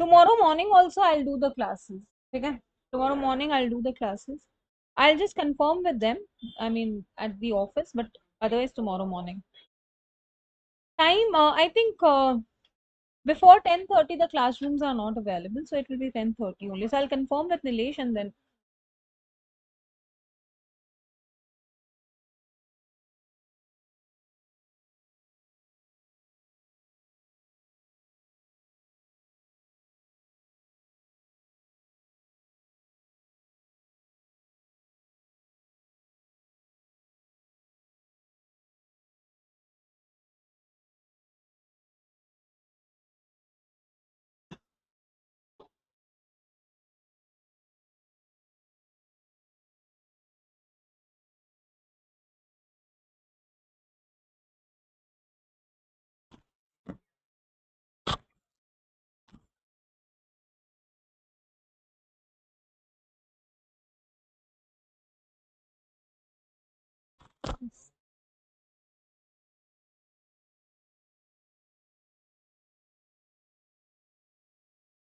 Tomorrow morning also I'll do the classes. Okay? Tomorrow morning I'll do the classes. I'll just confirm with them. I mean, at the office, but otherwise tomorrow morning. Time, I think before 10:30 the classrooms are not available, so it will be 10:30 only. So I'll confirm with Nilesh and then.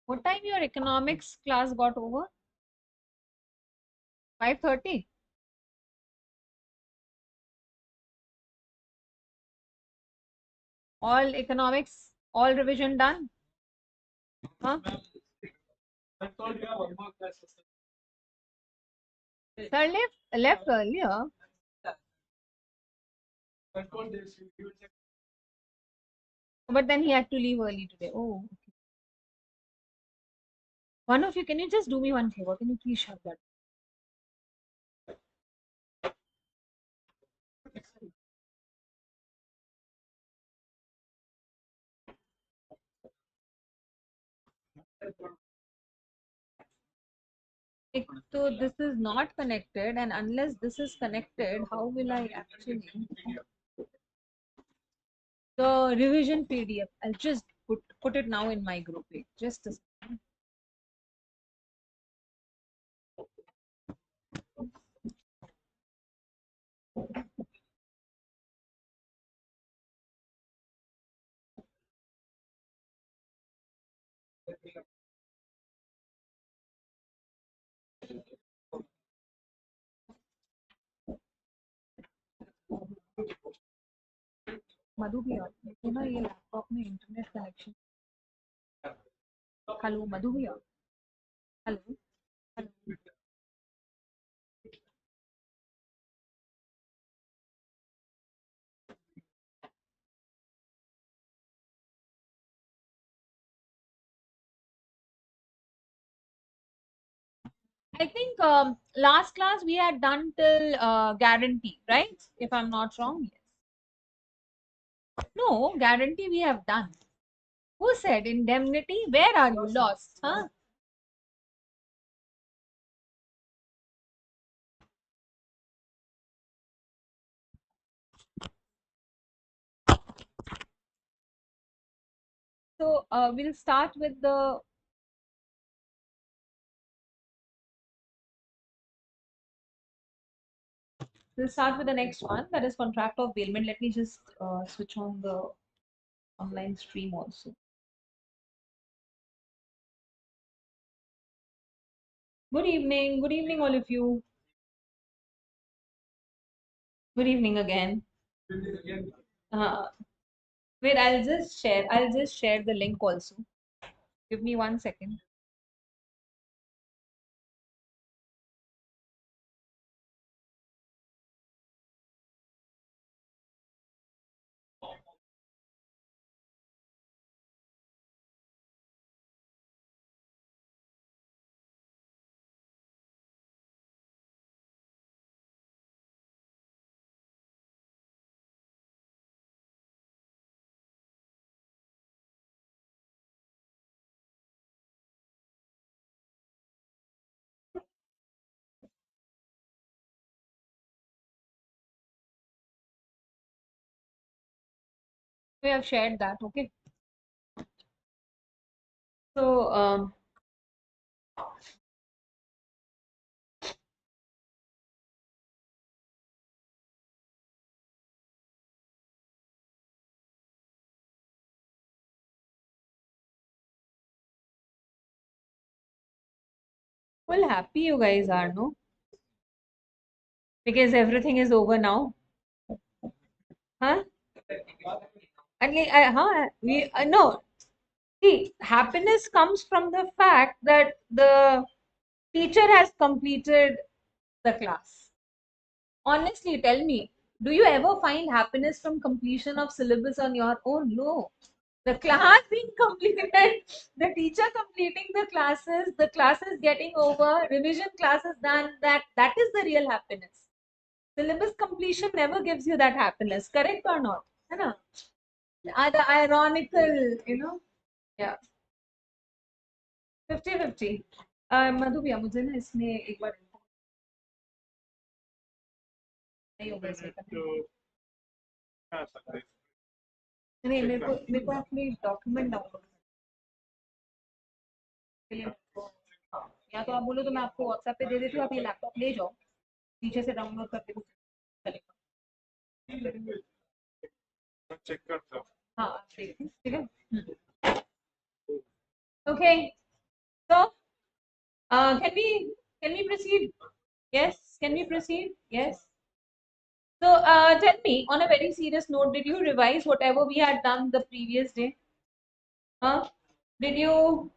What time your economics class got over? 5:30. All economics, all revision done. Huh? Sir left earlier. But then he had to leave early today. Oh, one of you, can you just do me one favor? Can you please shut that? So this is not connected, and unless this is connected, how will I actually the revision PDF? I'll just put it now in my group page. Just a second. मधु भैया देखो ना ये laptop में internet connection hello मधु भैया hello hello I think last class we had done till guarantee, right? If I'm not wrong, yes. No, guarantee we have done. Who said indemnity? Where are you lost? Huh? So we'll start with the. We'll start with the next one, that is contract of bailment. Let me just switch on the online stream also. Good evening, all of you. Good evening again. Uh, wait, I'll just share the link also. Give me 1 second. We have shared that, okay? So, Full happy you guys are, no? Because everything is over now. Huh? And no. See, happiness comes from the fact that the teacher has completed the class. Honestly, tell me, do you ever find happiness from completion of syllabus on your own? No. The class being completed, the teacher completing the classes getting over, revision classes done, that is the real happiness. Syllabus completion never gives you that happiness, correct or not? है ना? The ironical, yeah, 50-50. मधु भैया मुझे ना इसमें एक बार नहीं होगा इसमें नहीं मेरे को अपनी डॉक्यूमेंट डाउनलोड के लिए हाँ, या तो आप बोलो तो मैं आपको व्हाट्सएप पे दे देती हूँ, आप ये लैपटॉप ले जाओ, पीछे से डाउनलोड करके चलेगा। चेक करता हूँ। हाँ ठीक है। Okay, so can we proceed? Yes, can we proceed? Yes. So tell me, on a very serious note, did you revise whatever we had done the previous day? Huh? Did you?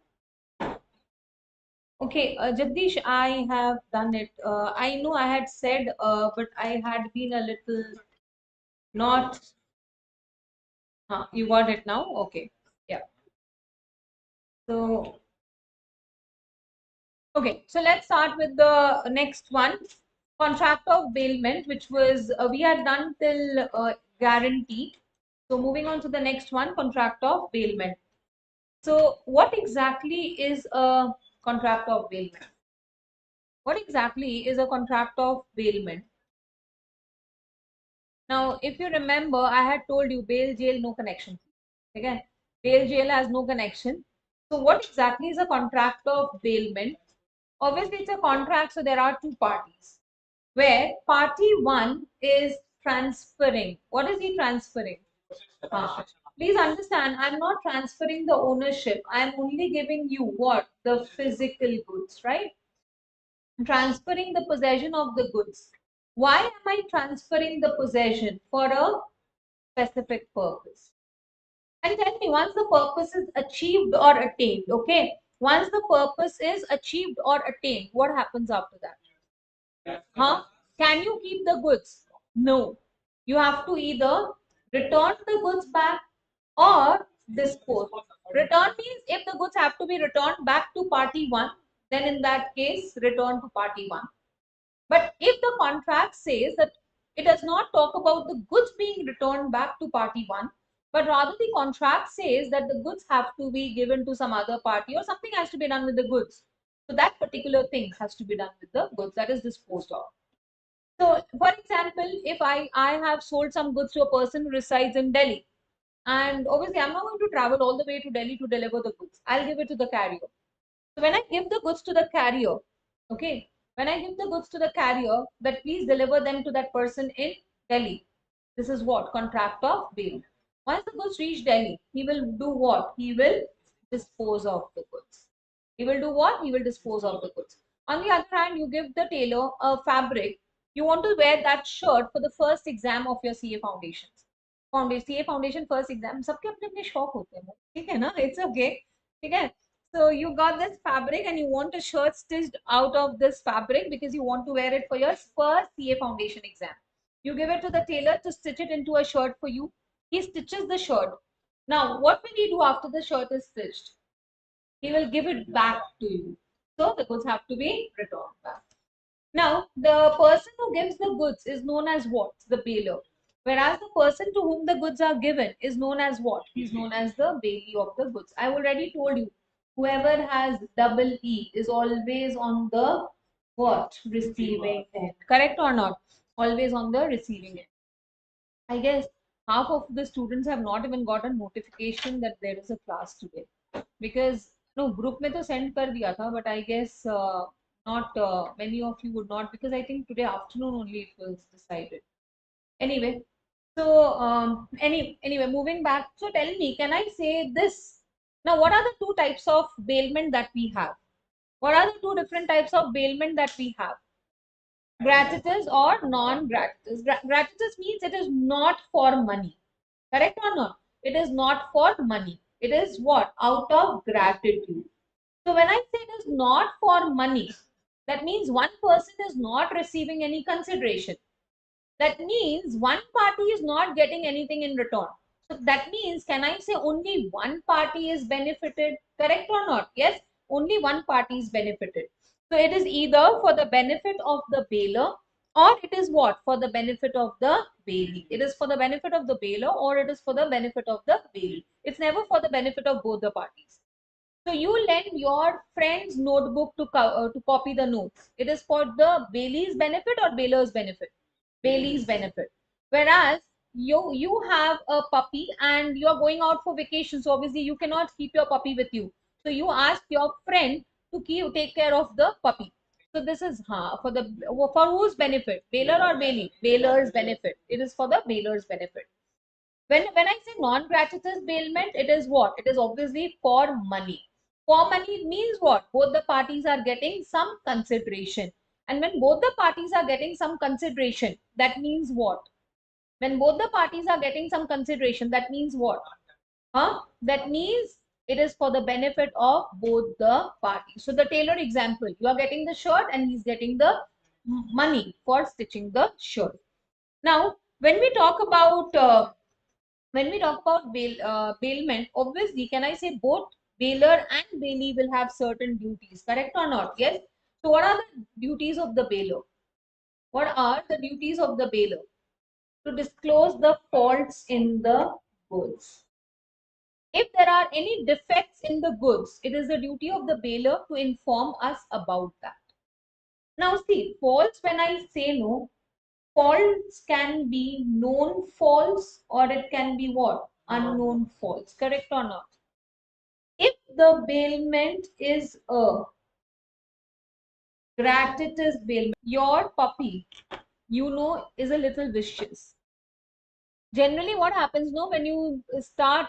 Okay, Jagdish, I have done it. I know I had said, but I had been a little not. You got it now? Okay. Yeah. So, okay. So let's start with the next one. Contract of bailment, which was, we had done till guarantee. So moving on to the next one, contract of bailment. So what exactly is a contract of bailment? What exactly is a contract of bailment? Now, if you remember, I had told you bail, jail, no connection. Again, bail, jail has no connection. So what exactly is a contract of bailment? Obviously, it's a contract, so there are two parties. Where party one is transferring. What is he transferring? Please understand, I'm not transferring the ownership. I'm only giving you what? The physical goods, right? Transferring the possession of the goods. Why am I transferring the possession? For a specific purpose. And tell me, once the purpose is achieved or attained, okay? Once the purpose is achieved or attained, what happens after that? Huh? Can you keep the goods? No. You have to either return the goods back or dispose. Return means if the goods have to be returned back to party one, then in that case, return to party one. But if the contract says that it does not talk about the goods being returned back to party one, but rather the contract says that the goods have to be given to some other party or something has to be done with the goods. So that particular thing has to be done with the goods, that is disposed of. So for example, if I have sold some goods to a person who resides in Delhi, and obviously I'm not going to travel all the way to Delhi to deliver the goods. I'll give it to the carrier. So when I give the goods to the carrier, okay, when I give the goods to the carrier, that please deliver them to that person in Delhi. This is what? Contract of bail. Once the goods reach Delhi, he will do what? He will dispose of the goods. He will do what? He will dispose of the goods. On the other hand, you give the tailor a fabric. You want to wear that shirt for the first exam of your CA foundations. CA foundation first exam. सबके अपने अपने शौक होते हैं, ठीक है ना? It's okay, ठीक है? So you got this fabric and you want a shirt stitched out of this fabric because you want to wear it for your first CA foundation exam. You give it to the tailor to stitch it into a shirt for you. He stitches the shirt. Now, what will he do after the shirt is stitched? He will give it back to you. So the goods have to be returned back. Now, the person who gives the goods is known as what? The bailor. Whereas the person to whom the goods are given is known as what? He's known as the bailee of the goods. I already told you, whoever has double E is always on the what? Receiving end. Correct or not? Always on the receiving end. I guess half of the students have not even got a notification that there is a class today. Because no, group में तो send कर दिया था, but I guess not many of you would not, because I think today afternoon only it was decided. Anyway, so anyway, moving back. So tell me, can I say this? Now, what are the two types of bailment that we have? What are the two different types of bailment that we have? Gratuitous or non-gratuitous. Gratuitous means it is not for money. Correct or not? It is not for money. It is what? Out of gratitude. So when I say it is not for money, that means one person is not receiving any consideration. That means one party is not getting anything in return. So that means, can I say only one party is benefited? Correct or not? Yes, only one party is benefited. So it is either for the benefit of the bailor, or it is what? For the benefit of the bailee. It is for the benefit of the bailor, or it is for the benefit of the bailee. It's never for the benefit of both the parties. So you lend your friend's notebook to copy the notes. It is for the bailee's benefit or bailor's benefit? Bailee's benefit. Whereas you have a puppy and you are going out for vacation, so obviously you cannot keep your puppy with you. So you ask your friend to take care of the puppy. So this is for whose benefit? Bailor or bailee? Bailor's benefit. It is for the bailor's benefit. When I say non-gratuitous bailment, it is what? It is obviously for money. For money means what? Both the parties are getting some consideration. And when both the parties are getting some consideration, that means what? When both the parties are getting some consideration, that means what? That means it is for the benefit of both the parties. So the tailor example, you are getting the shirt and he's getting the money for stitching the shirt. Now, when we talk about bailment, obviously, can I say both bailor and bailee will have certain duties, correct or not? Yes. So, what are the duties of the bailor? What are the duties of the bailor? To disclose the faults in the goods. If there are any defects in the goods, it is the duty of the bailor to inform us about that. Now, see, faults, when I say no, faults can be known faults or it can be what? Unknown faults. Correct or not? If the bailment is a gratuitous bailment, your puppy, is a little vicious. Generally, what happens, no, when you start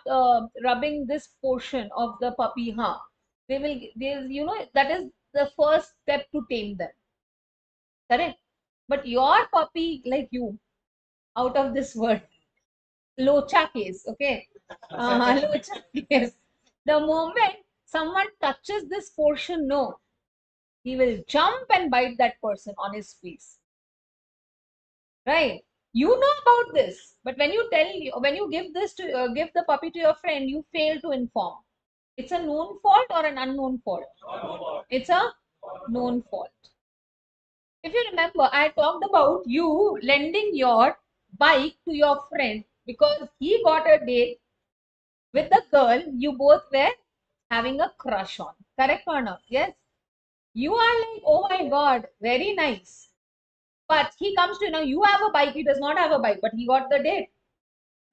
rubbing this portion of the puppy, that is the first step to tame them. Correct? But your puppy, like you, out of this world, locha case, okay? Locha case. The moment someone touches this portion, no, he will jump and bite that person on his face. Right? You know about this, but when you give the puppy to your friend, you fail to inform. It's a known fault or an unknown fault? It's a known fault. If you remember, I talked about you lending your bike to your friend because he got a date with the girl you both were having a crush on. Correct or not? Yes. You are like, oh my God, very nice. But he comes to you, you have a bike, he does not have a bike, but he got the date.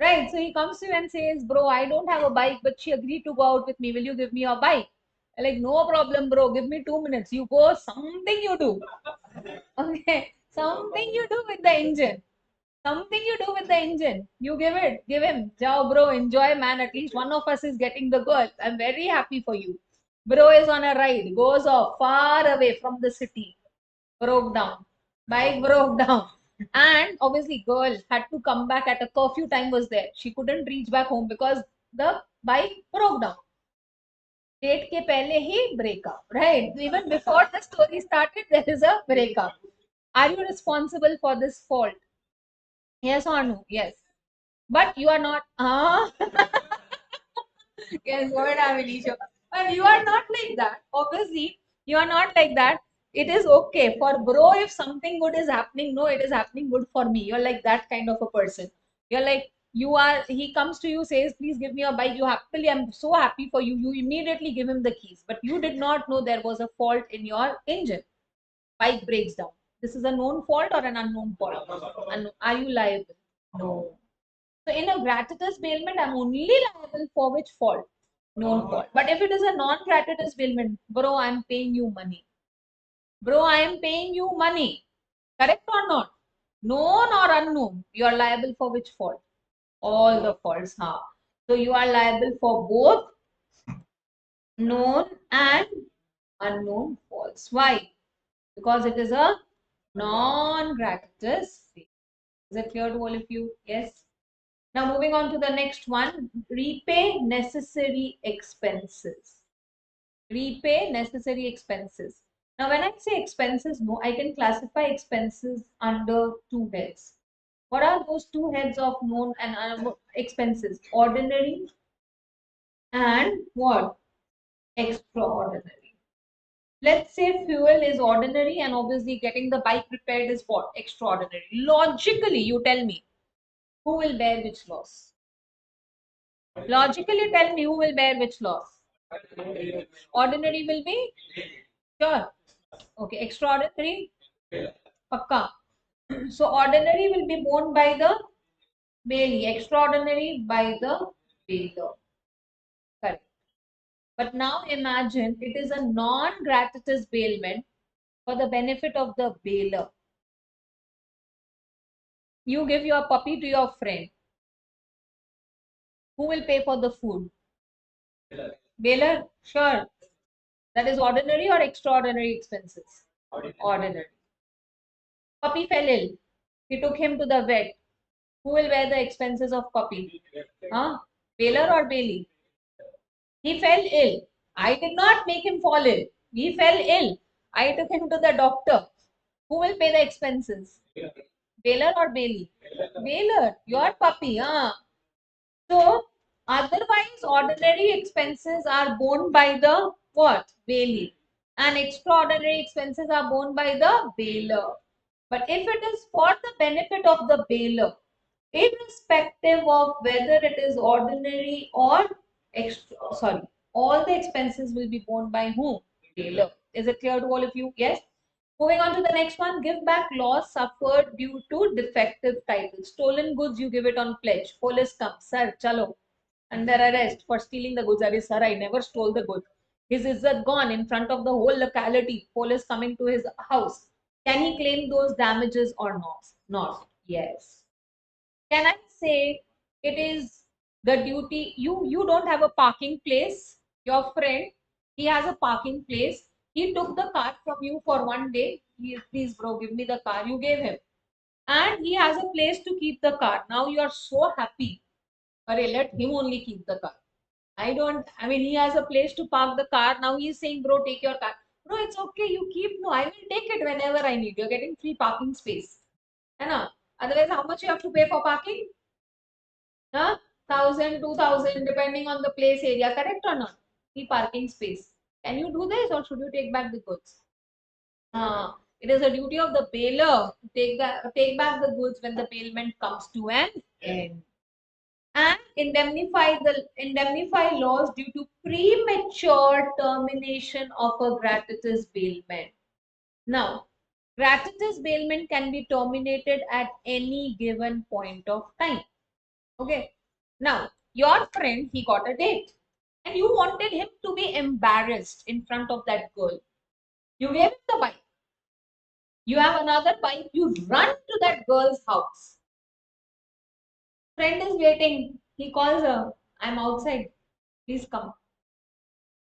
Right? So he comes to you and says, bro, I don't have a bike, but she agreed to go out with me. Will you give me your bike? I'm like, no problem, bro. Give me 2 minutes. You go, something you do. Okay. Something you do with the engine. Something you do with the engine. You give him. Jao, bro, enjoy, man. At least one of us is getting the girl. I'm very happy for you. Bro is on a ride, goes off far away from the city, broke down. Bike broke down. And obviously, girl had to come back at a curfew time was there. She couldn't reach back home because the bike broke down. Date ke pehle hi breakup, right? Even before the story started, there is a breakup. Are you responsible for this fault? Yes or no? Yes. But you are not. Yes, what I mean, sure. But you are not like that. Obviously, you are not like that. It is okay for bro if something good is happening. No, it is happening good for me. You're like that kind of a person. You're like you are. He comes to you, says, "Please give me a bike." You happily, I'm so happy for you. You immediately give him the keys, but you did not know there was a fault in your engine. Bike breaks down. This is a known fault or an unknown fault? And are you liable? No. So in a gratuitous bailment, I'm only liable for which fault? Known fault. But if it is a non-gratuitous bailment, bro, I'm paying you money. Bro, I am paying you money. Correct or not? Known or unknown, you are liable for which fault? All the faults. So you are liable for both known and unknown false. Why? Because it is a non-gratuitous fee. Is it clear to all of you? Yes. Now moving on to the next one, repay necessary expenses. Repay necessary expenses. Now when I say expenses, no, I can classify expenses under two heads. What are those two heads of known and unknown expenses? Ordinary and what? Extraordinary. Let's say fuel is ordinary and obviously getting the bike repaired is what? Extraordinary. Logically, you tell me, who will bear which loss? Logically, tell me who will bear which loss? Ordinary will be? Sure. Okay. Extraordinary? Pakka. So ordinary will be borne by the bailee, extraordinary by the bailor. Correct. But now imagine it is a non-gratuitous bailment for the benefit of the bailor. You give your puppy to your friend. Who will pay for the food? Bailor? Sure. That is ordinary or extraordinary expenses? Ordinary. Puppy fell ill. He took him to the vet. Who will bear the expenses of puppy? Huh? Bailor or bailee? He fell ill. I did not make him fall ill. He fell ill. I took him to the doctor. Who will pay the expenses? Bailor or bailee? Bailor. Your puppy. Huh? So, otherwise, ordinary expenses are borne by the what? Bailee. And extraordinary expenses are borne by the bailor. But if it is for the benefit of the bailor, irrespective of whether it is ordinary or extra, sorry, all the expenses will be borne by whom? Bailor. Is it clear to all of you? Yes. Moving on to the next one, give back loss suffered due to defective title. Stolen goods, you give it on pledge. Police comes, sir, chalo, under arrest for stealing the goods. Are sir, I never stole the goods. His izzat gone in front of the whole locality. Police coming to his house. Can he claim those damages or not? Not. Yes. Can I say it is the duty? You don't have a parking place. Your friend, he has a parking place. He took the car from you for one day. Please, bro, give me the car. You gave him. And he has a place to keep the car. Now you are so happy. Arey, let him only keep the car. I don't, I mean, he has a place to park the car. Now he's saying, bro, take your car. Bro, it's okay. You keep. No, I will take it whenever I need. You're getting free parking space. Hai. Otherwise, how much you have to pay for parking? Huh? 1,000, 2,000, depending on the place area. Correct or not? Free parking space. Can you do this or should you take back the goods? It is a duty of the bailor to take back the goods when the bailment comes to an end. And indemnify loss due to premature termination of a gratuitous bailment. Now, gratuitous bailment can be terminated at any given point of time. Okay. Now, your friend, he got a date and you wanted him to be embarrassed in front of that girl. You gave him the bike. You have another bike. You run to that girl's house. Friend is waiting. He calls her. I'm outside. Please come.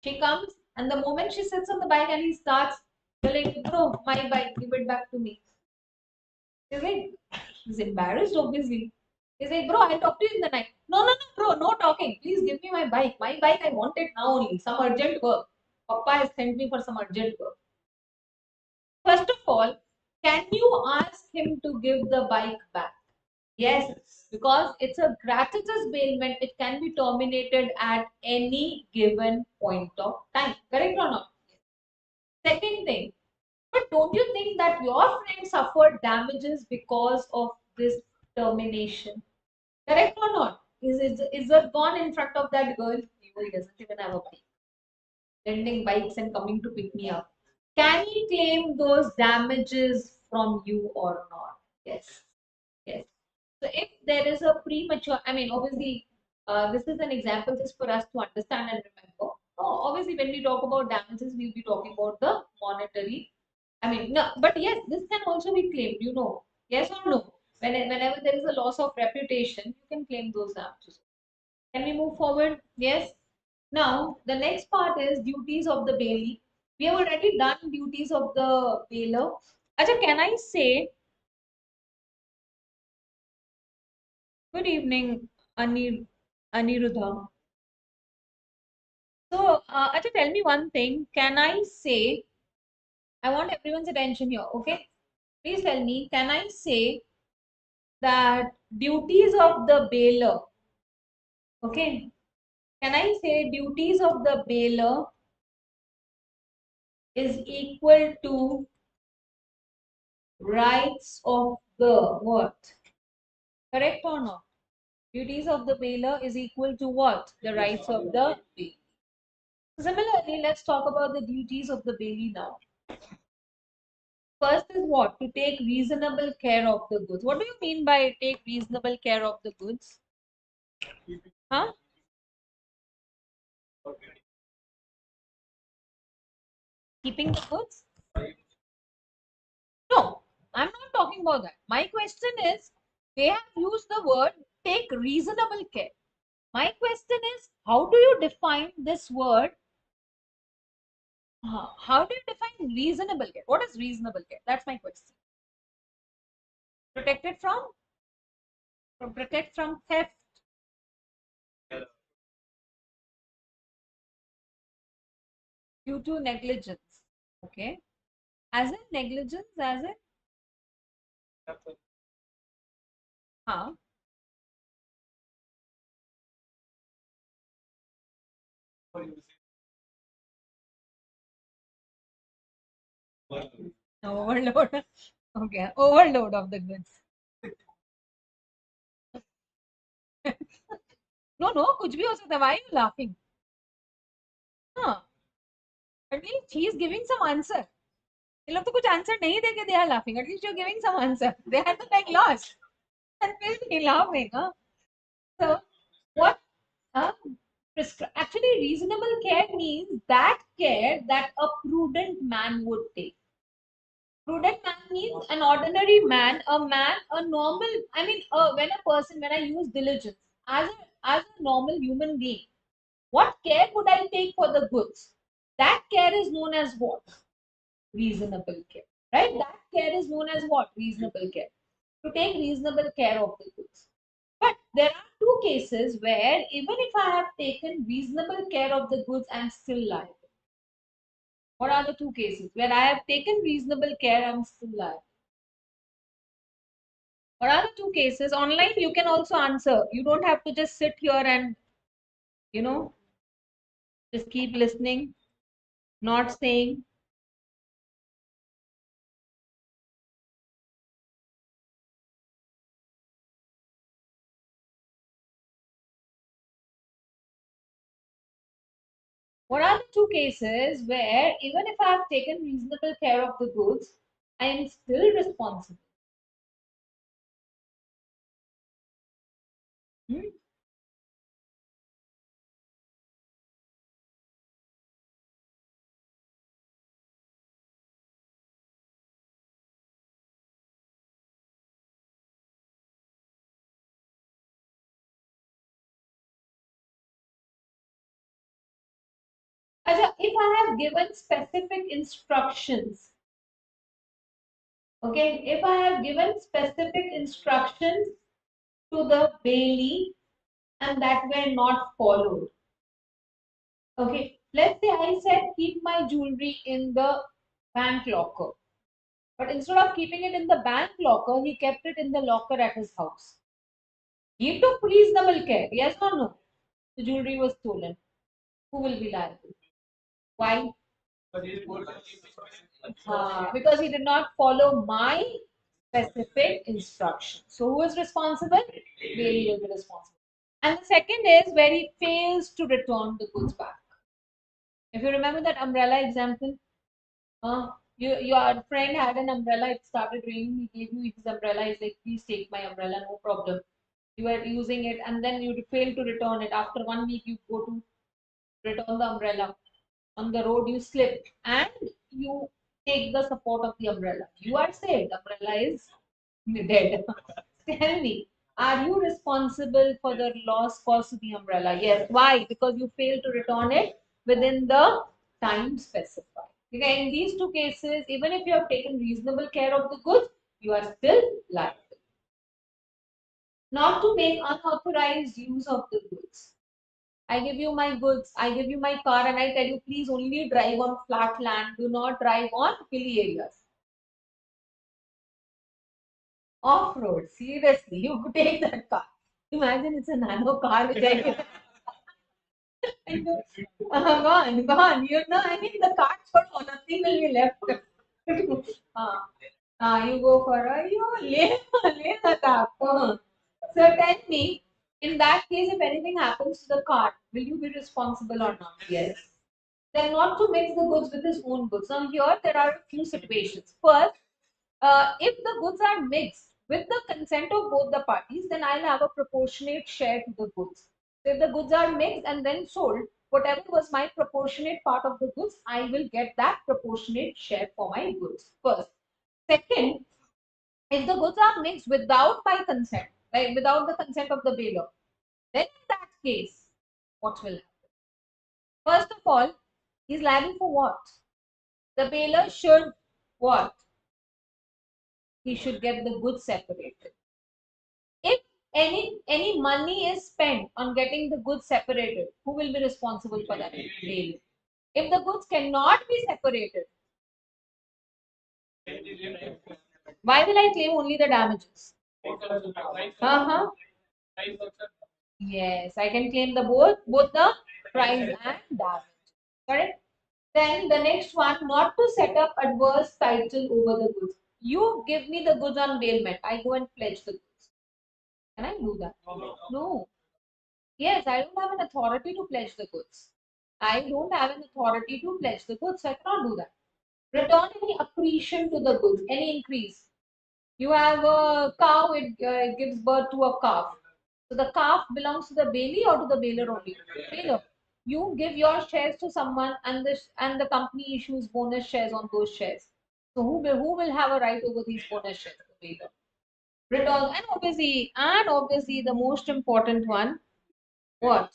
She comes, and the moment she sits on the bike and he starts telling, bro, my bike, give it back to me. She's like, he's embarrassed, obviously. He's like, bro, I'll talk to you in the night. No, no, no, bro, no talking. Please give me my bike. My bike, I want it now only. Some urgent work. Papa has sent me for some urgent work. First of all, can you ask him to give the bike back? Yes, because it's a gratuitous bailment. It can be terminated at any given point of time. Correct or not? Second thing, but don't you think that your friend suffered damages because of this termination? Correct or not? Is it gone in front of that girl? He doesn't even have a bike. Renting bikes and coming to pick me up. Can he claim those damages from you or not? Yes. Yes. So if there is a premature, I mean, obviously, this is an example just for us to understand and remember. So obviously, when we talk about damages, we'll be talking about the monetary. I mean, no, but yes, this can also be claimed. Yes or no? Whenever there is a loss of reputation, you can claim those damages. Can we move forward? Yes. Now, the next part is duties of the bailee. We have already done duties of the bailor. Acha, can I say good evening, Aniruddha? So, Acha, tell me one thing. Can I say, I want everyone's attention here, okay? Please tell me, can I say that duties of the bailor, okay? Can I say duties of the bailor is equal to rights of the what? Correct or not? Duties of the bailor is equal to what? The rights of the bailee. Similarly, let's talk about the duties of the bailee now. First is what? To take reasonable care of the goods. What do you mean by take reasonable care of the goods? Huh? Keeping the goods? No, I'm not talking about that. My question is, they have used the word take reasonable care. My question is, how do you define this word? How do you define reasonable care? What is reasonable care? That's my question. Protected from protect from theft. Due to negligence. Okay. As in negligence, as in huh? Overload. Okay. Overload of the goods. No, no, कुछ भी हो सकता है. Why are you laughing? Huh. At least he is giving some answer. ये लोग तो कुछ answer नहीं देके they are laughing. At least you're giving some answer. They had to like lost. And then he laughing. Huh? So what? Huh? Actually, reasonable care means that care that a prudent man would take. Prudent man means an ordinary man, a normal. I mean, when I use diligence as a normal human being, what care would I take for the goods? That care is known as what? Reasonable care, right? That care is known as what? Reasonable care. To take reasonable care of the goods. But there are two cases where even if I have taken reasonable care of the goods, I'm still liable. What are the two cases where I have taken reasonable care, I'm still liable? What are the two cases? Online, you can also answer. You don't have to just sit here and, you know, just keep listening, not saying. What are the two cases where even if I have taken reasonable care of the goods, I am still responsible? Hmm? Acha, if I have given specific instructions, okay, if I have given specific instructions to the bailee and that were not followed, okay, let's say I said keep my jewelry in the bank locker, but instead of keeping it in the bank locker, he kept it in the locker at his house. He took reasonable care, yes or no? The jewelry was stolen. Who will be liable? Why? Because he did not follow my specific instructions. So who is responsible? Bailey will be responsible. And the second is where he fails to return the goods back. If you remember that umbrella example, your friend had an umbrella, it started raining, he gave you his umbrella, he's like, please take my umbrella, no problem. You are using it and then you fail to return it. After 1 week, you go to return the umbrella. On the road, you slip and you take the support of the umbrella. You are saved. Umbrella is dead. Tell me, are you responsible for the loss caused to the umbrella? Yes. Why? Because you failed to return it within the time specified. Okay, in these two cases, even if you have taken reasonable care of the goods, you are still liable. Not to make unauthorized use of the goods. I give you my goods, I give you my car, and I tell you, please only drive on flat land, do not drive on hilly areas. Off road, seriously, you could take that car. Imagine it's a nano car which I give. And gone. You know, I mean, the cart for nothing will be left. You go for a lay the car. So tell me, in that case, if anything happens to the cart, will you be responsible or not? Yes. Then not to mix the goods with his own goods. Now here there are a few situations. First, if the goods are mixed with the consent of both the parties, then I'll have a proportionate share to the goods. So if the goods are mixed and then sold, whatever was my proportionate part of the goods, I will get that proportionate share for my goods. First. Second, if the goods are mixed without my consent, like without the consent of the bailor, then in that case, what will happen? First of all, he's liable for what? The bailor should what? He should get the goods separated. If any money is spent on getting the goods separated, who will be responsible for that? Bailor. If the goods cannot be separated, why will I claim only the damages? Uh-huh. Yes, I can claim the both the price and damage. Correct? Then the next one, not to set up adverse title over the goods. You give me the goods on bailment. I go and pledge the goods. Can I do that? No. Yes, I don't have an authority to pledge the goods. I don't have an authority to pledge the goods, so I cannot do that. Return any accretion to the goods, any increase. You have a cow, it gives birth to a calf. So the calf belongs to the bailee or to the bailor only? Bailor. You give your shares to someone and the company issues bonus shares on those shares. So who will have a right over these bonus shares? The bailor. Return and obviously the most important one, what?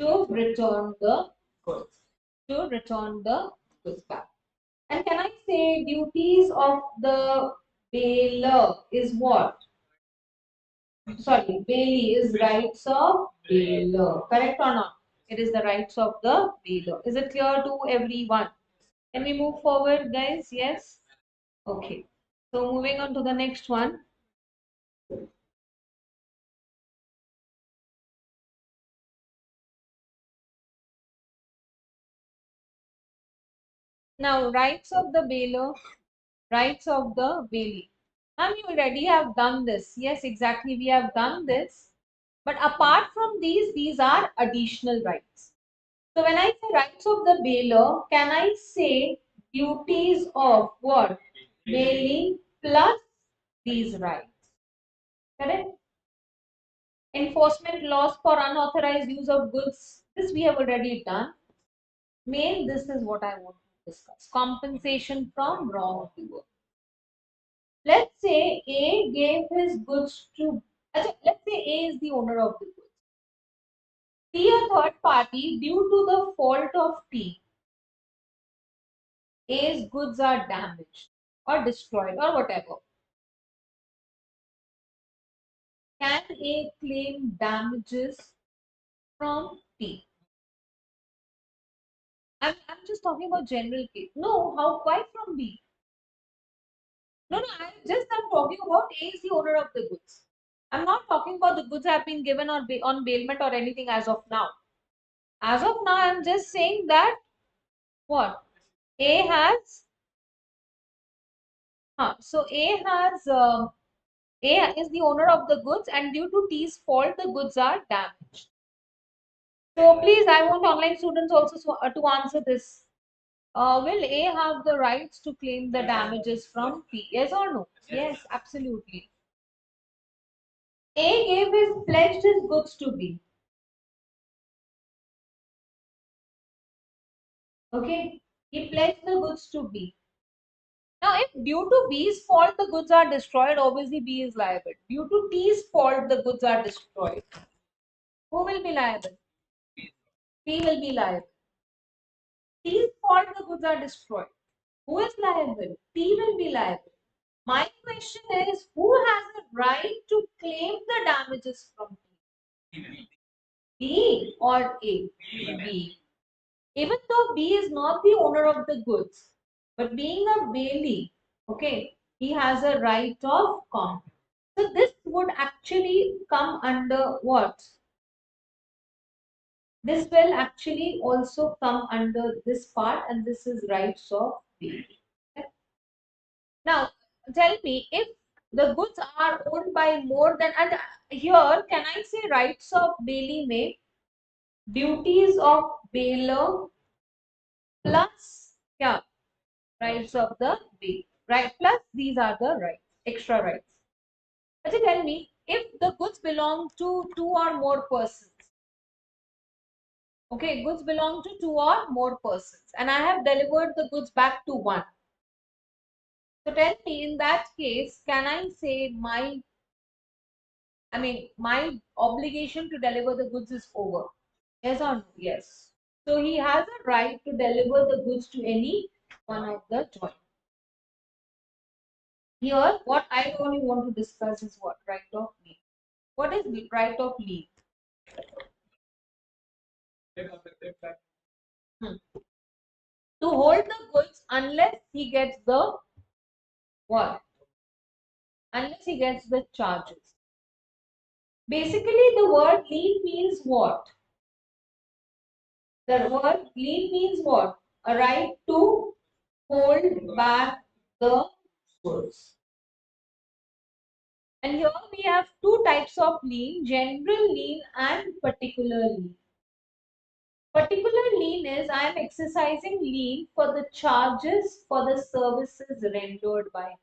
To return the goods. To return the goods back. And can I say duties of the bailor is what? Sorry, bailee is rights of bailor. Correct or not? It is the rights of the bailor. Is it clear to everyone? Can we move forward, guys? Yes? Okay. So moving on to the next one. Now, rights of the bailor, rights of the bailee. And you already have done this. Yes, exactly. We have done this. But apart from these are additional rights. So when I say rights of the bailor, can I say duties of what? Bailee plus these rights. Correct? Enforcement laws for unauthorized use of goods. This we have already done. Main, this is what I want to discuss. Compensation from wrongdoer. Let's say A gave his goods to, let's say A is the owner of the goods. T, a third party, due to the fault of T, A's goods are damaged or destroyed or whatever. Can A claim damages from T? I'm just talking about general case. No, how? Why from B? No, I'm talking about A is the owner of the goods. I'm not talking about the goods have been given on bailment or anything as of now. As of now, I'm just saying that what? A has, so A is the owner of the goods and due to T's fault, the goods are damaged. So please, I want online students also to answer this. Will A have the rights to claim the damages from T? Yes or no? Yes, absolutely. A pledged his goods to B. Okay, he pledged the goods to B. Now, if due to B's fault the goods are destroyed, obviously B is liable. Due to T's fault the goods are destroyed. Who will be liable? T will be liable. T's fault the goods are destroyed. Who is liable? P will be liable. My question is, who has a right to claim the damages from P? B or A? B. Even though B is not the owner of the goods, but being a bailee, okay, he has a right of comment. So this would actually come under what? This will actually also come under this part, and this is rights of bailee. Okay? Now, tell me if the goods are owned by more than, and here can I say rights of bailee may duties of bailor plus, yeah, rights of the bailey, right? Plus these are the rights, extra rights. Actually, tell me if the goods belong to two or more persons. Okay, goods belong to two or more persons, and I have delivered the goods back to one. So tell me, in that case, can I say my obligation to deliver the goods is over? Yes or no? Yes. So he has a right to deliver the goods to any one of the joint. Here, what I only want to discuss is what? Right of lien. What is the right of lien? Hmm. To hold the goods unless he gets the what? Unless he gets the charges. Basically, the word lien means what? The word lien means what? A right to hold back the goods. And here we have two types of lien, general lien and particular lien. Particular lien is I am exercising lien for the charges for the services rendered by him.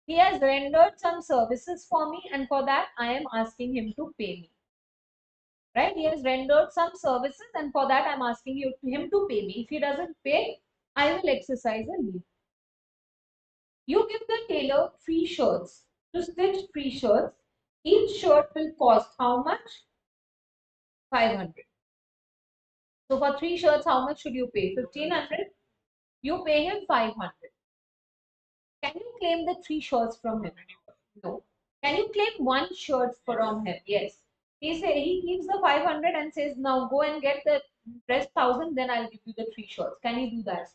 He has rendered some services for me, and for that I am asking him to pay me. Right? He has rendered some services, and for that I am asking him to pay me. If he doesn't pay, I will exercise a lien. You give the tailor 3 shirts to stitch 3 shirts. Each shirt will cost how much? 500. So for 3 shirts, how much should you pay? 1500. You pay him 500. Can you claim the 3 shirts from him? No. Can you claim one shirt from him? Yes. He keeps the 500 and says, now go and get the rest 1000, then I'll give you the 3 shirts. Can you do that?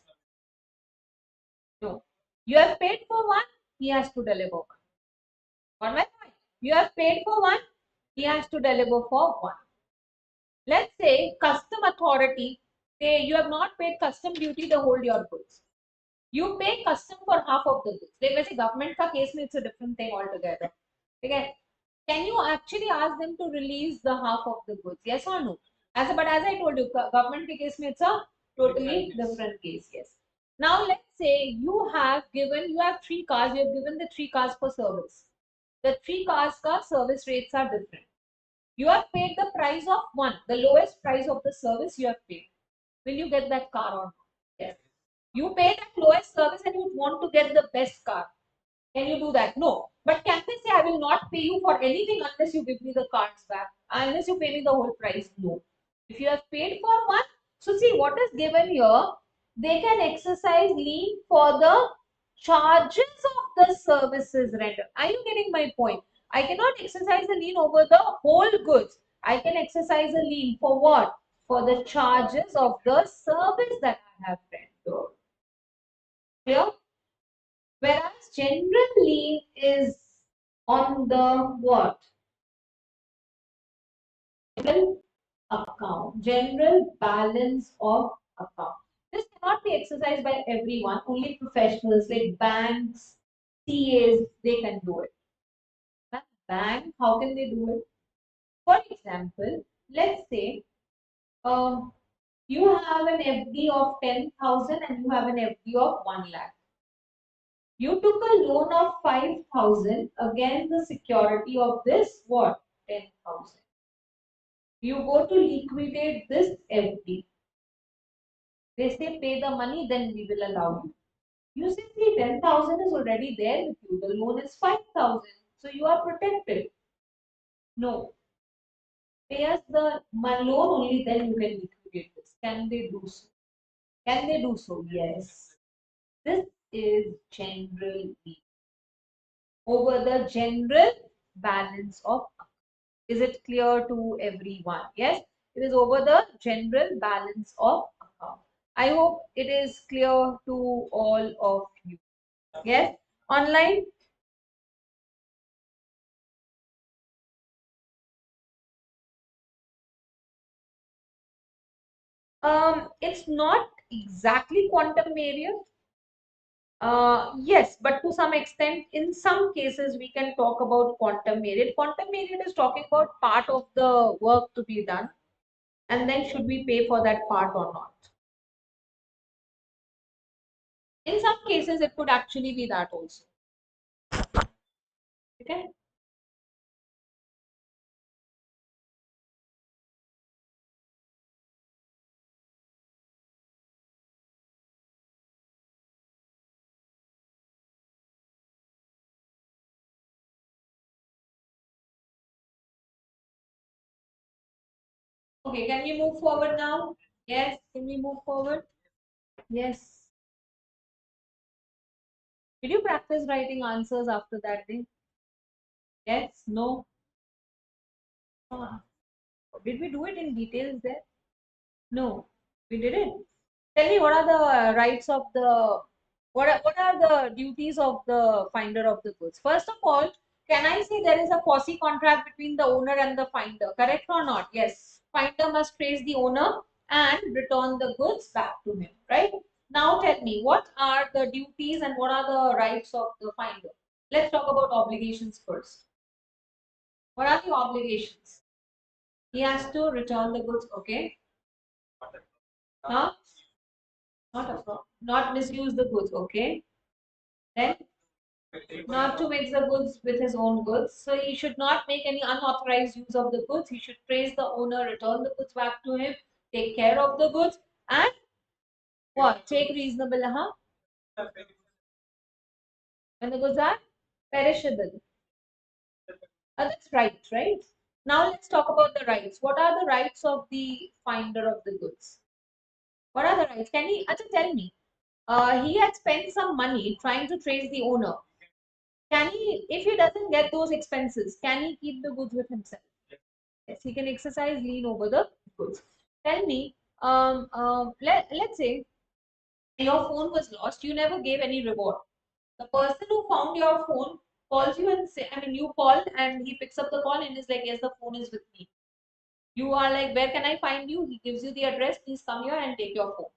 No. You have paid for one, he has to deliver one. Got my point? You have paid for one, he has to deliver for one. Let's say custom authority, say you have not paid custom duty to hold your goods. You pay custom for half of the goods. Like वैसे government का case में it's a different thing altogether. Okay. Can you actually ask them to release the half of the goods? Yes or no? But as I told you, government के case में it's a totally different case. Yes. Now let's say you have 3 cars. You have given the 3 cars for service. The 3 cars ka service rates are different. You have paid the price of one, the lowest price of the service you have paid. Will you get that car or not? Yes. You pay that lowest service and you want to get the best car. Can you do that? No. But can they say, I will not pay you for anything unless you give me the cards back, unless you pay me the whole price? No. If you have paid for one, so see what is given here, they can exercise lien for the charges of the services rendered. Are you getting my point? I cannot exercise a lien over the whole goods. I can exercise a lien for what? For the charges of the service that I have rendered. Clear? Whereas general lien is on the what? General account, general balance of account. This cannot be exercised by everyone, only professionals like banks, CAs, they can do it. But bank, how can they do it? For example, let's say you have an FD of 10,000 and you have an FD of 1 lakh. You took a loan of 5,000 against the security of this what? 10,000. You go to liquidate this FD. They say pay the money, then we will allow you. You say, see, 10,000 is already there with you. The loan is 5,000. So you are protected. No. Pay us the loan only, then you can liquidate this. Can they do so? Can they do so? Yes. This is general over the general balance of. Is it clear to everyone? Yes, it is over the general balance of account. I hope it is clear to all of you. Yes, online. It's not exactly quantum variant. Yes, but to some extent, in some cases, we can talk about quantum variant. Quantum variant is talking about part of the work to be done, and then should we pay for that part or not? In some cases, it could actually be that also. Okay. Okay, can we move forward now? Yes, can we move forward? Yes. Did you practice writing answers after that day? Yes, no. Ah, did we do it in details there? No, we didn't. Tell me what are the rights of the what are the duties of the finder of the goods? First of all, can I say there is a quasi contract between the owner and the finder? Correct or not? Yes. Finder must praise the owner and return the goods back to him. Right? Now tell me what are the duties and what are the rights of the finder? Let's talk about obligations first. What are the obligations? He has to return the goods. Okay. Huh? Not a problem. Not misuse the goods. Okay. Then not to mix the goods with his own goods. So he should not make any unauthorized use of the goods. He should praise the owner, return the goods back to him, take care of the goods, and what? Take reasonable, huh? When the goods are perishable. That's right, right? Now let's talk about the rights. What are the rights of the finder of the goods? What are the rights? Can he, Acha, tell me? He had spent some money trying to trace the owner. Can he, if he doesn't get those expenses, can he keep the goods with himself? Yes, he can exercise lien over the goods. Tell me, let's say your phone was lost, you never gave any reward. The person who found your phone calls you and say, I mean, you call and he picks up the call and is like, yes, the phone is with me. You are like, where can I find you? He gives you the address, please come here and take your phone.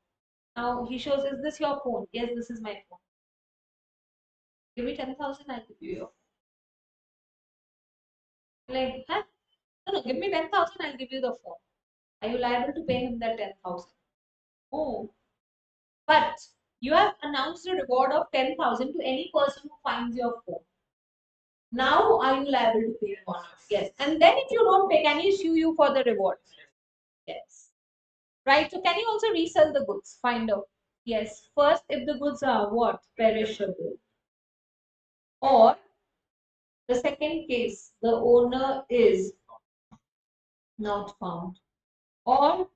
Now he shows, is this your phone? Yes, this is my phone. Give me 10,000, I'll give you your phone. Like, huh? No, no, give me 10,000, I'll give you the phone. Are you liable to pay him that 10,000? Oh, but you have announced a reward of 10,000 to any person who finds your phone. Now are you liable to pay or not? Yes. And then if you don't pay, can he sue you for the reward? Yes. Right. So can you also resell the goods? Find out. Yes. First, if the goods are what? Perishable. Or the second case, the owner is not found. Or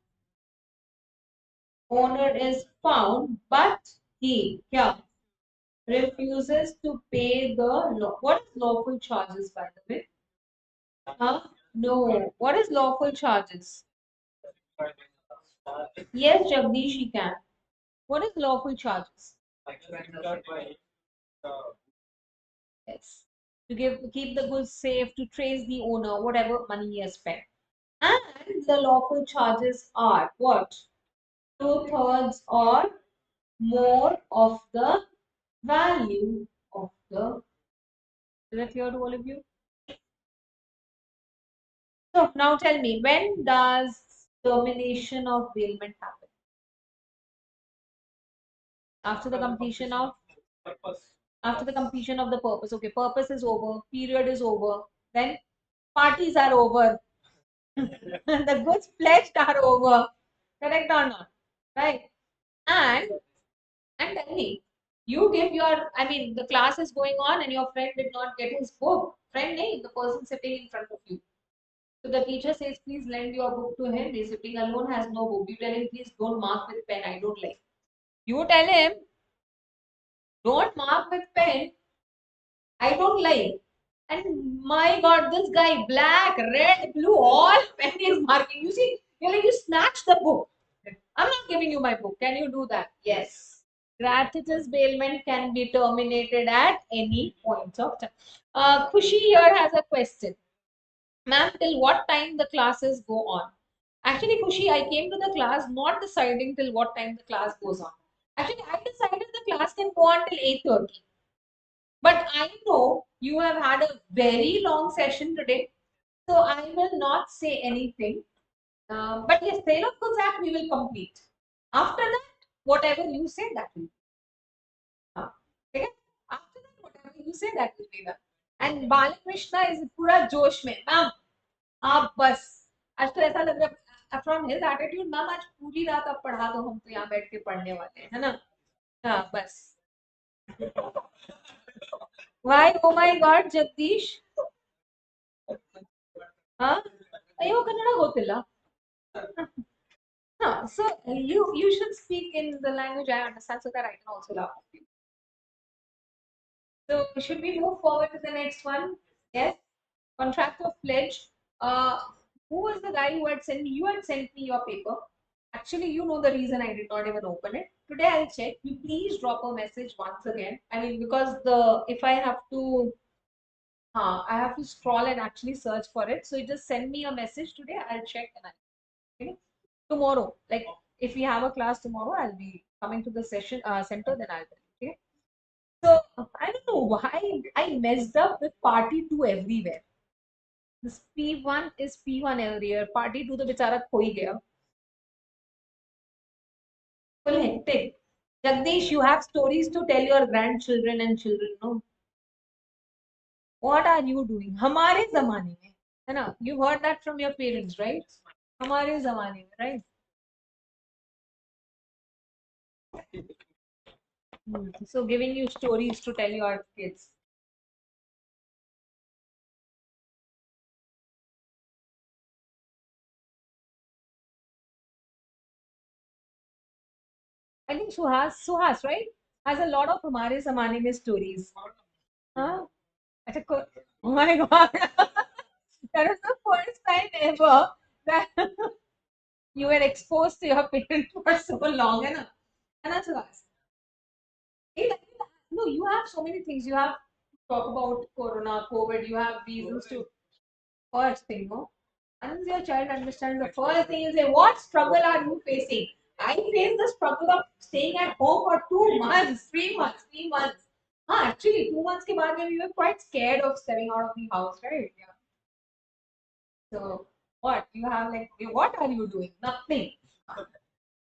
owner is found, but he yeah, refuses to pay the law. What is lawful charges, by the way? Huh? No. What is lawful charges? Yes, Jagdish, he can. What is lawful charges? Yes. To keep the goods safe, to trace the owner, whatever money he has spent. And the lawful charges are what? Two-thirds or more of the value of the. Is that clear to all of you? So now tell me, when does termination of bailment happen? After the completion of the purpose. Okay, purpose is over, period is over, then parties are over, the goods pledged are over. Correct or not? Right? And tell me, you give your, I mean, the class is going on and your friend did not get his book. Friend, nahi, the person sitting in front of you. So the teacher says, please lend your book to him. He's sitting alone, has no book. You tell him, please don't mark with pen. I don't like. You tell him, Don't mark with pen. I don't like. And my God, this guy, black, red, blue, all pen is marking. You see, you're like, you snatch the book. I'm not giving you my book. Can you do that? Yes. Gratuitous bailment can be terminated at any point of time. Khushi here has a question. Ma'am, till what time the classes go on? Actually, Khushi, I came to the class not deciding till what time the class goes on. Actually, I decided the class can go on till 8:30. But I know you have had a very long session today, so I will not say anything. But yes, Sale of Goods Act we will complete. After that, whatever you say, that will be. Okay? After that, whatever you say, that will be done. And Balakrishna is पूरा जोश में ma'am आप बस आज तो ऐसा लग रहा है फ्रॉम हिज एटीट्यूड मैम आज पूरी रात आप पढ़ा दो हम तो यहाँ बैठ के पढ़ने वाले हैं है ना हाँ बस Why? Oh my God, Jagdish. Huh? ಅಯ್ಯೋ ಕನ್ನಡ ಗೊತ್ತಿಲ್ಲ so you should speak in the language I understand so that I can also laugh with you. So should we move forward to the next one? Yes. Contract of pledge. Uh, who was the guy who had sent me? You had sent me your paper. Actually, you know the reason I did not even open it. Today I'll check. You please drop a message once again. I mean, because the if I have to scroll and actually search for it. So you just send me a message today. I'll check and okay? Tomorrow. Like if we have a class tomorrow, I'll be coming to the session center. Then I'll tell you. Okay. So I don't know why I messed up with party two everywhere. This P1 is P1 everywhere. Party two the बेचारा खो ही गया. Full hectic. Jagdish, you have stories to tell your grandchildren and children. No, what are you doing? हमारे ज़माने में, है ना? You heard that from your parents, right? हमारे ज़माने में, right? So giving you stories to tell your kids. I think Suhas, right? Has a lot of हमारे ज़माने में stories. हाँ? अच्छा, oh my God. That was the first time ever that you were exposed to your parents for so long, है ना? And that's Suhas. No, you have so many things. You have to talk about Corona, COVID. You have reasons to first thing, no? Once your child understands the first thing, you say, "What struggle are you facing?" I faced the struggle of staying at home for 2 months, 3 months, 3 months. Actually, 2 months के बाद में we were quite scared of stepping out of the house, right? Yeah. So what you have like? What are you doing? Nothing.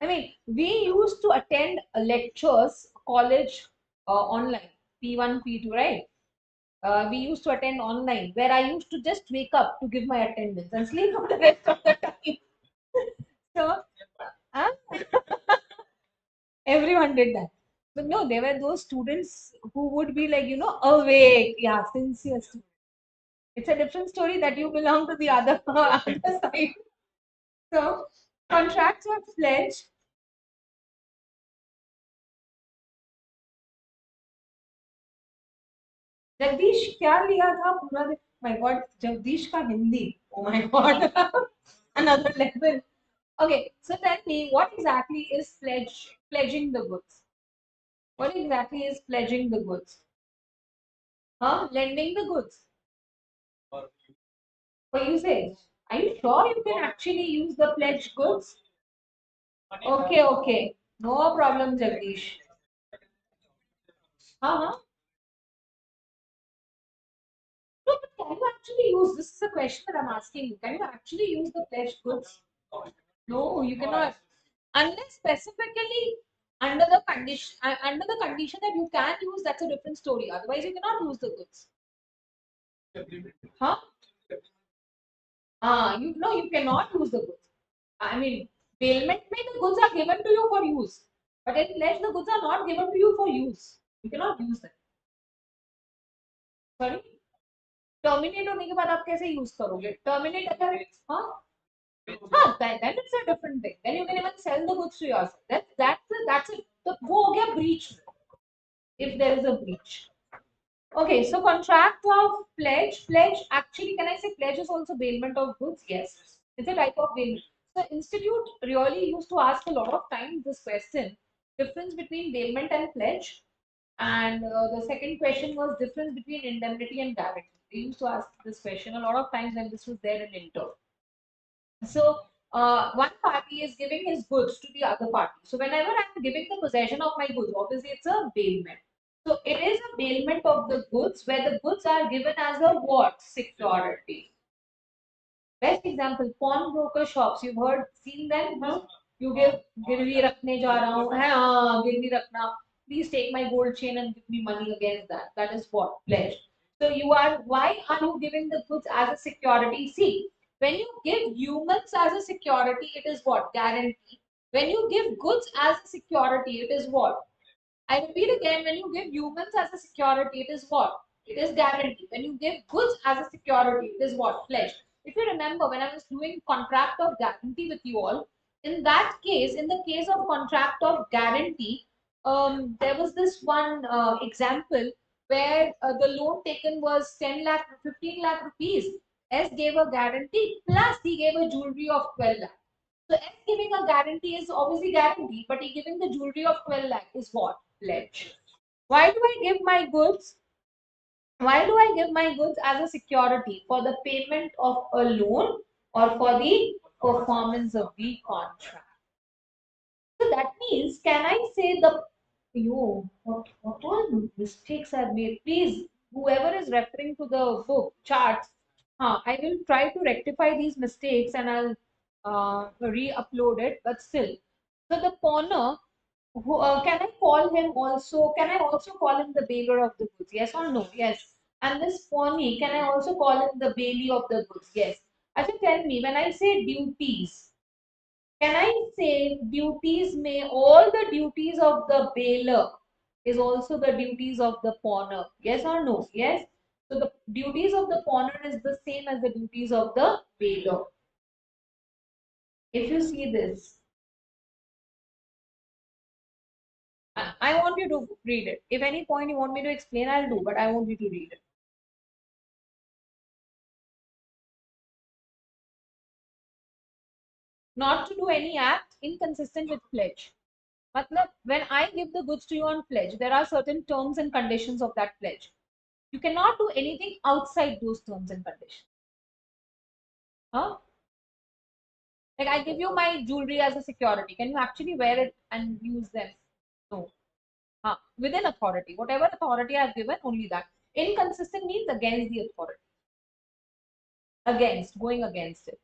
I mean, we used to attend lectures, college online, P1, P2, right? We used to attend online where I used to just wake up to give my attendance and sleep for the rest of the time. So, uh, everyone did that. But no, there were those students who would be like, awake. Yeah, sincere students. It's a different story that you belong to the other, other side. So, contracts were pledged. Jagdish क्या लिया था पूरा दिन my God Jagdish का Hindi oh my God another level okay so tell me what exactly is pledging the goods what exactly is pledging the goods lending the goods for usage are you sure you can actually use the pledged goods okay no problem Jagdish huh no but can you actually use this is a question that I'm asking you can you actually use the pledged goods no, you cannot. Unless specifically under the condition that you can use, that's a different story. Otherwise, you cannot use the goods. Huh? You no, you cannot use the goods. I mean, bailment में the goods are given to you for use, but in pledge the goods are not given to you for use. You cannot use them. Sorry. Terminate होने के बाद आप कैसे use करोगे? Terminate अगर हाँ then it's a different thing. Then you can even sell the goods to yourself. That's it. तो वो हो गया breach. if there is a breach. Okay, so contract of pledge. Pledge, actually, can I say pledge is also bailment of goods? Yes, it's a type of bailment. So institute really used to ask a lot of times this question, difference between bailment and pledge. And the second question was difference between indemnity and guarantee. They used to ask this question a lot of times when this was there in Inter. So one party is giving his goods to the other party. So whenever I'm giving the possession of my goods, obviously it's a bailment. So it is a bailment of the goods where the goods are given as a what? Security. Best example, pawnbroker shops. You've heard, seen them? Huh? You give गिरवी रखने जा रहा हूँ है हाँ गिरवी रखना. Please take my gold chain and give me money against that. That is what pledge. So you are why are you giving the goods as a security? See, when you give humans as a security, it is what guarantee. When you give goods as a security, it is what? I repeat again, when you give humans as a security, it is what? It is guarantee. When you give goods as a security, it is what? Pledge. If you remember, when I was doing contract of guarantee with you all, in that case, in the case of contract of guarantee, there was this one example where the loan taken was 10 lakh, 15 lakh rupees. S gave a guarantee plus he gave a jewelry of 12 lakh. So S giving a guarantee is obviously guarantee, but he giving the jewelry of 12 lakh is what? Pledge. Why do I give my goods? Why do I give my goods as a security? For the payment of a loan or for the performance of the contract? So that means, can I say the what all mistakes are made? Please, whoever is referring to the book charts, I will try to rectify these mistakes and I'll re-upload it. But still, so the pawner, can I call him also? Can I also call him the bailor of the goods? Yes or no? Yes. And this pawnee, can I also call him the bailee of the goods? Yes. Actually, tell me, when I say duties, can I say duties may all the duties of the bailor is also the duties of the pawner? Yes or no? Yes. So the duties of the pawner is the same as the duties of the bailor. If you see this, I want you to read it. If any point you want me to explain, I'll do, but I want you to read it. Not to do any act inconsistent with pledge. Matlab, when I give the goods to you on pledge, there are certain terms and conditions of that pledge. You cannot do anything outside those terms and conditions. Huh? Like I give you my jewelry as a security. Can you actually wear it and use them? No. Within authority. Whatever authority I've given, only that. Inconsistent means against the authority. Against, going against it.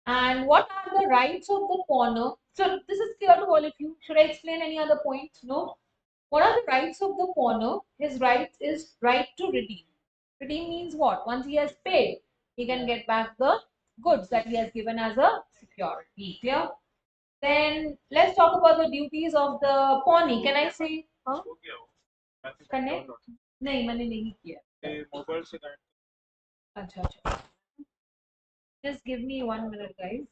And what are the rights of the pawner? So this is clear to all of you. Should I explain any other points? No. What are the rights of the pawner? His right is right to redeem. Redeem means what? Once he has paid, he can get back the goods that he has given as a security. Clear? Then let's talk about the duties of the pawnee. Can I say? Huh? Connect? नहीं मैंने नहीं किया. अच्छा अच्छा. Just give me 1 minute, guys.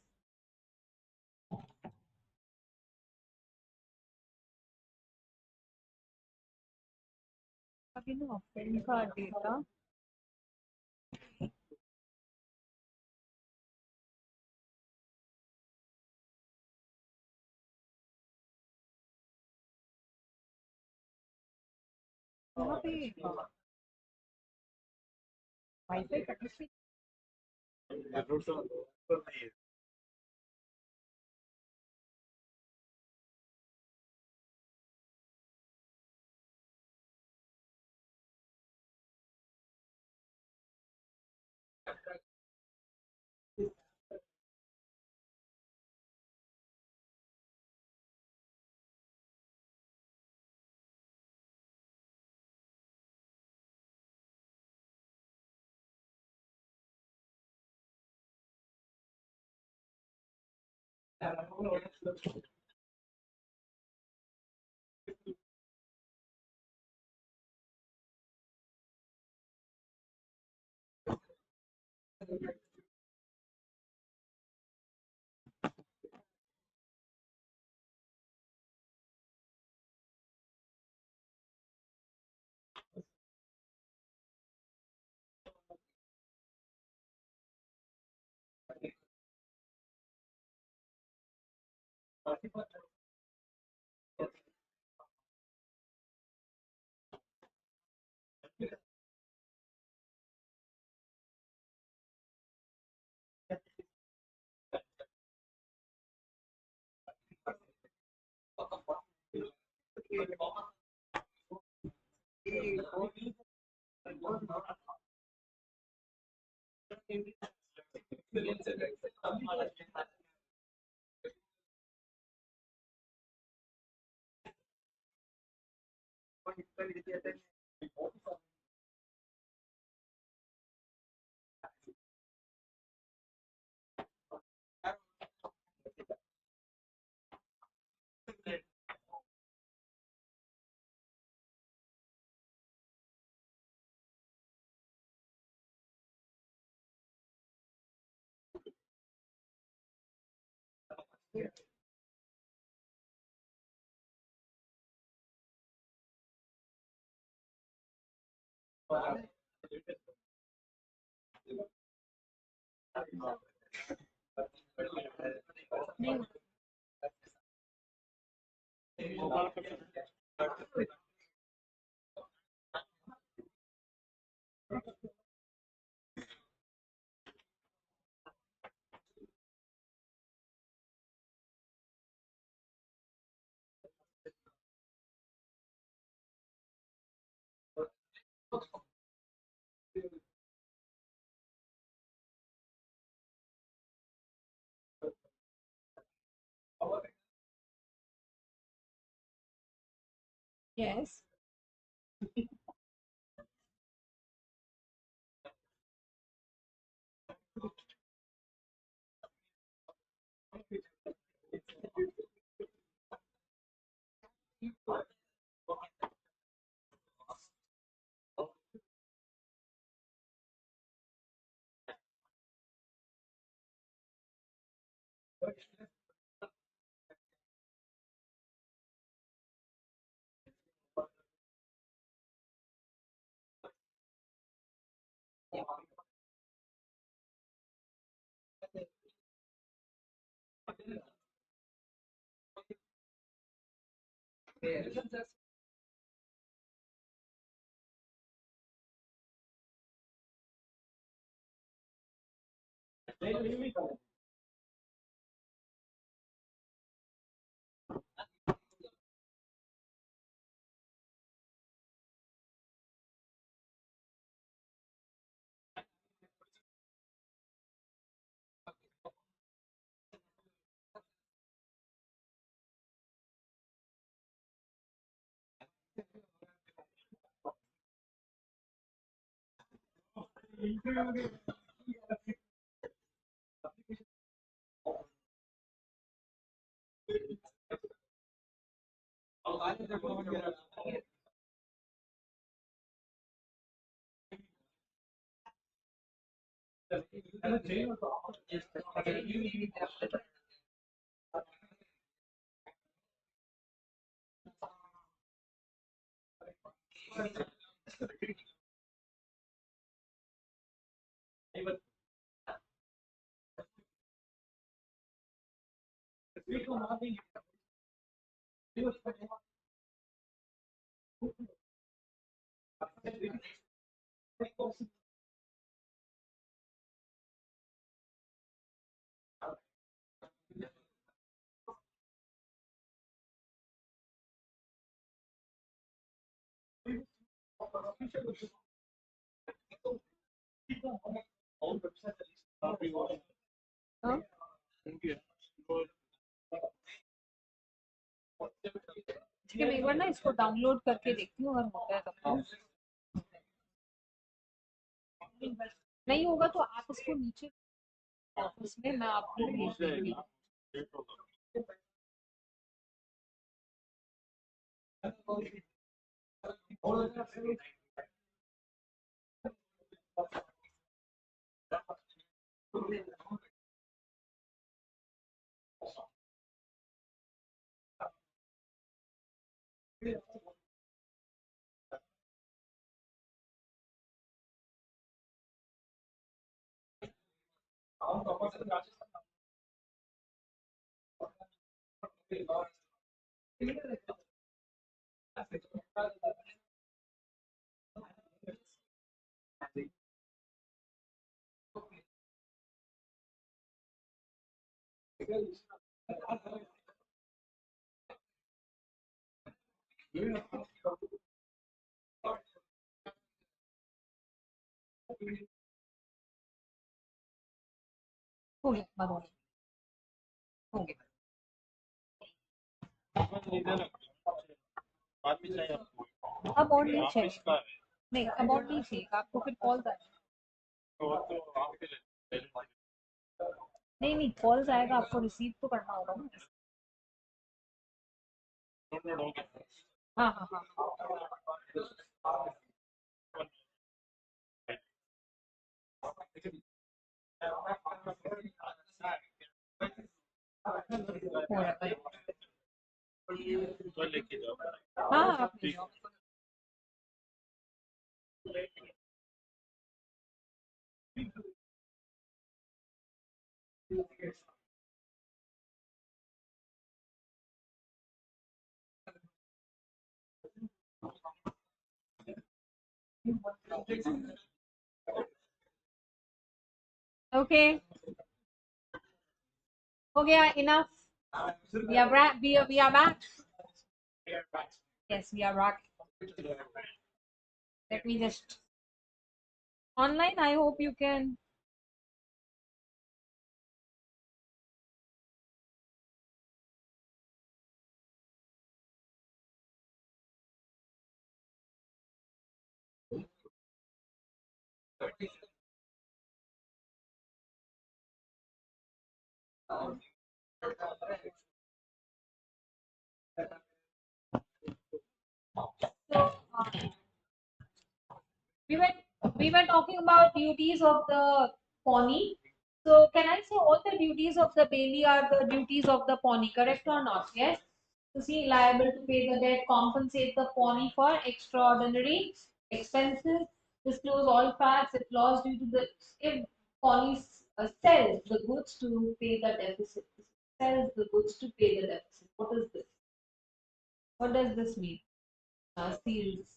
अभी ना pen का data यहाँ पे वाईफाई कनेक्ट Yes. हाँ? ठीक है, मैं एक बार ना इसको डाउनलोड करके देखती हूँ, अगर होता है तब तो। नहीं होगा तो आप इसको नीचे ऑफिस में मैं आपको भेज दूंगी। हो गया, बराबर, हो गया। अब और नहीं चाहिए, नहीं अब और नहीं चाहिए, आपको फिर कॉल आएगा। नहीं नहीं, कॉल्स आएगा, आपको रिसीव तो करना होगा ना। हाँ हाँ हाँ। हो रहा है। हाँ आप ले जाओ। ओके, हो गया, enough. We are back. Yes, we are back. Let me just online. I hope you can. So we were we were talking about duties of the pony. So can I say all the duties of the bailee are the duties of the pony, correct or not? Yes. To see liable to pay the debt, compensate the pony for extraordinary expenses, disclose all facts if lost due to the if pony sells the goods to pay the deficit. Sells the goods to pay the deficit. What is this? What does this mean? Steals.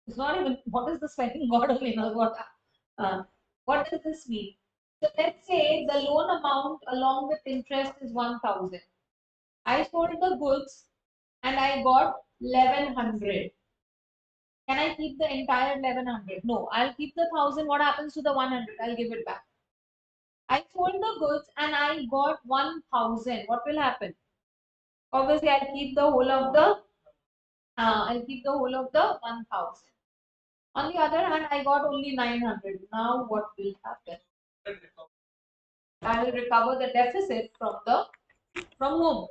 It's not even what is the spelling God only knows what does this mean? So let's say the loan amount along with interest is 1,000. I sold the goods and I got 1,100. Can I keep the entire 1,100? No, I'll keep the 1,000. What happens to the 100? I'll give it back. I sold the goods and I got 1,000. What will happen? Obviously, I'll keep the whole of the 1,000. On the other hand, I got only 900. Now what will happen? I will recover the deficit from whom?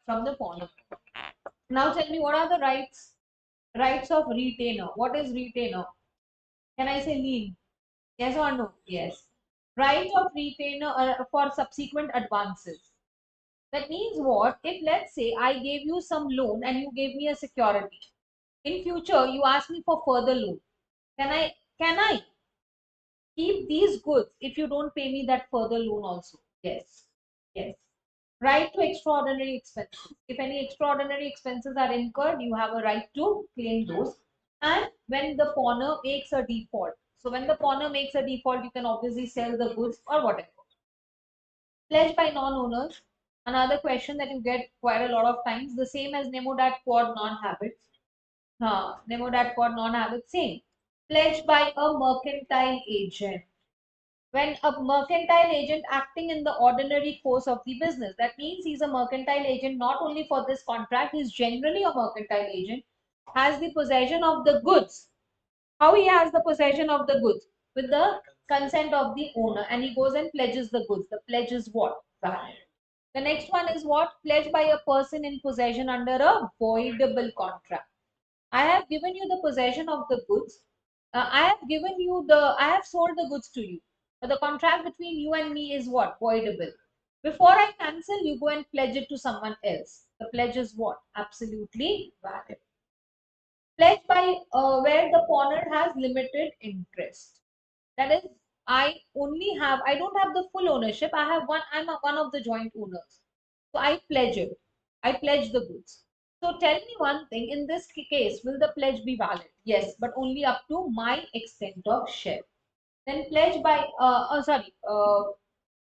From the pawn. Now tell me what are the rights? Rights of retainer. What is retainer? Can I say lien? Yes or no? Yes. Right of retainer for subsequent advances. That means what? If let's say I gave you some loan and you gave me a security. In future, you ask me for further loan. Can I keep these goods if you don't pay me that further loan also? Yes. Yes. Right to extraordinary expenses. If any extraordinary expenses are incurred, you have a right to claim those. And when the pawner makes a default. So when the pawner makes a default, you can obviously sell the goods or whatever. Pledged by non-owners. Another question that you get quite a lot of times, the same as nemo dat quod non-habits. Nemo dat quod non-habits, same. Pledged by a mercantile agent. When a mercantile agent acting in the ordinary course of the business, that means he's a mercantile agent not only for this contract, he's generally a mercantile agent, has the possession of the goods. How he has the possession of the goods? With the consent of the owner, and he goes and pledges the goods. The pledge is what? Valid. The next one is what? Pledged by a person in possession under a voidable contract. I have given you the possession of the goods. I have sold the goods to you. But the contract between you and me is what? Voidable. Before I cancel, you go and pledge it to someone else. The pledge is what? Absolutely valid. Pledge by where the pawner has limited interest. That is I don't have the full ownership. I'm one of the joint owners. So I pledge it. I pledge the goods. So tell me one thing, in this case, will the pledge be valid? Yes, but only up to my extent of share. Then pledge by,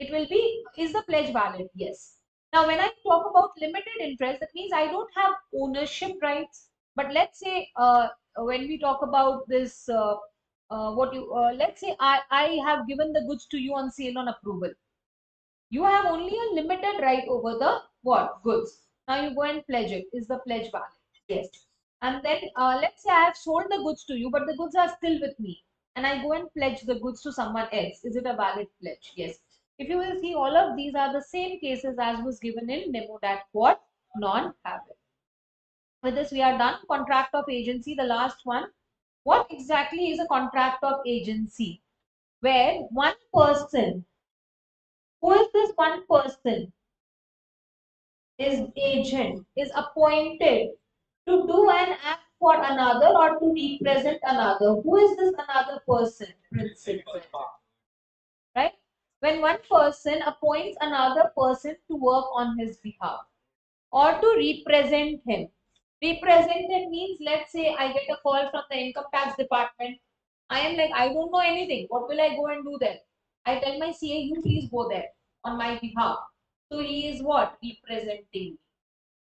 it will be, is the pledge valid? Yes. Now, when I talk about limited interest, that means I don't have ownership rights. But let's say, when we talk about this, let's say I have given the goods to you on sale on approval. You have only a limited right over the what? Goods. Now you go and pledge it. Is the pledge valid? Yes. And then let's say I have sold the goods to you, but the goods are still with me. And I go and pledge the goods to someone else. Is it a valid pledge? Yes. If you will see, all of these are the same cases as was given in Memo that what? Non-habit. With this, we are done. Contract of agency, the last one. What exactly is a contract of agency? Where one person, who is this one person? Is agent, is appointed to do an act for another or to represent another. Who is this another person? Principal. Right? When one person appoints another person to work on his behalf or to represent him. Represent him means, let's say I get a call from the income tax department. I am like, I don't know anything. What will I go and do there? I tell my CA, you please go there on my behalf. So he is what? Representing me.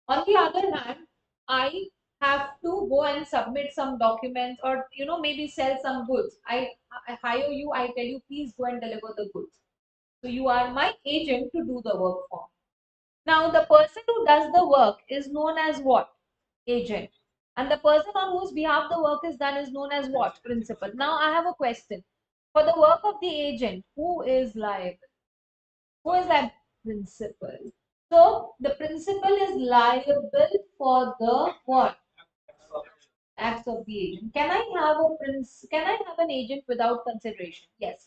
On the other hand, I have to go and submit some documents or maybe sell some goods. I hire you, I tell you, please go and deliver the goods. So you are my agent to do the work for me. Now the person who does the work is known as what? Agent. And the person on whose behalf the work is done is known as what? Principal. Now I have a question. For the work of the agent, who is liable? Who is that? Principal. So the principal is liable for the what? Acts of the agent. Can I have an agent without consideration? Yes.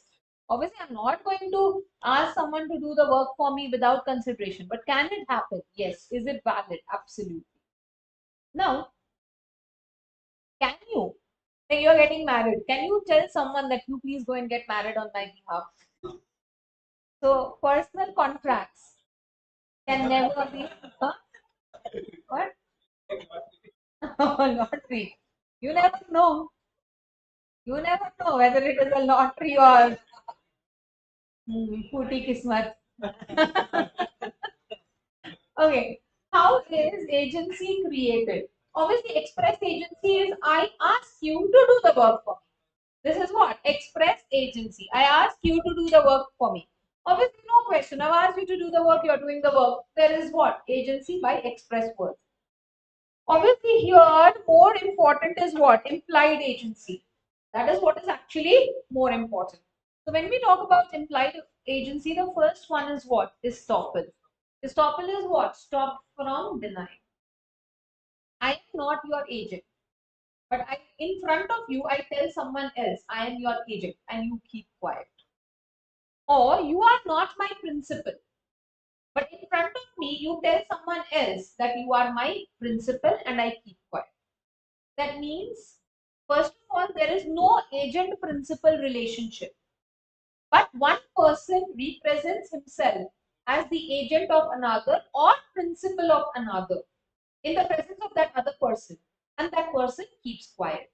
Obviously, I'm not going to ask someone to do the work for me without consideration. But can it happen? Yes. Is it valid? Absolutely. Now, can you, when you're getting married, can you tell someone that you please go and get married on my behalf? So personal contracts can never be. Huh? What? Lottery. You never know. You never know whether it is a lottery or Pooty Kismat. Okay. How is agency created? Obviously, express agency is I ask you to do the work for me. This is what? Express agency. I ask you to do the work for me. Obviously, no question. I've asked you to do the work, you're doing the work. There is what? Agency by express word. Obviously, here more important is what? Implied agency. That is what is actually more important. So when we talk about implied agency, the first one is what? Estoppel. Estoppel is what? Stop from denying. I am not your agent, but in front of you, I tell someone else, I am your agent, and you keep quiet. Or you are not my principal, but in front of me, you tell someone else that you are my principal, and I keep quiet. That means, first of all, there is no agent principal relationship, but one person represents himself as the agent of another or principal of another in the presence of that other person, and that person keeps quiet.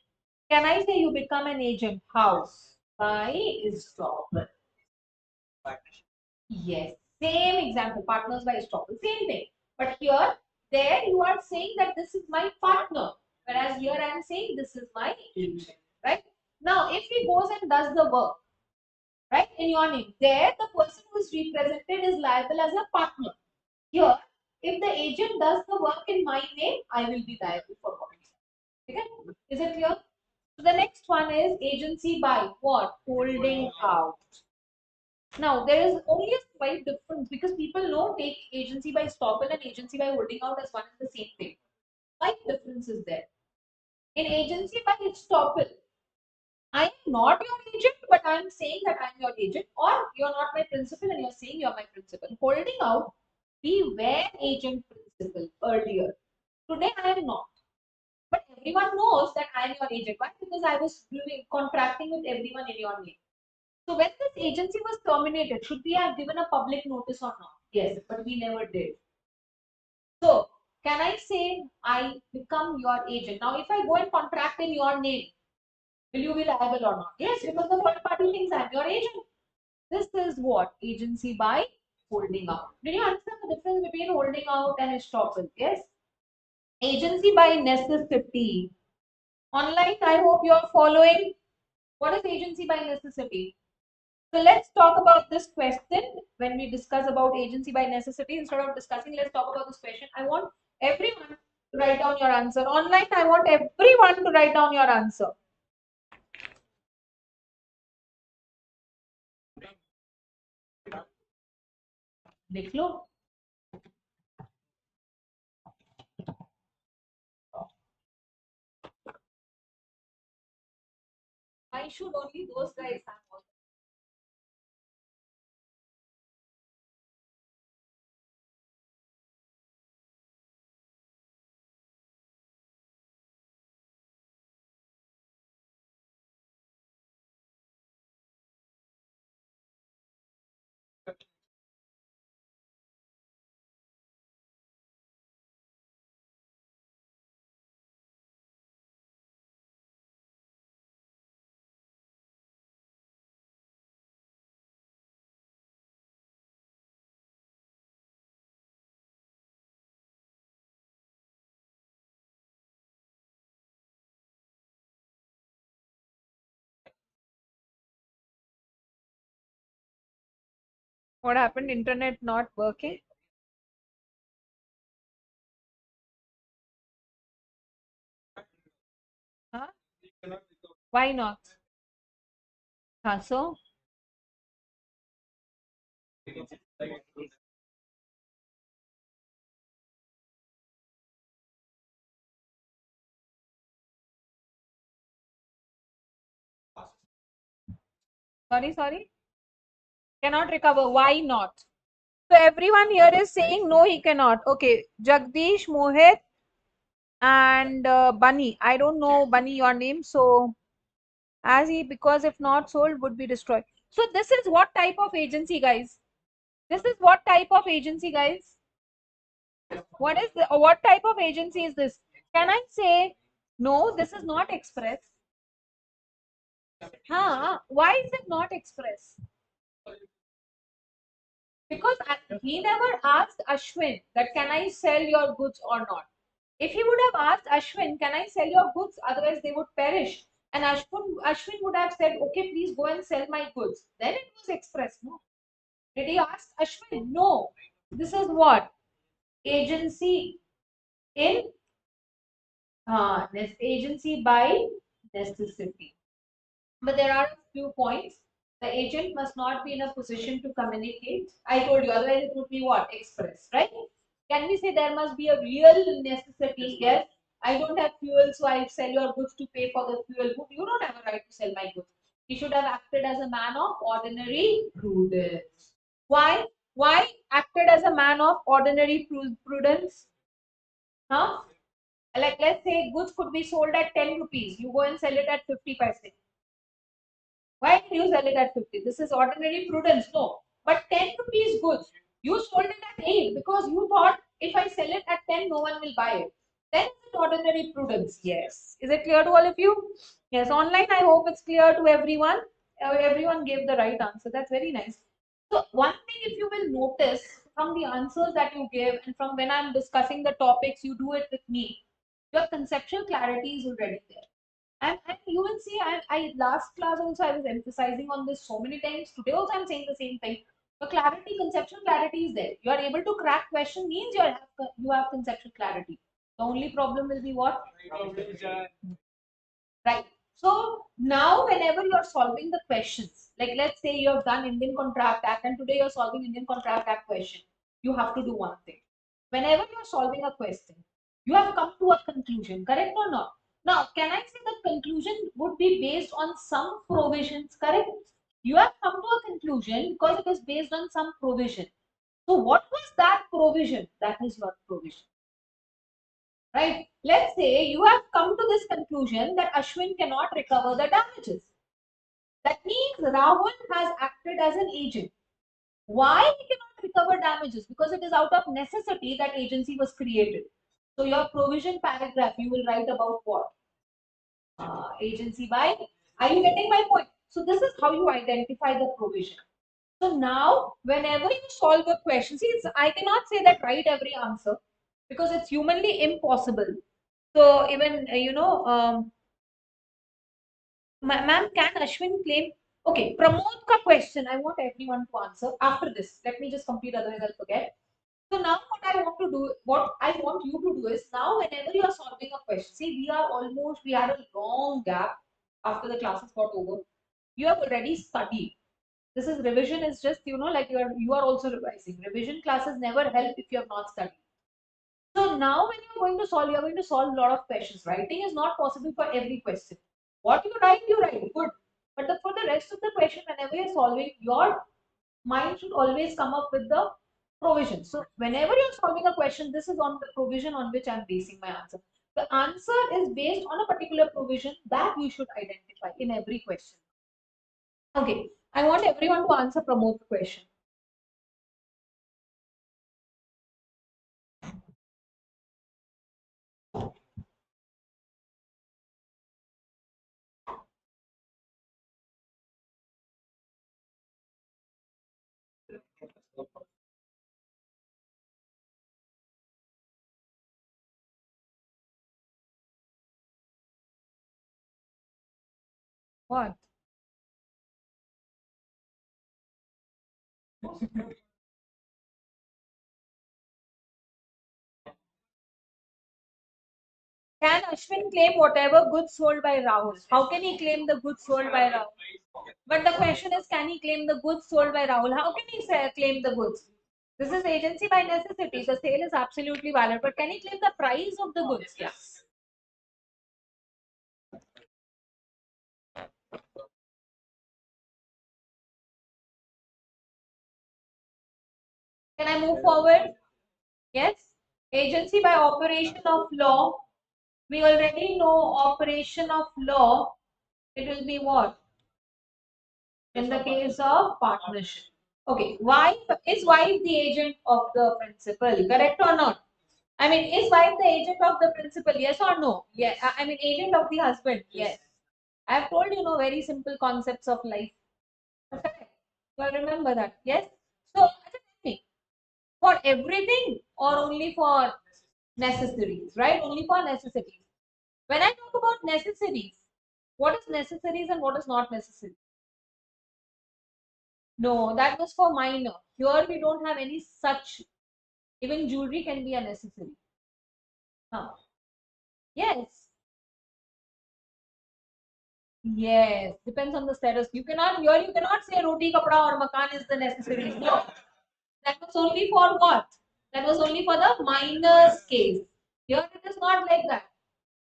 Can I say you become an agent? How? By estoppel. Yes, same example, partners by estoppel, same thing. But here, there you are saying that this is my partner, whereas here I am saying this is my agent, right? Now, if he goes and does the work, right, in your name, there the person who is represented is liable as a partner. Here, if the agent does the work in my name, I will be liable for what he does. Okay? Is it clear? So the next one is agency by what? Holding out. Now, there is only a slight difference because people know take agency by estoppel and agency by holding out as one and the same thing. Slight difference is there. In agency by estoppel, I am not your agent, but I am saying that I am your agent, or you're not my principal and you're saying you're my principal. Holding out, we were agent principal earlier. Today I am not. But everyone knows that I am your agent. Why? Because I was doing contracting with everyone in your name. So when this agency was terminated, should we have given a public notice or not? Yes, but we never did. So can I say I become your agent? Now, if I go and contract in your name, will you be liable or not? Yes, because the third party thinks I'm your agent. This is what? Agency by holding out. Did you understand the difference between holding out and estoppel? Yes. Agency by necessity. Online, I hope you are following. What is agency by necessity? So let's talk about this question when we discuss about agency by necessity. Instead of discussing, let's talk about this question. I want everyone to write down your answer. Online, I want everyone to write down your answer. लिख लो. Why should only those guys have all? What happened? Internet not working? Huh? Why not? So sorry. Cannot recover. Why not? So everyone here is saying no, he cannot. Okay, Jagdish, Mohit, and Bunny. I don't know Bunny your name, so as he because if not sold would be destroyed. So this is what type of agency, guys? This is what type of agency, guys? What type of agency is this? Can I say no? This is not express. Huh? Why is it not express? Because he never asked Ashwin that can I sell your goods or not. If he would have asked Ashwin, can I sell your goods? Otherwise they would perish. And Ashwin would have said, okay, please go and sell my goods. Then it was express, no? Did he ask Ashwin? No. This is what? Agency in agency by necessity. But there are a few points. The agent must not be in a position to communicate. I told you, otherwise it would be what? Express, right? Can we say there must be a real necessity? Yes. I don't have fuel, so I sell your goods to pay for the fuel. You don't have a right to sell my goods. He should have acted as a man of ordinary prudence. Why? Why acted as a man of ordinary prudence? Huh? Like let's say goods could be sold at 10 rupees. You go and sell it at 50 paise. Why did you sell it at 50? This is ordinary prudence. No. But 10 rupees goods. You sold it at 8 because you thought if I sell it at 10, no one will buy it. Then it's ordinary prudence. Yes. Is it clear to all of you? Yes. Online, I hope it's clear to everyone. Everyone gave the right answer. That's very nice. So, one thing if you will notice from the answers that you give and from when I'm discussing the topics, you do it with me, your conceptual clarity is already there. And you will see, I last class also I was emphasizing on this so many times. Today also I'm saying the same thing. The clarity, conceptual clarity is there. You are able to crack question means you have conceptual clarity. The only problem will be what? Right. So now whenever you're solving the questions, like let's say you have done Indian Contract Act and today you're solving Indian Contract Act question, you have to do one thing. Whenever you're solving a question, you have come to a conclusion, correct or not? Now, can I say the conclusion would be based on some provisions, correct? You have come to a conclusion because it is based on some provision. So what was that provision? That is your provision. Right? Let's say you have come to this conclusion that Ashwin cannot recover the damages. That means Rahul has acted as an agent. Why he cannot recover damages? Because it is out of necessity that agency was created. So your provision paragraph, you will write about what? Agency by. Are you getting my point? So this is how you identify the provision. So now, whenever you solve a question, see, I cannot say that write every answer because it's humanly impossible. So even ma'am, can Ashwin claim? Okay, Pramod ka question. I want everyone to answer after this. Let me just complete, otherwise I'll forget. So now what I want you to do is now whenever you are solving a question, see we had a long gap after the classes got over. You have already studied. This is revision is just, like you are also revising. Revision classes never help if you have not studied. So now when you're going to solve a lot of questions. Writing is not possible for every question. What you write, good. But for the rest of the question, whenever you're solving, your mind should always come up with the provision. So whenever you're solving a question, this is on the provision on which I'm basing my answer. The answer is based on a particular provision that you should identify in every question. Okay, I want everyone to answer Pramod's question. What? Can Ashwin claim whatever goods sold by Rahul? How can he claim the goods sold by Rahul? But the question is, can he claim the goods sold by Rahul? How can he claim the goods? This is agency by necessity. The sale is absolutely valid. But can he claim the price of the goods? Yes. Can I move forward? Yes. Agency by operation of law. We already know operation of law. It will be what? In the case of partnership. Okay. Wife the agent of the principal? Correct or not? I mean, is wife the agent of the principal? Yes or no? Yeah. I mean, agent of the husband. Yes. I have told very simple concepts of life. Okay. So I remember that. Yes. So tell me, for everything or only for necessaries, right? Only for necessities. When I talk about necessaries, what is necessaries and what is not necessary? No, that was for minor. Here we don't have any such. Even jewelry can be a necessary. Huh. Yes. Yes. Depends on the status. You cannot say roti, kapda or makan is the necessaries. No. That was only for what? That was only for the minor's case. Here it is not like that.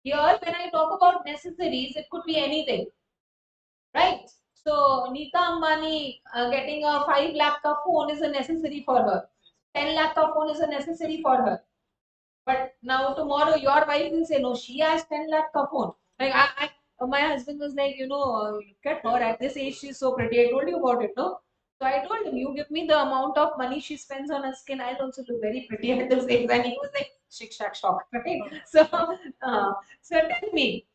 Here, when I talk about necessaries, it could be anything, right? So, Nita Ambani getting a 5 lakh ka phone is a necessary for her. 10 lakh ka phone is a necessary for her. But now tomorrow your wife will say, no, she has 10 lakh ka phone. Like my husband was like, look at her at this age, she's so pretty. I told you about it, no? So I told him, you give me the amount of money she spends on her skin, I'll also look very pretty at this age. And he was like, shick, shack, shock, right? So tell me,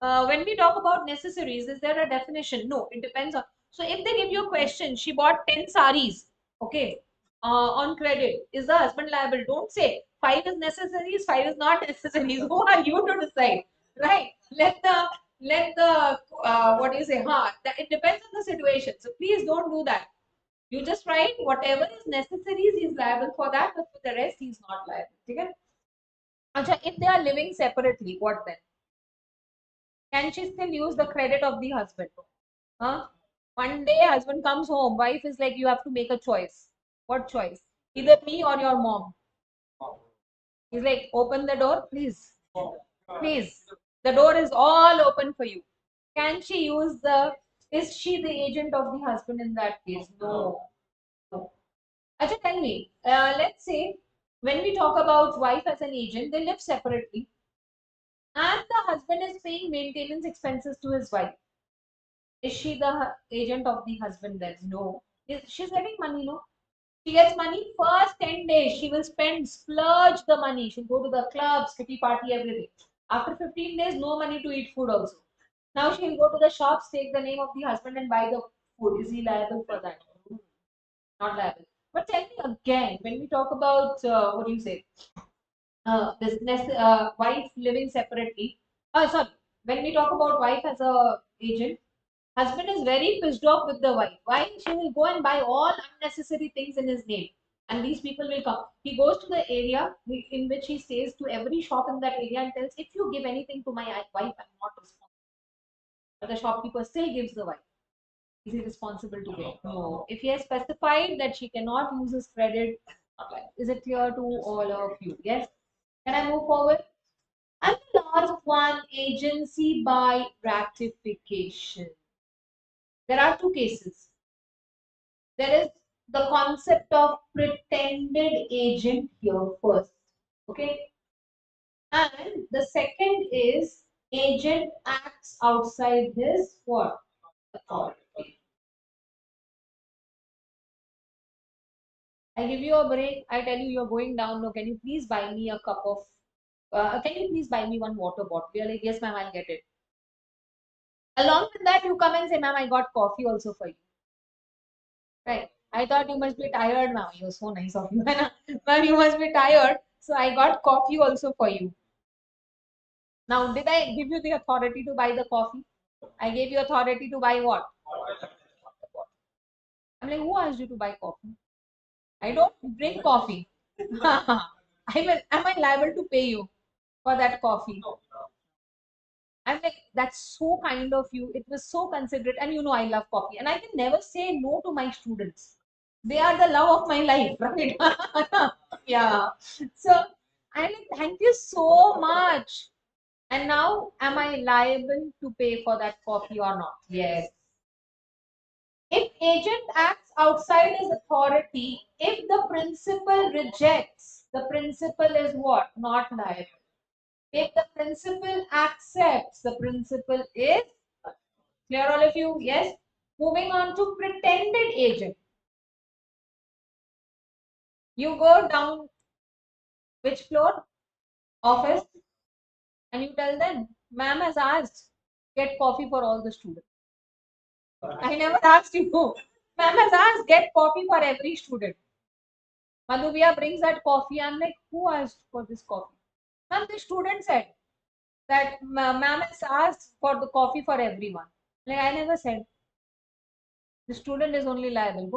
when we talk about necessaries, is there a definition? No, it depends on. So if they give you a question, she bought 10 saris, okay, on credit, is the husband liable? Don't say 5 is necessaries, 5 is not necessaries. Who are you to decide, right? Let the what do you say? It depends on the situation. So please don't do that. You just write whatever is necessaries, he's liable for that, but for the rest, he's not liable. Okay? Acha, if they are living separately, what then? Can she still use the credit of the husband? Huh? One day, husband comes home, wife is like, you have to make a choice. What choice? Either me or your mom. He's like, open the door, please. Please. The door is all open for you. Can she use is she the agent of the husband in that case? No. No. Acha, tell me, let's say when we talk about wife as an agent, they live separately and the husband is paying maintenance expenses to his wife. Is she the agent of the husband then? No. She's getting money, no? She gets money first 10 days. She will spend, splurge the money. She'll go to the clubs, kitty party, everything. After 15 days, no money to eat food also. Now she'll go to the shops, take the name of the husband and buy the food. Is he liable for that? Not liable. But tell me again, when we talk about, what do you say, business, wife living separately. Sorry, when we talk about wife as a agent, husband is very pissed off with the wife. Why? She will go and buy all unnecessary things in his name. And these people will come. He goes to the area in which he stays, to every shop in that area, and tells, if you give anything to my wife, I'm not responsible. But the shopkeeper still gives the wife. Is he responsible to pay? No. If he has specified that she cannot use his credit, is it clear to all of you? Yes? Can I move forward? And the last one, agency by ratification. There are two cases. There is the concept of pretended agent here first. Okay. And the second is agent acts outside his what? Authority. I give you a break. I tell you you're going down. No, can you please buy me a cup of, can you please buy me one water bottle? You're like, yes, ma'am, I'll get it. Along with that, you come and say, ma'am, I got coffee also for you. Right. I thought you must be tired now. You're so nice of you. Ma'am, you must be tired. So I got coffee also for you. Now, did I give you the authority to buy the coffee? I gave you authority to buy what? I'm like, who asked you to buy coffee? I don't drink coffee. Am I liable to pay you for that coffee? I'm like, that's so kind of you. It was so considerate. And you know, I love coffee. And I can never say no to my students. They are the love of my life, right? Yeah. So I'm like, thank you so much. And now, am I liable to pay for that coffee or not? Yes. If agent acts outside his authority, if the principal rejects, the principal is what? Not liable. If the principal accepts, the principal is clear, all of you? Yes. Moving on to pretended agent. You go down which floor? Office. And you tell them, ma'am has asked, get coffee for all the students. I never asked you. Ma'am has asked, get coffee for every student. Madhuvya brings that coffee. I'm like, who asked for this coffee? Ma'am, the student said that ma'am has asked for the coffee for everyone. Like, I never said. The student is only liable.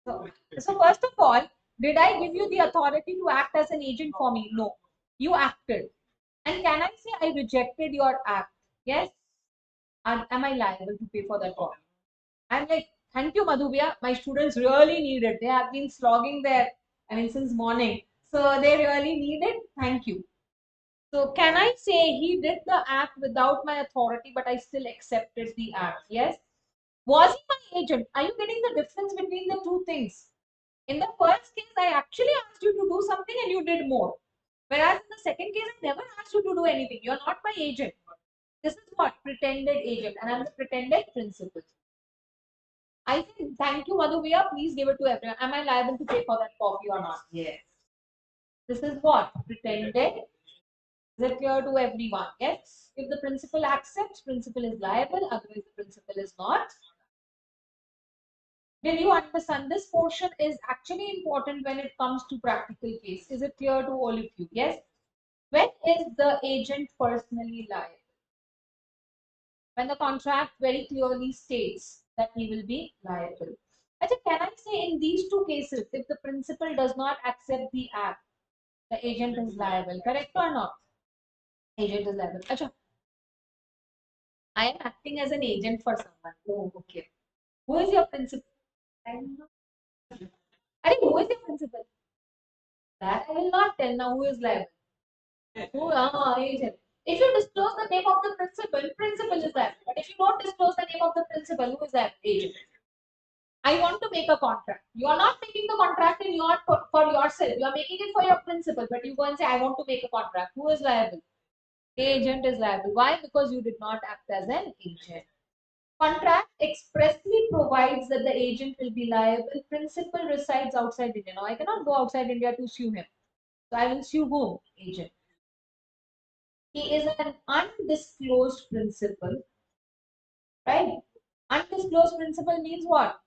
Go. So first of all, did I give you the authority to act as an agent for me? No. You acted. And can I say I rejected your act? Yes. Am I liable to pay for that coffee? I'm like, thank you, Madhuvya. My students really need it. They have been slogging there, since morning. So they really need it. Thank you. So can I say he did the act without my authority, but I still accepted the act? Yes. Was he my agent? Are you getting the difference between the two things? In the first case, I actually asked you to do something and you did more. Whereas in the second case, I never asked you to do anything. You're not my agent. This is what? Pretended agent. And I'm the pretended principal. I think, thank you, Madhuvya. Please give it to everyone. Am I liable to pay for that coffee or not? Yes. This is what? Pretended. Is it clear to everyone? Yes. If the principal accepts, principal is liable. Otherwise, the principal is not. Did you understand? This portion is actually important when it comes to practical case. Is it clear to all of you? Yes. When is the agent personally liable? When the contract very clearly states that he will be liable. Achha, can I say in these two cases, if the principal does not accept the act, the agent is liable, correct or not? Agent is liable. Achha, I am acting as an agent for someone. Oh, okay. Who is your principal? I don't know. Who is your principal? That I will not tell now who is liable. Who, agent. If you disclose the name of the principal, principal is liable. But if you don't disclose the name of the principal, who is that agent? I want to make a contract. You are not making the contract in your for yourself. You are making it for your principal. But you go and say, I want to make a contract. Who is liable? Agent is liable. Why? Because you did not act as an agent. Contract expressly provides that the agent will be liable. Principal resides outside India. Now I cannot go outside India to sue him. So I will sue whom? Agent. He is an undisclosed principal, right? Undisclosed principal means what?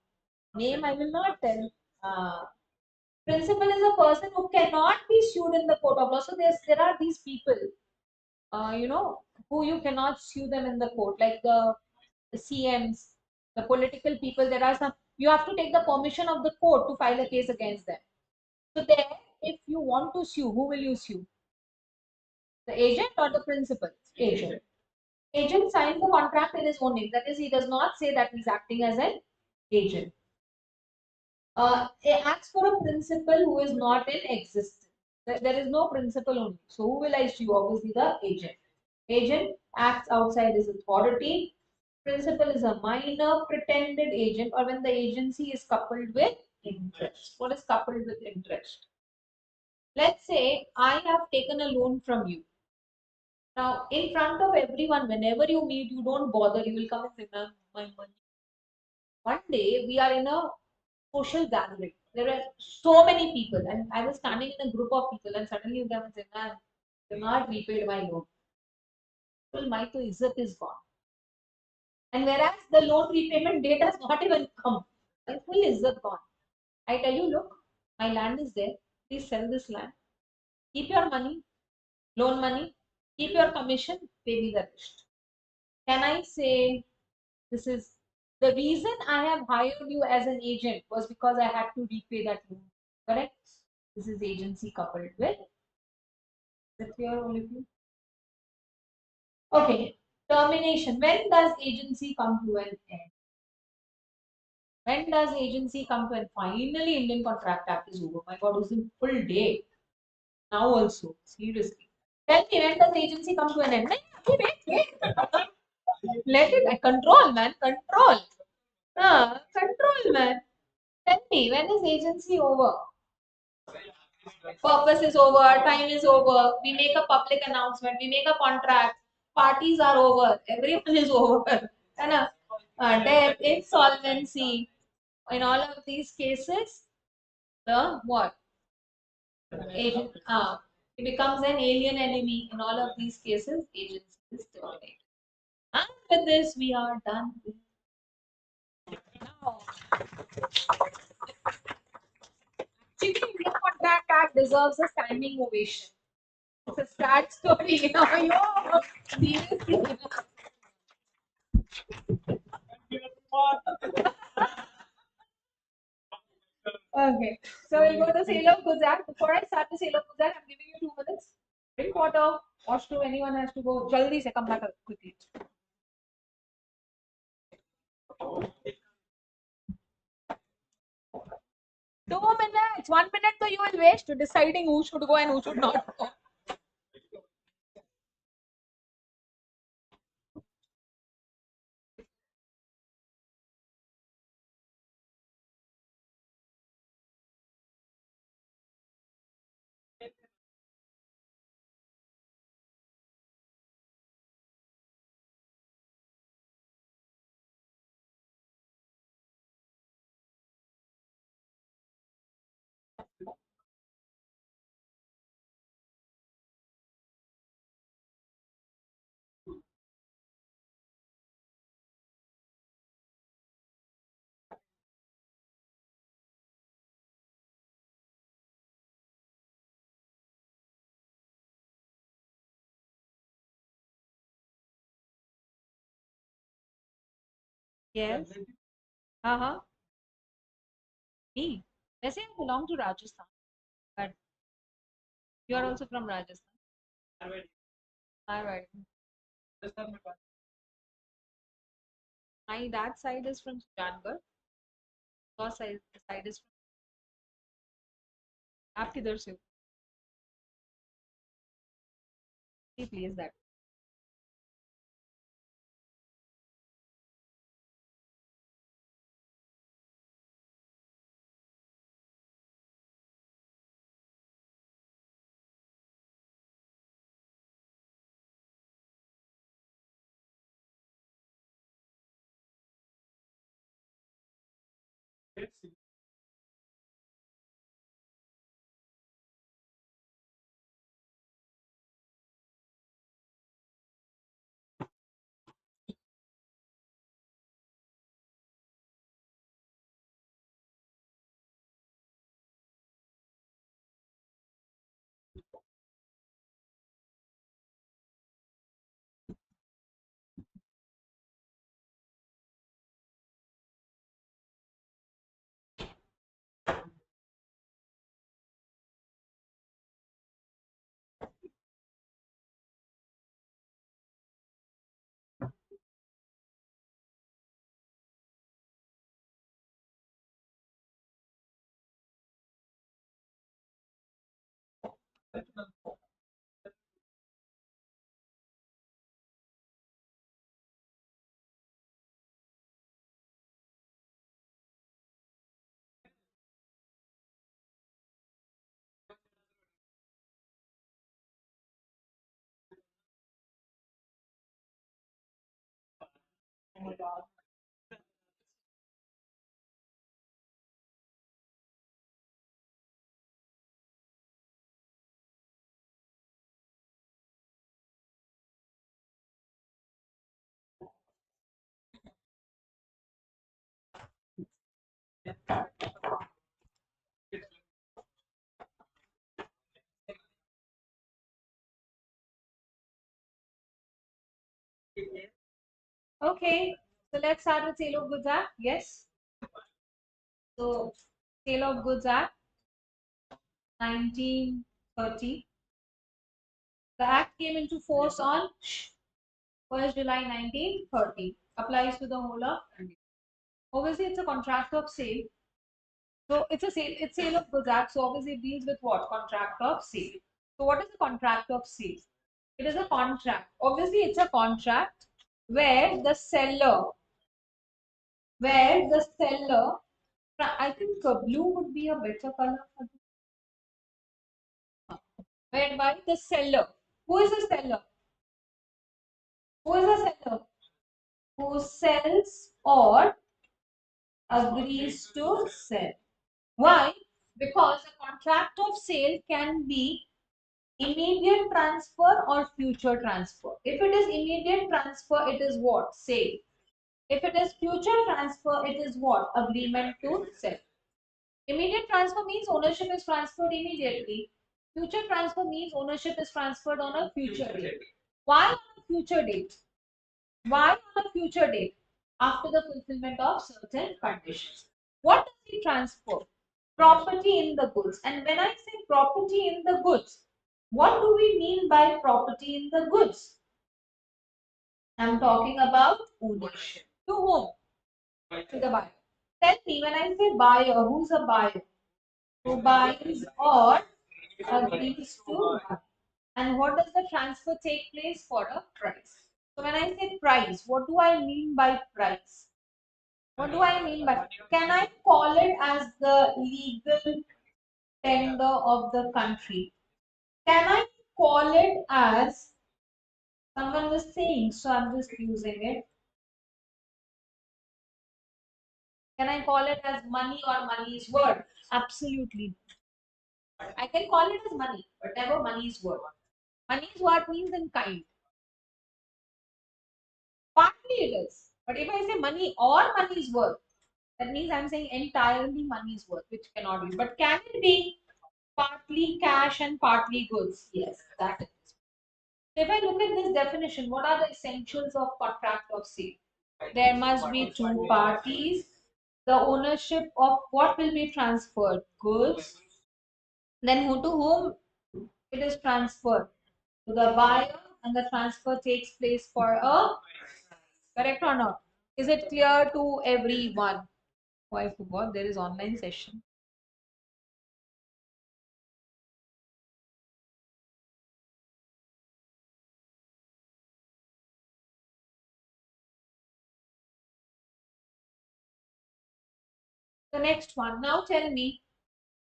Name I will not tell. Uh, Principal is a person who cannot be sued in the court of law. So there are these people, who you cannot sue them in the court, like the CMs, the political people. There are some, you have to take the permission of the court to file a case against them. So there, if you want to sue, who will you sue? The agent or the principal? Agent. Agent signs the contract in his own name. That is, he does not say that he's acting as an agent. It acts for a principal who is not in existence. There is no principal only. So who will I sue? Obviously the agent. Agent acts outside his authority. Principal is a minor pretended agent, or when the agency is coupled with interest. What is coupled with interest? Let's say I have taken a loan from you. Now, in front of everyone, whenever you meet, you don't bother. You will come and say, "Ma'am, my money." One day, we are in a social gathering. There were so many people, and I was standing in a group of people, and suddenly you come and say, "Ma'am, you have not repaid my loan." Well, my to izzat is gone. And whereas the loan repayment date has not even come, my full izzat gone. I tell you, look, my land is there. Please sell this land. Keep your money, loan money. Keep your commission. Pay me the rest. Can I say this is the reason I have hired you as an agent was because I had to repay that loan. Correct? This is agency coupled with. Is it clear, all of you? Okay. Termination. When does agency come to an end? When does agency come to an end? Finally, Indian Contract Act is over. My God, it was in full day. Now also, seriously. Tell me, when does agency come to an end? Wait. Let it control, man. Control. Control, man. Tell me, when is agency over? Purpose is over, time is over. We make a public announcement, we make a contract, parties are over, everyone is over. And death, insolvency, in all of these cases, the what? Agent, it becomes an alien enemy. In all of these cases, agency is terminated. And with this, we are done. Now, actually, Indian Contract Act deserves a standing ovation. It's a sad story, seriously. Okay, so we'll go to sale of goods act. Before I start the sale of goods act, I'm giving you 2 minutes. Drink water, wash through. Anyone has to go. Jaldi se come back quickly. 2 minutes. 1 minute, so you will waste deciding who should go and who should not go. Yes. Uh-huh. Me. Let's say I belong to Rajasthan, but you are also from Rajasthan. All right. My dad's side is from Sujangarh. Your side is from. आप किधर से हो? Please that. Okay, so let's start with Sale of Goods Act. Yes. So, Sale of Goods Act 1930. The Act came into force on 1st July 1930. Applies to the whole of India. Obviously, it's a contract of sale. So, it's Sale of Goods Act. So, obviously, it deals with what? Contract of sale. So, what is a contract of sale? It is a contract. Obviously, it's a contract where the seller, I think blue would be a better color for this. Whereby the seller, who is the seller? Who is the seller? Who sells or agrees to sell. Why? Because a contract of sale can be immediate transfer or future transfer. If it is immediate transfer, it is what? Sale. If it is future transfer, it is what? Agreement to sell. Immediate transfer means ownership is transferred immediately. Future transfer means ownership is transferred on a future date. Why on a future date? Why on a future date? After the fulfillment of certain conditions. What does he transfer? Property in the goods. And when I say property in the goods, what do we mean by property in the goods? I'm talking about ownership. To whom? To the buyer. Tell me, when I say buyer, who's a buyer? Who buys or agrees to buy. And what does the transfer take place for a price? So when I say price, what do I mean by price? What do I mean by? Can I call it as the legal tender of the country? Can I call it as someone was saying? So I'm just using it. Can I call it as money or money's worth? Absolutely. I can call it as money, but never money's worth. Money's worth means in kind. Partly it is. But if I say money or money's worth, that means I'm saying entirely money's worth, which cannot be. But can it be partly cash and partly goods? Yes, that is. So if I look at this definition, what are the essentials of contract of sale? There must be two parties. The ownership of what will be transferred? Goods. Then who to whom it is transferred? To the buyer, and the transfer takes place for a correct or not? Is it clear to everyone? Oh, I forgot there is online session. The next one. Now tell me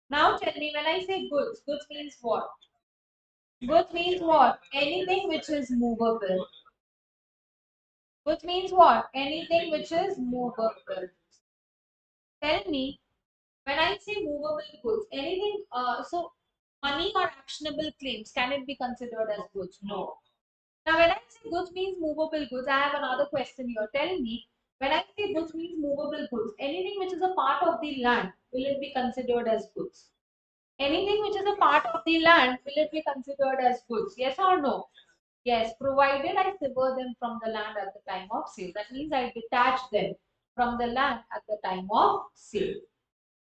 when I say goods, goods means what? Goods means what? Anything which is movable. Goods means what? Anything which is movable. Tell me, when I say movable goods, anything, so money or actionable claims, can it be considered as goods? No. Now, when I say goods means movable goods, I have another question here. Tell me, when I say goods means movable goods, anything which is a part of the land, will it be considered as goods? Anything which is a part of the land, will it be considered as goods? Yes or no? Yes, provided I sever them from the land at the time of sale. That means I detach them from the land at the time of sale.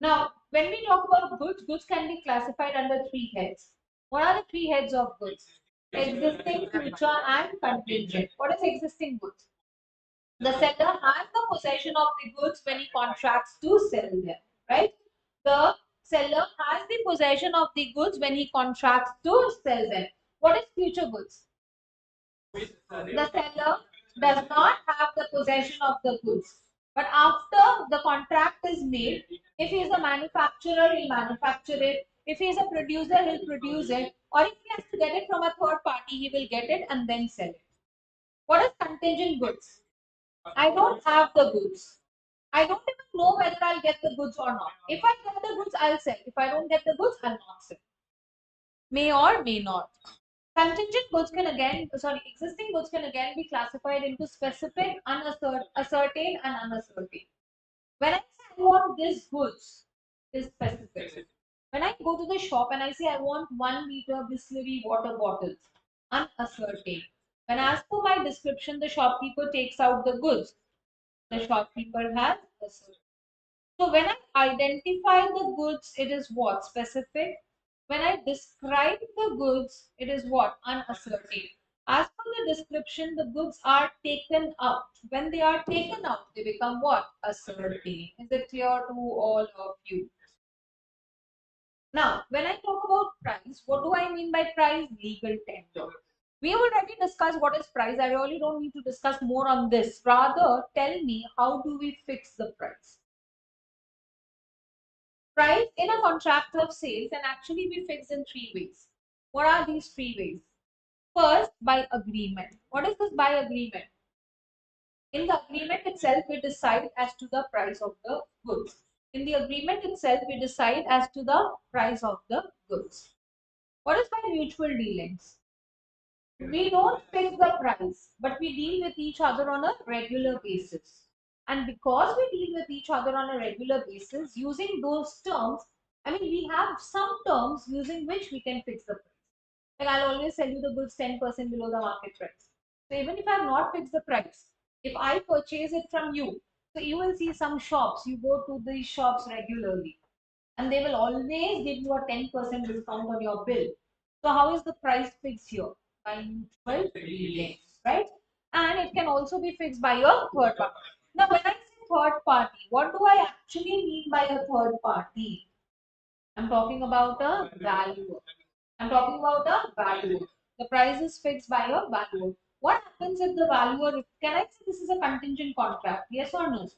Now, when we talk about goods, goods can be classified under three heads. What are the three heads of goods? Existing, future, and contingent. What is existing goods? The seller has the possession of the goods when he contracts to sell them, right? The seller has the possession of the goods when he contracts to sell them. What is future goods? The seller does not have the possession of the goods. But after the contract is made, if he is a manufacturer, he'll manufacture it. If he is a producer, he'll produce it. Or if he has to get it from a third party, he will get it and then sell it. What is contingent goods? I don't have the goods. I don't even know whether I'll get the goods or not. If I get the goods, I'll sell. If I don't get the goods, I'll not sell. May or may not. Contingent goods can again, sorry, existing goods can again be classified into specific, uncertain, and uncertain. When I say I want this goods, is specific. When I go to the shop and I say I want 1 liter Bisleri water bottles, uncertain. When as per my description, the shopkeeper takes out the goods, the shopkeeper has asserted. So when I identify the goods, it is what? Specific. When I describe the goods, it is what? Unassertive. As per the description, the goods are taken out. When they are taken out, they become what? Assertive. Is it clear to all of you? Now, when I talk about price, what do I mean by price? Legal tender. We already discussed what is price. I really don't need to discuss more on this. Rather, tell me, how do we fix the price? Price in a contract of sale can actually be fixed in three ways. What are these three ways? First, by agreement. What is this by agreement? In the agreement itself, we decide as to the price of the goods. In the agreement itself, we decide as to the price of the goods. What is by mutual dealings? We don't fix the price, but we deal with each other on a regular basis. And because we deal with each other on a regular basis, using those terms, I mean, we have some terms using which we can fix the price. Like I'll always sell you the goods 10% below the market price. So even if I have not fixed the price, if I purchase it from you, so you will see some shops, you go to these shops regularly and they will always give you a 10% discount on your bill. So how is the price fixed here? By mutual dealings, right? And it can also be fixed by a third party. Now, when I say third party, what do I actually mean by a third party? I'm talking about a valuer. I'm talking about a valuer. The price is fixed by a valuer. What happens if the valuer, can I say this is a contingent contract? Yes or no?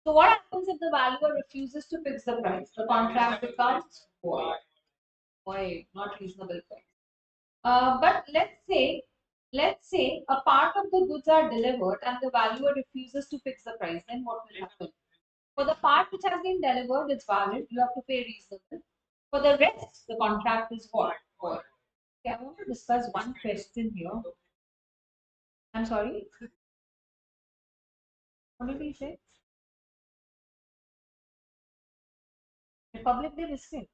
So what happens if the valuer refuses to fix the price? The contract becomes void. Void, not reasonable price. But let's say a part of the goods are delivered and the valuer refuses to fix the price. Then what will happen? For the part which has been delivered, it's valid. You have to pay reasonable. For the rest, the contract is what? Void. Okay, I want to discuss one question here. I'm sorry. What did he say? Republic Day Biscuit.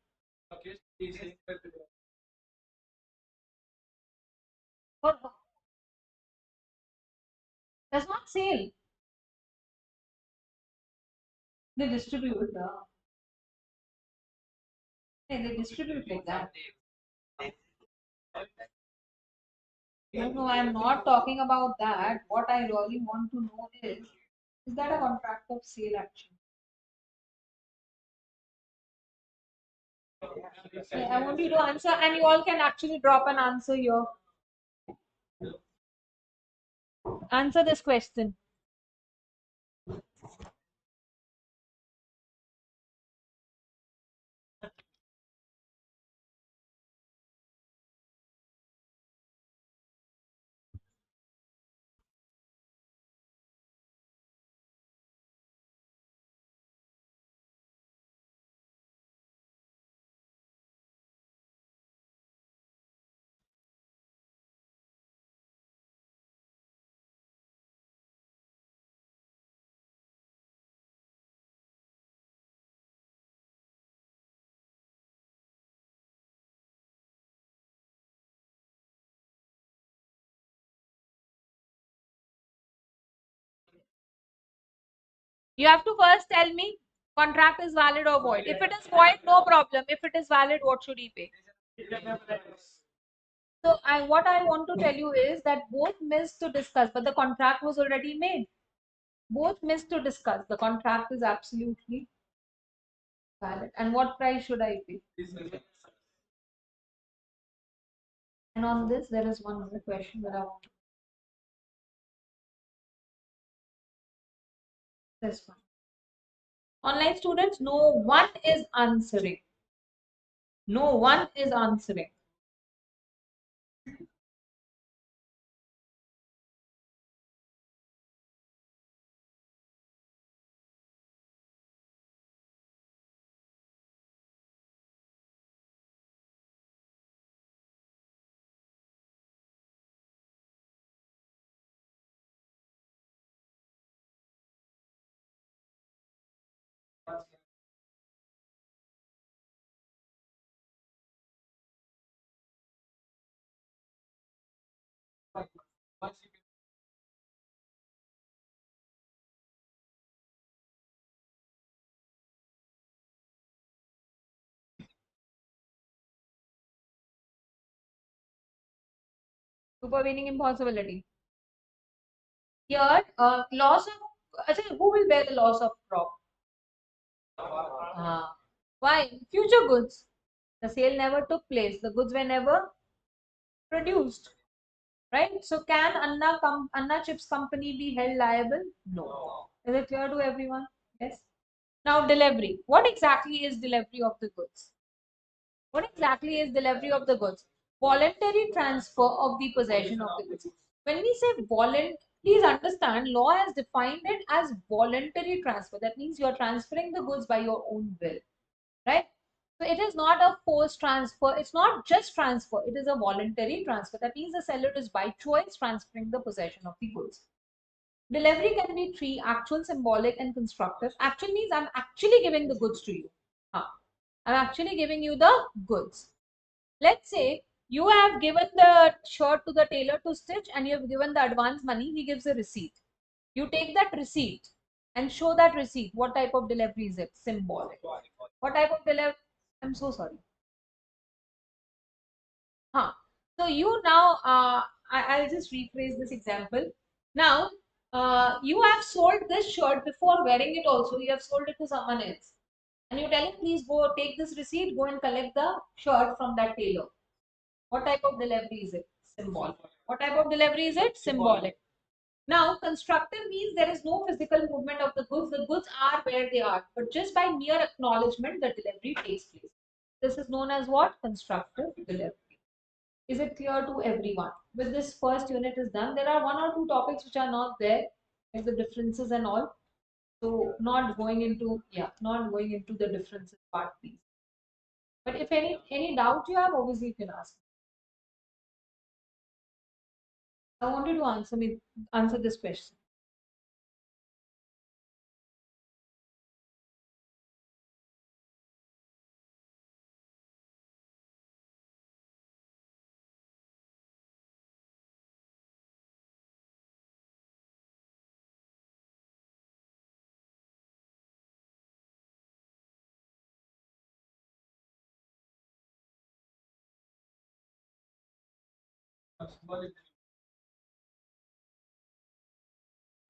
Or does not sale. They distribute. They distribute like that. No, no, I'm not talking about that. What I really want to know is that a contract of sale action? Yeah, I want you to answer, and you all can actually drop an answer here. Answer this question. You have to first tell me contract is valid or void. If it is void, no problem. If it is valid, what should he pay? So what I want to tell you is that both missed to discuss, but the contract was already made. Both missed to discuss. The contract is absolutely valid. And what price should I pay? And on this, there is one more question that I want to this one. Online students, no one is answering. No one is answering. Supervening impossibility. Here, loss of, who will bear the loss of crop? Why? Future goods. The sale never took place. The goods were never produced. Right? So can Anna Chips Company be held liable? No. Is it clear to everyone? Yes. Now delivery. What exactly is delivery of the goods? What exactly is delivery of the goods? Voluntary transfer of the possession of the goods. When we say please understand, law has defined it as voluntary transfer. That means you are transferring the goods by your own will, right? So it is not a forced transfer. It's not just transfer. It is a voluntary transfer. That means the seller is by choice transferring the possession of the goods. Delivery can be three: actual, symbolic, and constructive. Actual means I'm actually giving the goods to you. I'm actually giving you the goods. Let's say you have given the shirt to the tailor to stitch and you have given the advance money. He gives a receipt. You take that receipt and show that receipt. What type of delivery is it? Symbolic. What type of delivery? I'm so sorry. Huh. So you now, I'll just rephrase this example. Now, you have sold this shirt before wearing it also. You have sold it to someone else. And you tell him, please go take this receipt, go and collect the shirt from that tailor. What type of delivery is it? Symbolic. What type of delivery is it? Symbolic. Now, constructive means there is no physical movement of the goods. The goods are where they are. But just by mere acknowledgement, the delivery takes place. This is known as what? Constructive delivery. Is it clear to everyone? With this first unit is done. There are one or two topics which are not there, like the differences and all. So not going into the differences part, please. But if any doubt you have, obviously you can ask. I want you to answer this question.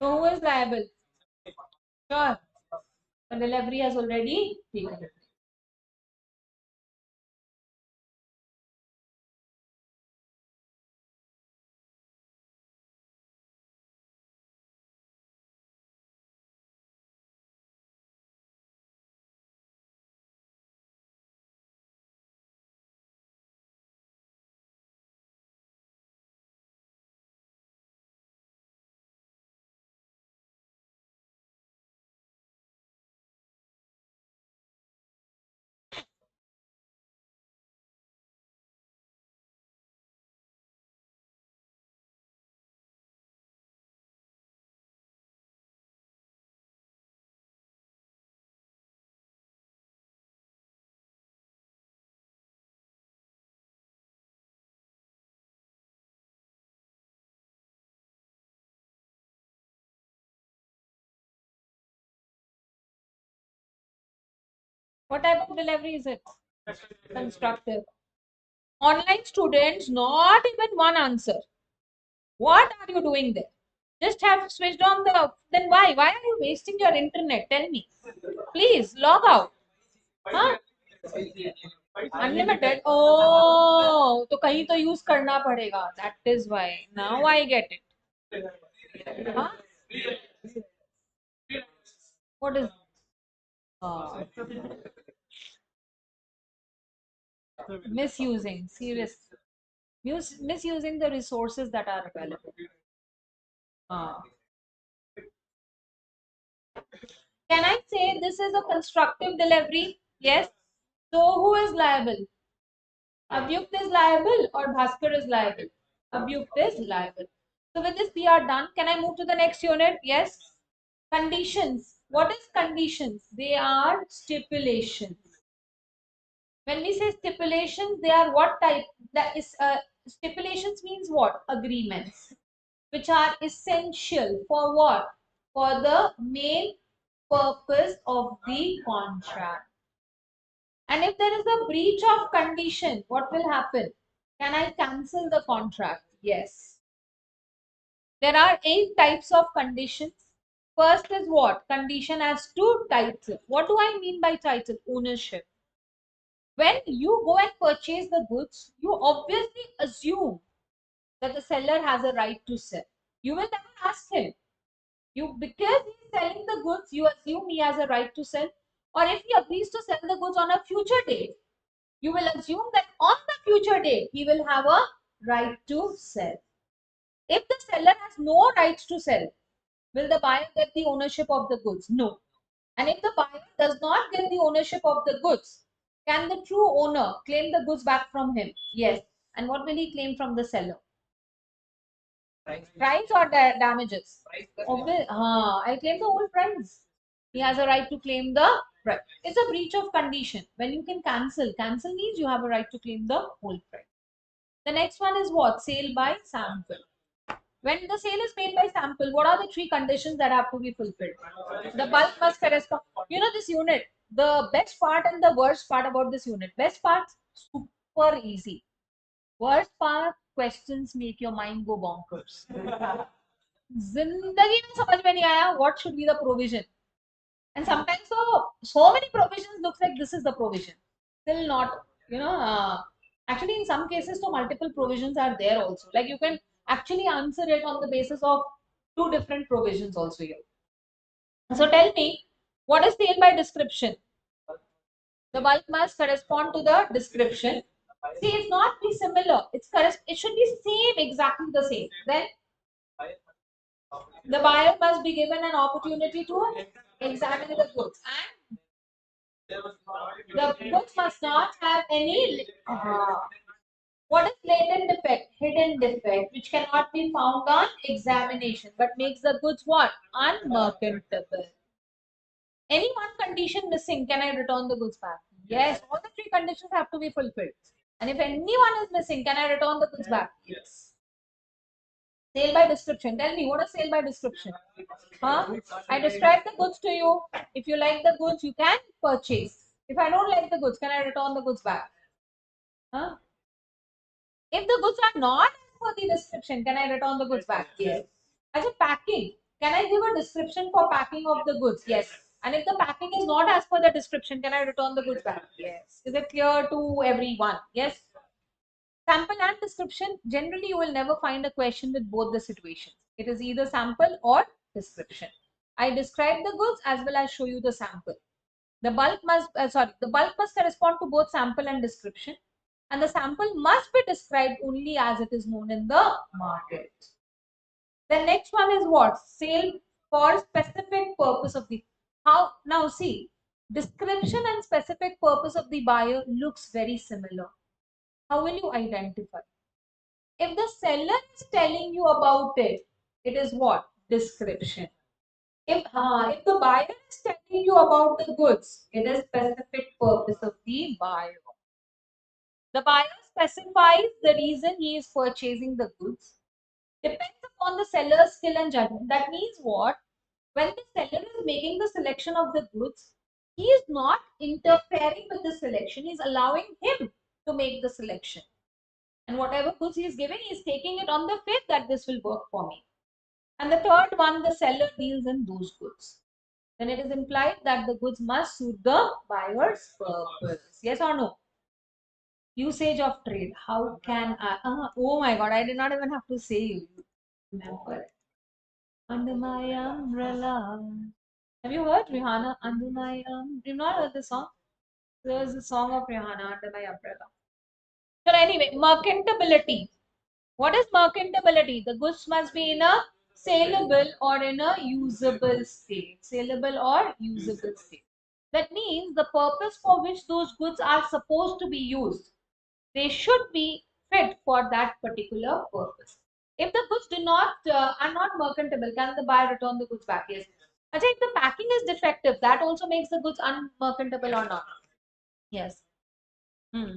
So who is liable? Sure. The delivery has already taken it. What type of delivery is it? Constructive. Online students, not even one answer. What are you doing there? Just have switched on the. Then why? Why are you wasting your internet? Tell me. Please log out. हाँ? Unlimited. Oh, तो कहीं तो use करना पड़ेगा. That is why. Now I get it. हाँ? What is? Uh, Misusing. Serious. Misusing the resources that are available. Uh, can I say this is a constructive delivery? Yes. So who is liable? Abhyukt is liable or Bhaskar is liable? Abhyukt is liable. So with this we are done. Can I move to the next unit? Yes. Conditions. What is conditions? They are stipulations. When we say stipulations, they are what type? That is stipulations means what? Agreements, which are essential for what? For the main purpose of the contract. And if there is a breach of condition, what will happen? Can I cancel the contract? Yes. There are 8 types of conditions. First is what? Condition has 2 title. What do I mean by title? Ownership. When you go and purchase the goods, you obviously assume that the seller has a right to sell. You will never ask him. You because he is selling the goods, you assume he has a right to sell. Or if he agrees to sell the goods on a future date, you will assume that on the future date he will have a right to sell. If the seller has no rights to sell, will the buyer get the ownership of the goods? No. And if the buyer does not get the ownership of the goods, can the true owner claim the goods back from him? Yes. And what will he claim from the seller? Price or damages? I claim the whole price. He has a right to claim the price. It's a breach of condition. When you can cancel, cancel means you have a right to claim the whole price. The next one is what? Sale by sample. When the sale is made by sample, what are the 3 conditions that have to be fulfilled? The bulk must correspond. You know this unit, the best part and the worst part about this unit. Best part, super easy. Worst part, questions make your mind go bonkers. जिंदगी में समझ में नहीं आया what should be the provision. And sometimes so many provisions looks like this is the provision. Still not, actually in some cases so multiple provisions are there also. Like you can actually answer it on the basis of 2 different provisions also here. So tell me, what is sale by description? The bulk must correspond to the description. See, it's not be similar. It should be same, exactly the same. Then the buyer must be given an opportunity to examine the goods, and the goods must not have any. What is latent defect? Hidden defect, which cannot be found on examination, but makes the goods what? Unmerchantable. Any one condition missing, can I return the goods back? Yes, all the 3 conditions have to be fulfilled. And if anyone is missing, can I return the goods back? Yes. Sale by description. Tell me, what is sale by description? Huh? I describe the goods to you. If you like the goods, you can purchase. If I don't like the goods, can I return the goods back? Huh? If the goods are not as per the description, can I return the goods back? Yes. As a packing, can I give a description for packing of the goods? Yes. And if the packing is not as per the description, can I return the goods back? Yes. Is it clear to everyone? Yes. Sample and description, generally you will never find a question with both the situations. It is either sample or description. I describe the goods as well as show you the sample. The bulk must correspond to both sample and description, and the sample must be described only as it is known in the market. The next one is what? Sale for specific purpose of the. How now see, description and specific purpose of the buyer looks very similar. How will you identify? If the seller is telling you about it, it is what? Description. If the buyer is telling you about the goods, it is specific purpose of the buyer. The buyer specifies the reason he is purchasing the goods. Depends upon the seller's skill and judgment. That means what? When the seller is making the selection of the goods, He is not interfering with the selection. He is allowing him to make the selection. And whatever goods he is giving, he is taking it on the faith that this will work for me. And the third one, the seller deals in those goods. Then it is implied that the goods must suit the buyer's purpose. Yes or no? Usage of trade. How can I? Oh my God, I did not even have to say you. Remember it. Under my umbrella. Have you heard Rihanna Under My Umbrella? You've not heard the song? There's a song of Rihanna Under My Umbrella. So anyway, merchantability. What is merchantability? The goods must be in a saleable or in a usable state. Saleable or usable state. That means the purpose for which those goods are supposed to be used, they should be fit for that particular purpose. If the goods do not are not merchantable, can the buyer return the goods back? Yes. Achha, if the packing is defective, that also makes the goods unmerchantable or not? Yes. Hmm.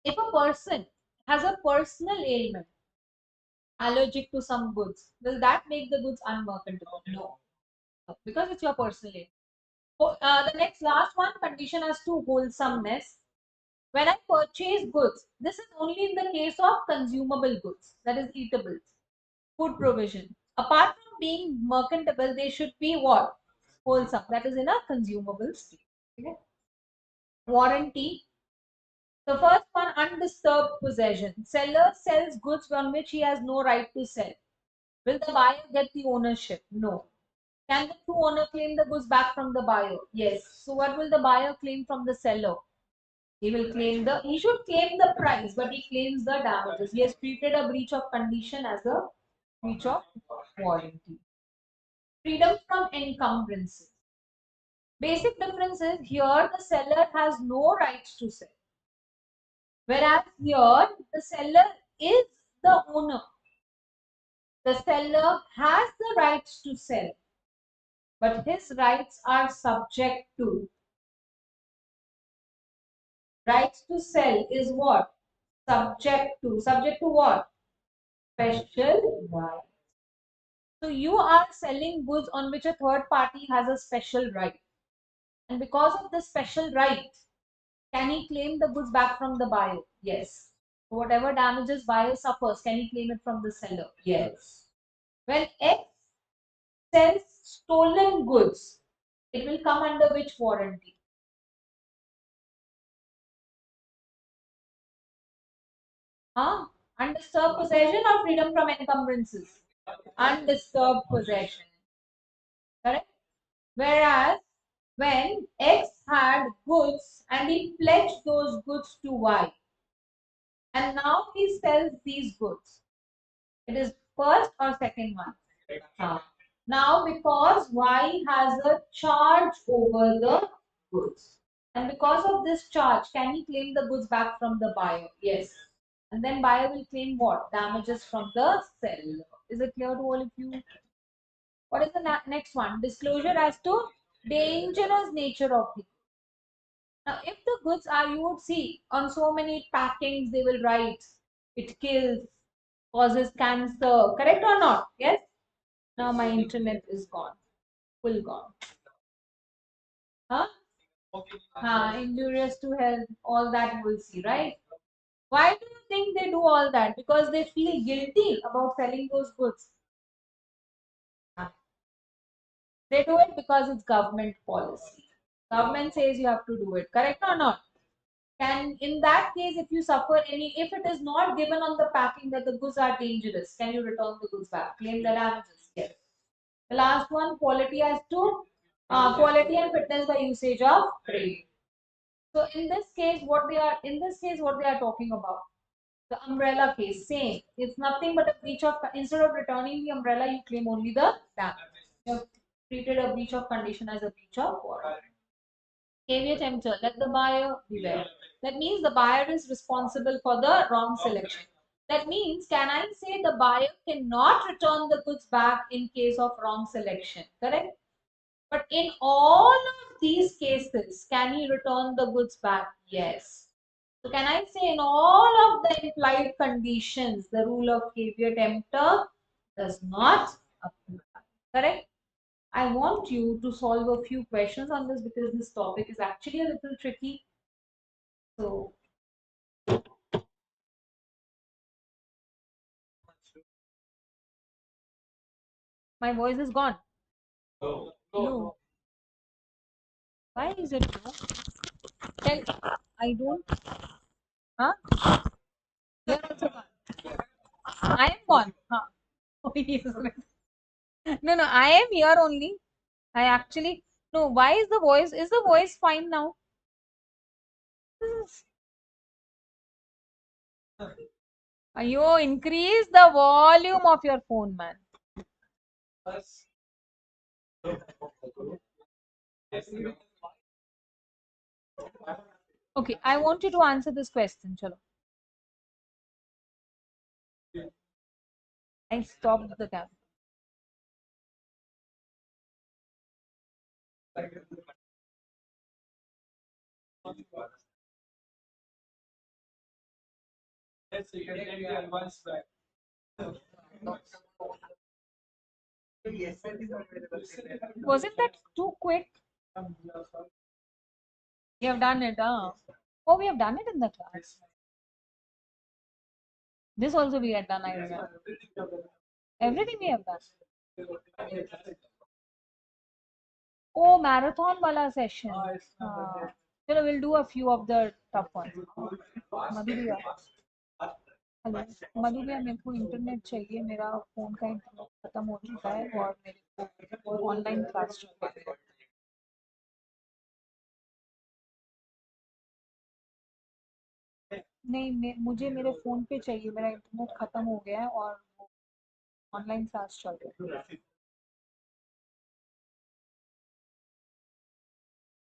If a person has a personal ailment, allergic to some goods, will that make the goods unmerchantable? No, because it's your personal ailment. The next last one, condition as to wholesomeness. When I purchase goods, this is only in the case of consumable goods, that is eatables, food provision. Apart from being merchantable, they should be what? Wholesome. That is in a consumable state. Okay? Warranty. The first one, undisturbed possession. Seller sells goods on which he has no right to sell. Will the buyer get the ownership? No. Can the true owner claim the goods back from the buyer? Yes. So what will the buyer claim from the seller? He will claim he should claim the price, but he claims the damages. He has treated a breach of condition as a breach of warranty. Freedom from encumbrances. Basic difference is here the seller has no rights to sell. Whereas here the seller is the owner. The seller has the rights to sell, but his rights are subject to. Rights to sell is what? Subject to. Subject to what? Special right. So you are selling goods on which a third party has a special right. And because of this special right, can he claim the goods back from the buyer? Yes. So whatever damages buyer suffers, can he claim it from the seller? Yes. When X sells stolen goods, it will come under which warranty? Huh? Undisturbed possession or freedom from encumbrances? Undisturbed possession. Correct? Whereas when X had goods and he pledged those goods to Y, and now he sells these goods. It is first or second one? Now because Y has a charge over the goods. And because of this charge, can he claim the goods back from the buyer? Yes. And then buyer will claim what? Damages from the seller. Is it clear to all of you? What is the next one? Disclosure as to dangerous nature of the goods. Now, if the goods are, you would see on so many packings, they will write, it kills, causes cancer. Correct or not? Yes? Now my internet is gone. Full gone. Huh? Injurious to health, all that you will see, right? Why do you think they do all that? Because they feel guilty about selling those goods. They do it because it's government policy. Government says you have to do it. Correct or not? Can, in that case, if you suffer any, if it is not given on the packing that the goods are dangerous, can you return the goods back? Claim the damages? Yes. The last one, quality as to quality and fitness by usage of trade. So in this case, what they are talking about, the umbrella case, same. It's nothing but a breach of, instead of returning the umbrella, you claim only the damage. You have treated a breach of condition as a breach of warranty. Caveat emptor, let the buyer beware. That means the buyer is responsible for the wrong selection. That means, can I say the buyer cannot return the goods back in case of wrong selection? Correct? But in all of these cases, can he return the goods back? Yes. So can I say in all of the implied conditions, the rule of caveat emptor does not apply. Correct? I want you to solve a few questions on this because this topic is actually a little tricky. So my voice is gone. No. Why is it no? Tell I don't. Huh? You're also gone. I am gone. Huh. Oh, yes. No, no, I am here only. I actually no. Why is the voice? Is the voice fine now? You increase the volume of your phone, man. Okay, I want you to answer this question. Chalo. I stopped the camera. Wasn't that too quick? We have done it, huh? Oh, we have done it in the class. This also we had done, I remember. Everything we have done. Oh, marathon wala session. Chalo, we'll do a few of the tough ones. Madhuriya. Hello Madhuliya मेरे को internet चाहिए मेरा phone का internet खत्म हो चुका है और मेरे को ऑनलाइन क्लास चल रही है नहीं मुझे मेरे फोन पे चाहिए मेरा इंटरनेट खत्म हो गया है और ऑनलाइन क्लास चल रही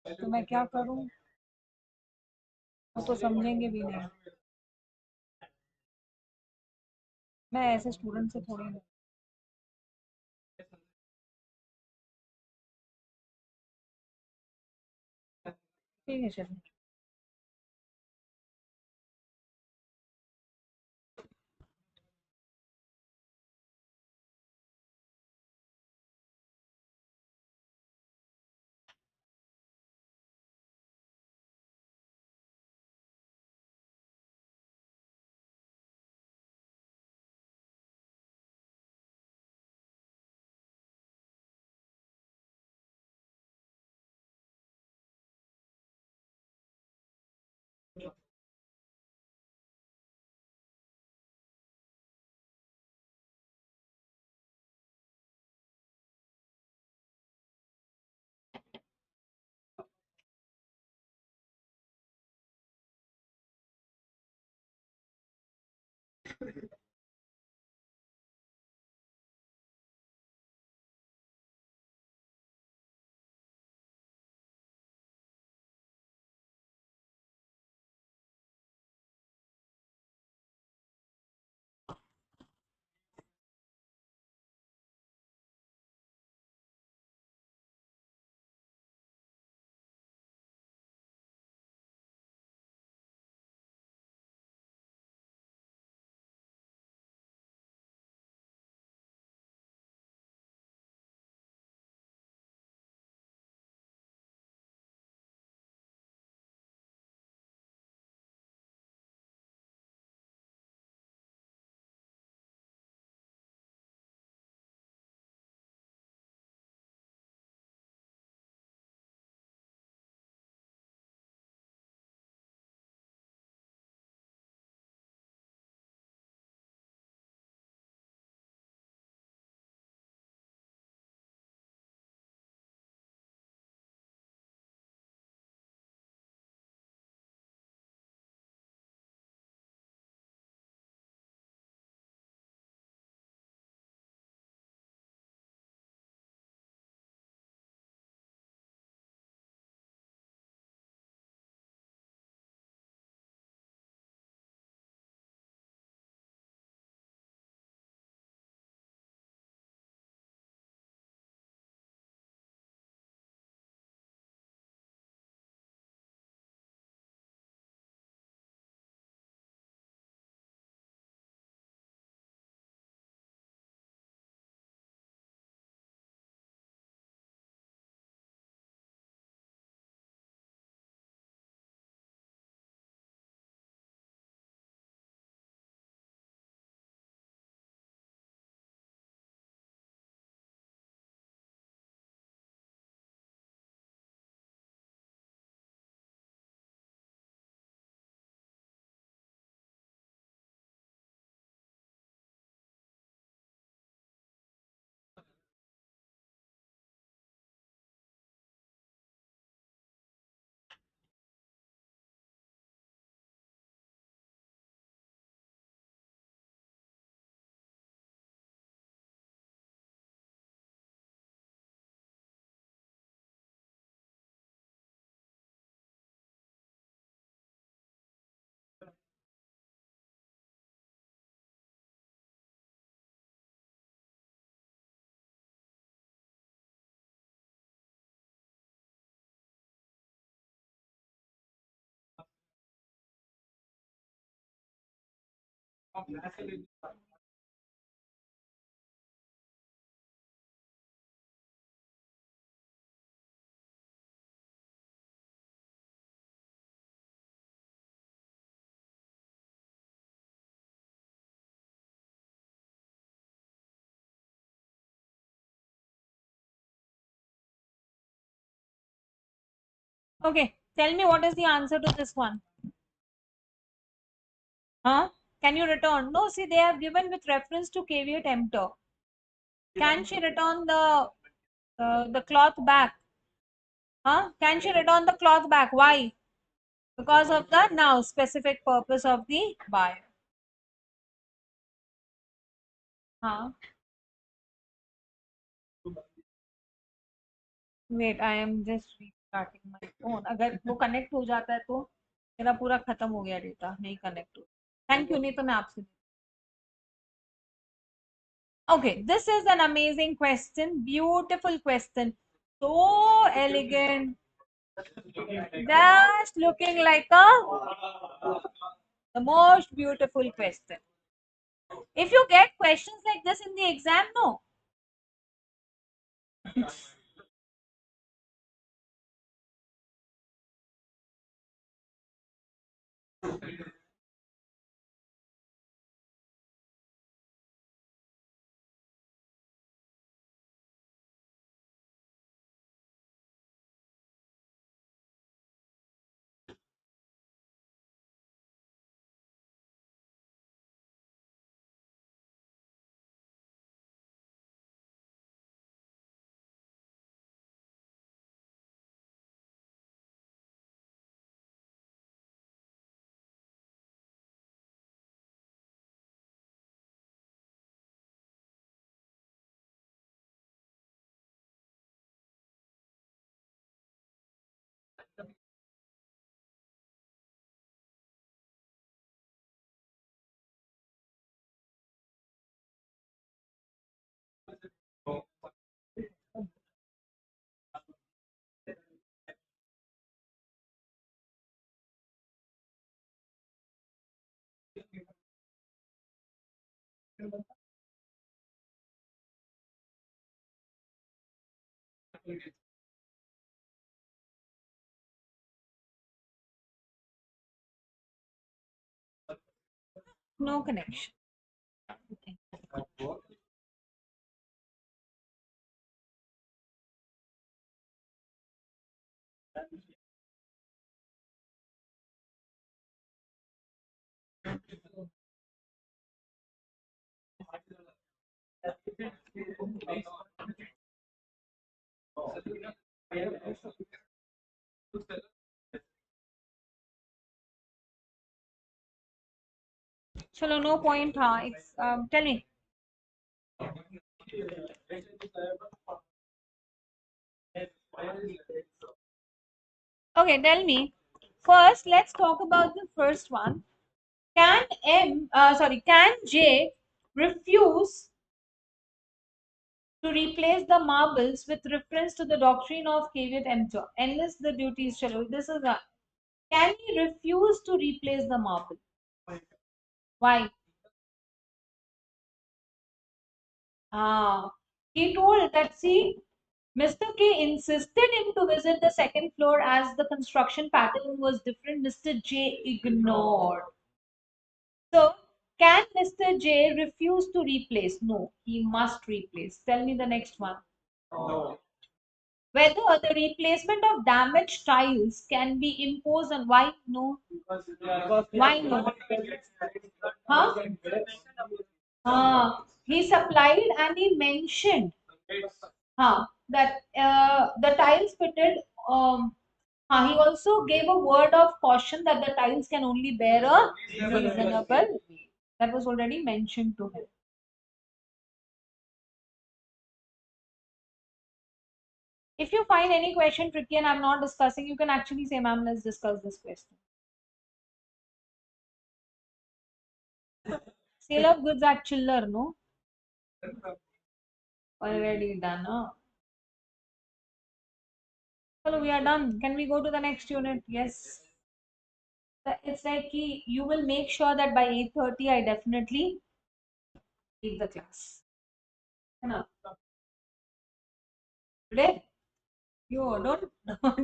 है तो मैं क्या करूँ वो तो समझेंगे भी नहीं मैं ऐसे स्टूडेंट से थोड़ी नहीं ठीक है चलिए Okay, tell me what is the answer to this one? Huh? Can you return? No, see, they have given with reference to caveat emptor. Can she return the cloth back? Huh? Can she return the cloth back? Why? Because of the now specific purpose of the buyer. Huh? Wait, I am just restarting my phone. अगर वो connect हो जाता है तो मेरा पूरा खत्म हो गया डेटा नहीं connect हो. Thank you नहीं तो मैं आपसे. Okay, this is an amazing question. Beautiful question. So elegant. Just looking like the most beautiful question. If you get questions like this in the exam, no. No connection. Chalo, no point. Huh? Tell me. Okay, tell me. First, let's talk about the first one. Can J refuse to replace the marbles with reference to the doctrine of caveat emptor? Enlist the duties. Chalo, this is a. Can he refuse to replace the marble? Why? He told that, see, Mr. K insisted him to visit the second floor as the construction pattern was different. Mr. J ignored. So, can Mr. J refuse to replace? No, he must replace. Tell me the next one. Whether the replacement of damaged tiles can be imposed on why? No. Why no? Huh? He supplied and he mentioned that the tiles fitted. He also gave a word of caution that the tiles can only bear a reasonable weight. That was already mentioned to him. If you find any question tricky and I'm not discussing, you can actually say, ma'am, let's discuss this question. Sale of goods at chiller, no? Already done, huh? Hello, we are done. Can we go to the next unit? Yes. It's like you will make sure that by 8:30 I definitely leave the class. है ना? Today, you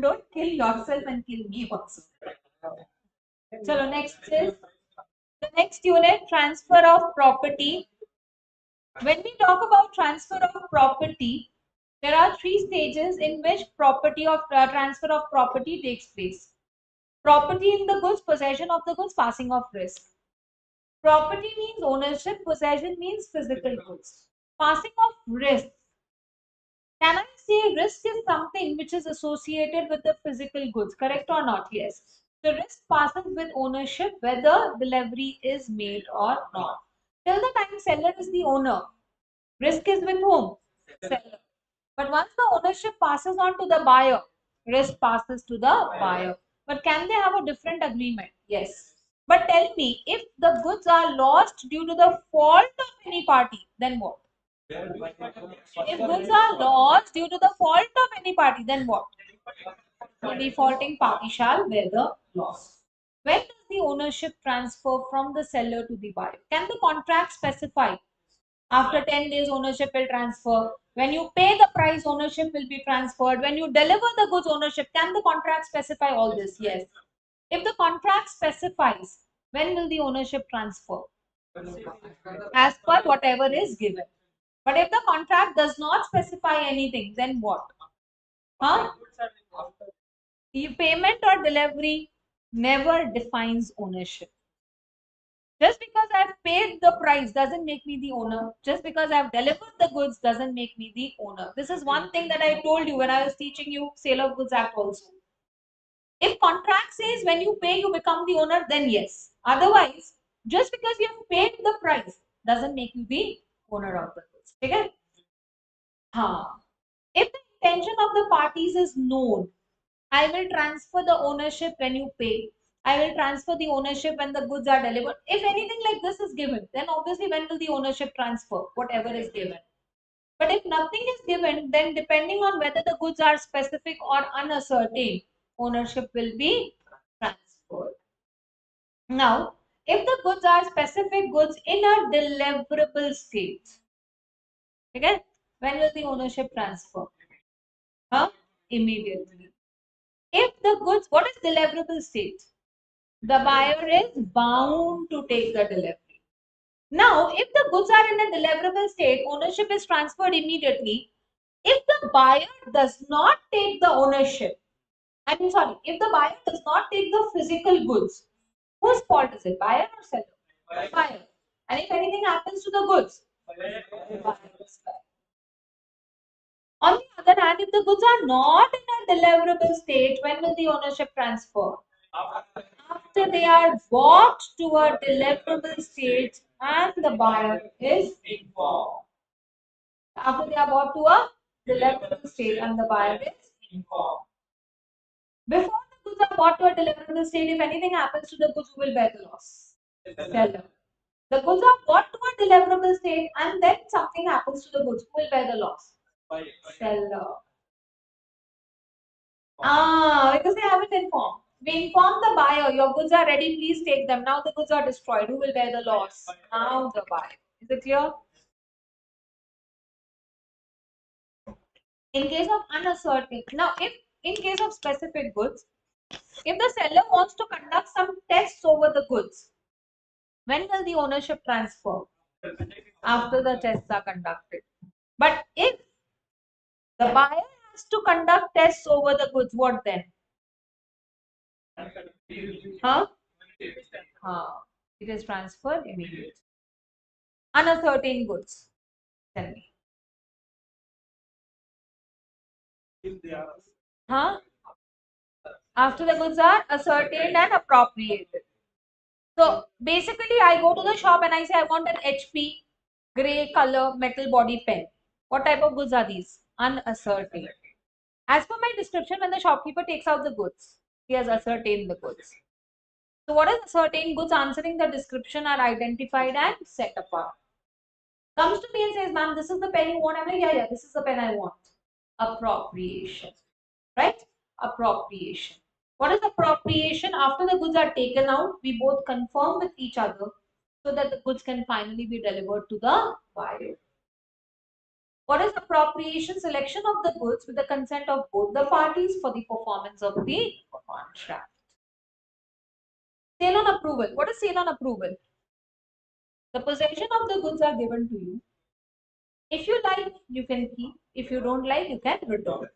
don't kill yourself and kill me also. Chalo, next is the next unit, transfer of property. When we talk about transfer of property, there are three stages in which transfer of property takes place. Property in the goods, possession of the goods, passing of risk. Property means ownership, possession means physical goods. Passing of risk. Can I say risk is something which is associated with the physical goods, correct or not? Yes. The risk passes with ownership whether delivery is made or not. Till the time seller is the owner, risk is with whom? Seller. But once the ownership passes on to the buyer, risk passes to the buyer. But can they have a different agreement? Yes. But tell me, if the goods are lost due to the fault of any party, then what? If goods are lost due to the fault of any party, then what? The defaulting party shall bear the loss. When does the ownership transfer from the seller to the buyer? Can the contract specify after 10 days ownership will transfer? When you pay the price, ownership will be transferred. When you deliver the goods, ownership. Can the contract specify all this? Yes. If the contract specifies, when will the ownership transfer? As per whatever is given. But if the contract does not specify anything, then what? Huh? Payment or delivery never defines ownership. Just because I've paid the price doesn't make me the owner. Just because I've delivered the goods doesn't make me the owner. This is one thing that I told you when I was teaching you Sale of Goods Act also. If contract says when you pay you become the owner, then yes. Otherwise, just because you have paid the price doesn't make you the owner of the goods. Okay? If the intention of the parties is known, I will transfer the ownership when you pay. I will transfer the ownership when the goods are delivered. If anything like this is given, then obviously when will the ownership transfer? Whatever is given. But if nothing is given, then depending on whether the goods are specific or uncertain, ownership will be transferred. Now, if the goods are specific goods in a deliverable state, okay, when will the ownership transfer? Immediately. If the goods, what is deliverable state? The buyer is bound to take the delivery. Now, if the goods are in a deliverable state, ownership is transferred immediately. If the buyer does not take the ownership, if the buyer does not take the physical goods, whose fault is it? Buyer or seller? Buyer. And if anything happens to the goods, buyer's fault. On the other hand, if the goods are not in a deliverable state, when will the ownership transfer? After they are brought to a deliverable state and the buyer is informed. After they are brought to a deliverable state and the buyer is informed. Before the goods are brought to a deliverable state, if anything happens to the goods, who will bear the loss? Seller. The goods are brought to a deliverable state and then something happens to the goods, who will bear the loss? Seller. Because they haven't informed. We inform the buyer, your goods are ready, please take them. Now the goods are destroyed. Who will bear the loss? Now the buyer. Is it clear? In case of uncertain, now if in case of specific goods, if the seller wants to conduct some tests over the goods, when will the ownership transfer? After the tests are conducted. But if the buyer has to conduct tests over the goods, what then? Huh? It is transferred immediately. Uncertain goods. Tell me. Huh? After the goods are ascertained and appropriated. So basically, I go to the shop and I say I want an HP gray color metal body pen. What type of goods are these? Unascertained. As per my description, when the shopkeeper takes out the goods, he has ascertained the goods. So what is ascertained goods? Answering the description are identified and set apart. Comes to me and says, ma'am, this is the pen you want. I'm like, yeah, this is the pen I want. Appropriation. Right? Appropriation. What is appropriation? After the goods are taken out, we both confirm with each other so that the goods can finally be delivered to the buyer. What is appropriation? Selection of the goods with the consent of both the parties for the performance of the contract. Sale on approval. What is sale on approval? The possession of the goods are given to you. If you like, you can keep. If you don't like, you can return.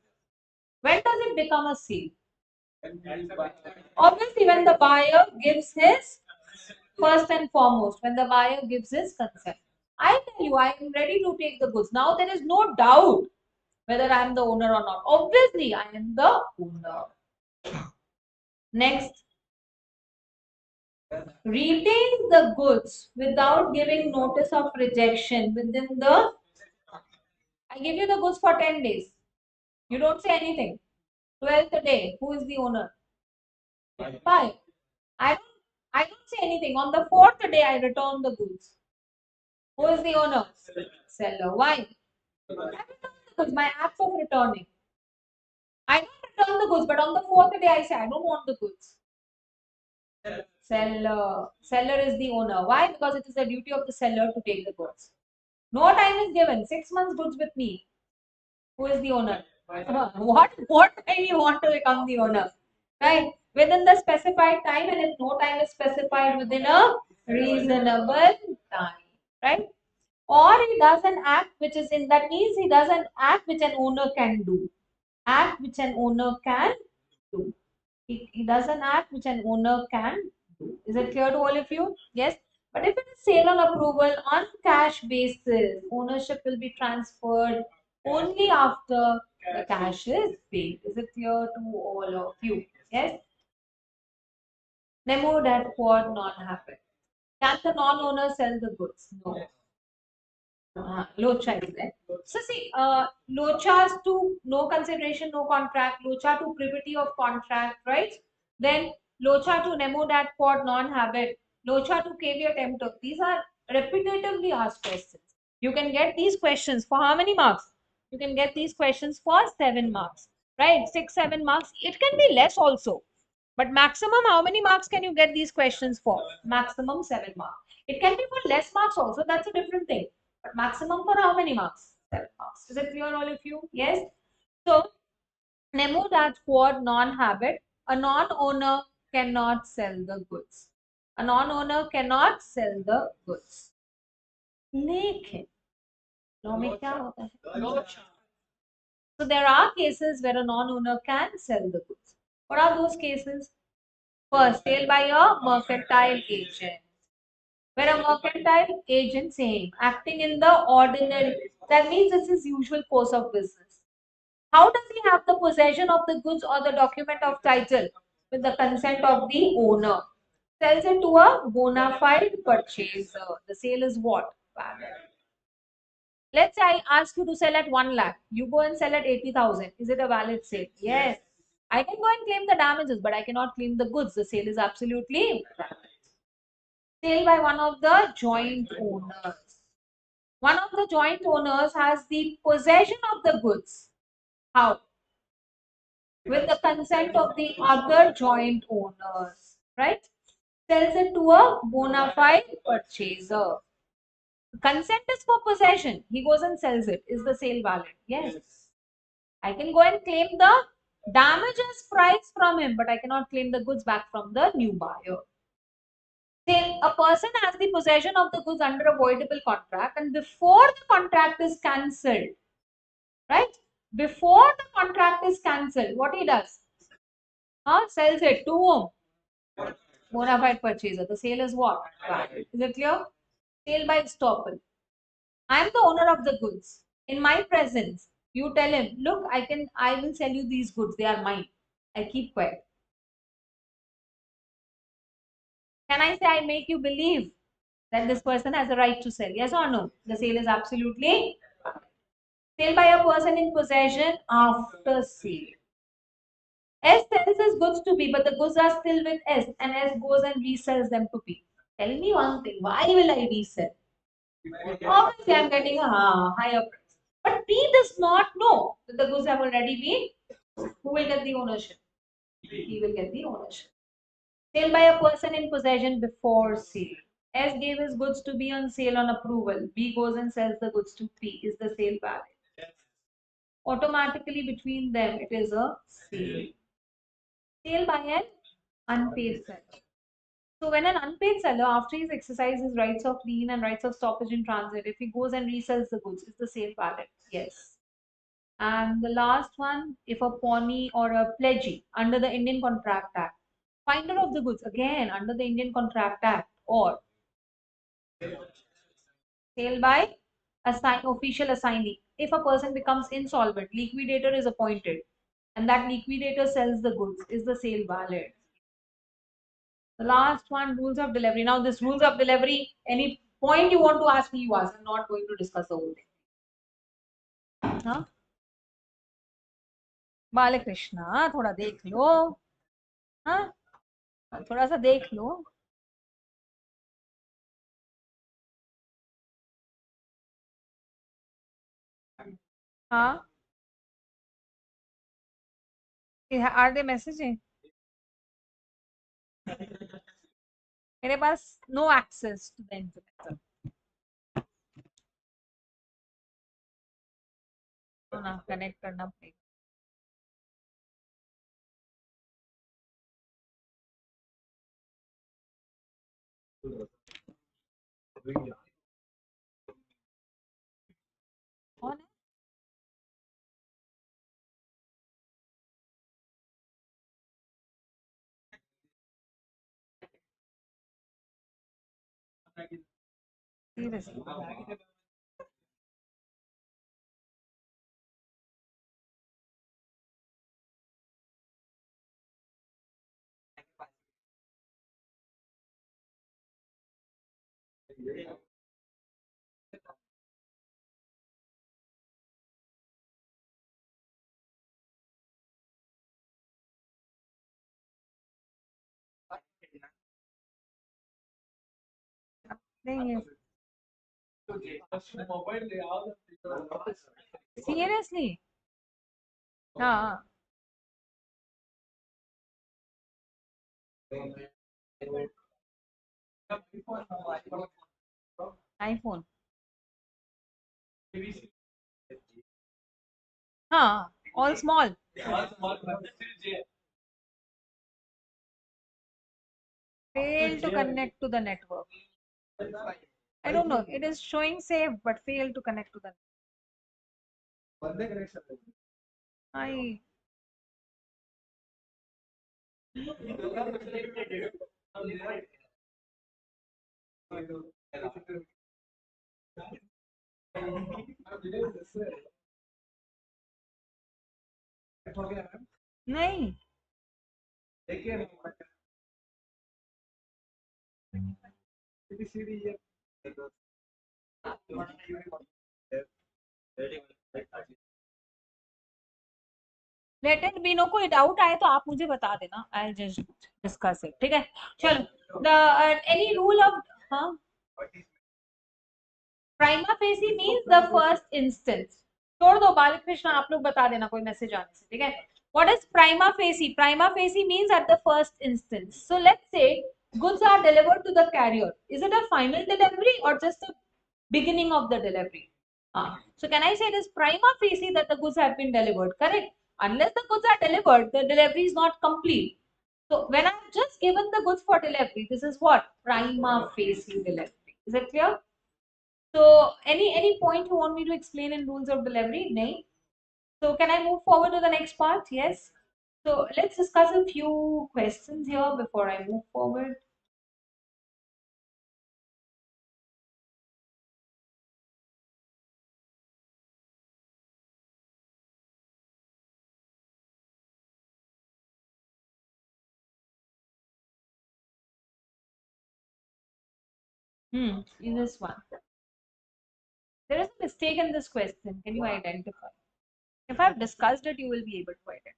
When does it become a sale? Obviously, when the buyer gives his, first and foremost, when the buyer gives his consent. I tell you, I am ready to take the goods. Now there is no doubt whether I am the owner or not. Obviously, I am the owner. Next, retain the goods without giving notice of rejection within the. I give you the goods for 10 days. You don't say anything. 12th day, who is the owner? Buyer. I don't, I don't say anything. On the 4th day, I return the goods. Who is the owner? Seller. Why? I return the goods. My act of returning. I don't return the goods, but on the 4th day, I say I don't want the goods. Seller is the owner. Why? Because it is the duty of the seller to take the goods. No time is given. 6 months goods with me. Who is the owner? What time you want to become the owner? Right? Within the specified time, and if no time is specified within a reasonable time. Right? Or he does an act which is in that means he does an act which an owner can do. Act which an owner can do. He does an act which an owner can do. Is it clear to all of you? Yes. But if it is sale on approval on cash basis, ownership will be transferred only after the cash is paid. Is it clear to all of you? Yes. Nemo that quad non happen. Can the non-owner sell the goods? No. Locha is there. So see, lochas to no consideration, no contract, locha to privity of contract, right? Then locha to nemo dat quod non-habit, locha to caveat emptor. These are repetitively asked questions. You can get these questions for how many marks? You can get these questions for 7 marks, right? 6, 7 marks. It can be less also. But maximum, how many marks can you get these questions for? Maximum 7 marks. It can be for less marks also. That's a different thing. But maximum for how many marks? 7 marks. Is it clear, all of you? Yes. So, nemo that quad non-habit. A non-owner cannot sell the goods. A non-owner cannot sell the goods. लेकिन law में क्या होता है? So there are cases where a non-owner can sell the goods. What are those cases? First, sale by a mercantile agent. Where a mercantile agent saying acting in the ordinary, that means it's his usual course of business. How does he have the possession of the goods or the document of title? With the consent of the owner. Sells it to a bona fide purchaser. The sale is what? Valid. Let's say I ask you to sell at 1 lakh. You go and sell at 80,000. Is it a valid sale? Yes. I can go and claim the damages, but I cannot claim the goods. The sale is absolutely valid. Sale by one of the joint owners. One of the joint owners has the possession of the goods. How? With the consent of the other joint owners, right? Sells it to a bona fide purchaser. Consent is for possession. He goes and sells it. Is the sale valid? Yes. I can go and claim the damages price from him, but I cannot claim the goods back from the new buyer. Say a person has the possession of the goods under a voidable contract, and before the contract is cancelled, right? Before the contract is cancelled, what he does? Sells it to whom? Bona fide purchaser. The sale is what? Valid. Is it clear? Sale by estoppel. I am the owner of the goods. In my presence, you tell him, look, I will sell you these goods. They are mine. I keep quiet. Can I say I make you believe that this person has a right to sell? Yes or no? The sale is absolutely sale by a person in possession after sale. S sells his goods to B, but the goods are still with S, and S goes and resells them to P. Tell me one thing, why will I resell? Obviously, I'm getting a higher price. But P does not know that the goods have already been. Who will get the ownership? he will get the ownership. Sale by a person in possession before sale. S gave his goods to B on sale on approval. B goes and sells the goods to P. Is the sale valid? Automatically between them, it is a sale. Sale by an unpaid seller. So when an unpaid seller, after he's exercised his rights of lien and rights of stoppage in transit, if he goes and resells the goods, is the sale valid? Yes. And the last one, if a pawnee or a pledgee under the Indian Contract Act, finder of the goods, again under the Indian Contract Act, or sale by official assignee. If a person becomes insolvent, liquidator is appointed, and that liquidator sells the goods, is the sale valid? The last one, rules of delivery. Now, this rules of delivery, any point you want to ask me, you ask. I'm not going to discuss the whole thing. हाँ बालकृष्ण थोड़ा देख लो. हाँ थोड़ा सा देख लो. हाँ are they messaging. मेरे पास no access to the internet. तो ना कनेक्ट करना पड़ेगा. कौन है? सीरियसली नहीं है. सीरियसली हाँ. आईफोन. हाँ all small. Fail to connect to the network. I don't know. It is showing safe, but fail to connect to the. I नहीं. Let it be. नो कोई डाउट आए तो आप मुझे बता देना. I just discuss it. ठीक है चलो. The any rule of. हाँ prima facie means the first instance. छोड़ दो बालकृष्ण आप लोग बता देना कोई मैसेज आने से. ठीक है. What is prima facie? Prima facie means at the first instance. So let's say goods are delivered to the carrier. Is it a final delivery or just a beginning of the delivery? So can I say it is prima facie that the goods have been delivered? Correct. Unless the goods are delivered, the delivery is not complete. So when I've just given the goods for delivery, this is what? Prima facie delivery. Is it clear? So any point you want me to explain in rules of delivery? No. So can I move forward to the next part? Yes. So let's discuss a few questions here before I move forward. In this one. There is a mistake in this question. Can you identify? If I've discussed it, you will be able to identify.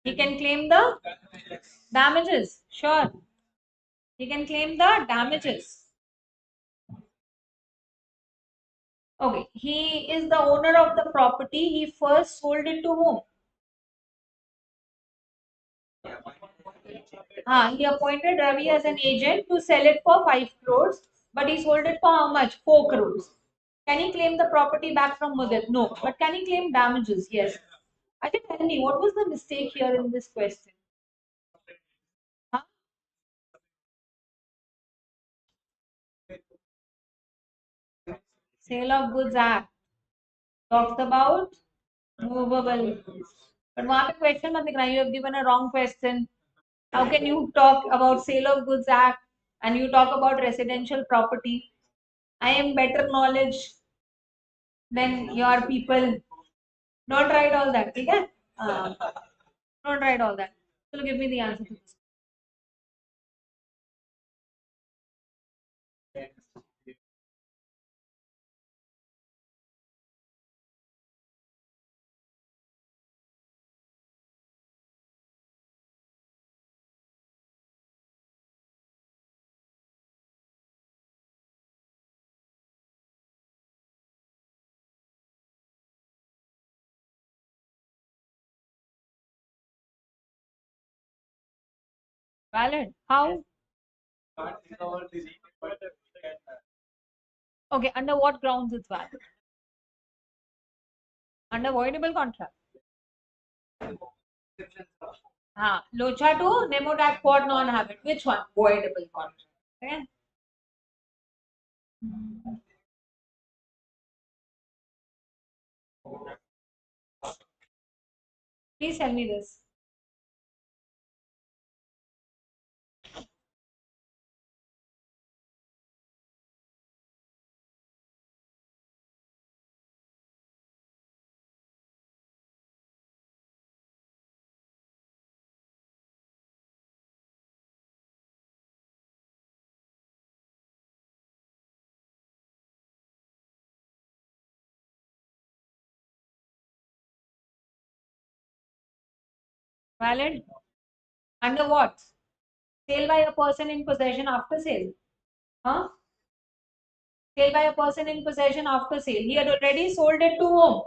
He can claim the damages. Sure. He can claim the damages. Okay. He is the owner of the property. He first sold it to whom? He appointed Ravi as an agent to sell it for 5 crores, but he sold it for how much? 4 crores. Can he claim the property back from Mudit? No. But can he claim damages? Yes. I can tell me what was the mistake here in this question? Huh? Sale of Goods Act talks about movable goods. But वहाँ पे question मत लिखना. You have given a wrong question. How can you talk about Sale of Goods Act and you talk about residential property? I am better knowledge than your people. Don't write all that, okay? Don't write all that. So give me the answer to this. Valid. How? Okay, under what grounds it's valid? Under voidable contract. Locha to Nemodac quad non-habit. Which one? Voidable contract. Okay. Please tell me this. Valid. Under what? Sale by a person in possession after sale. Huh? Sale by a person in possession after sale. He had already sold it to whom?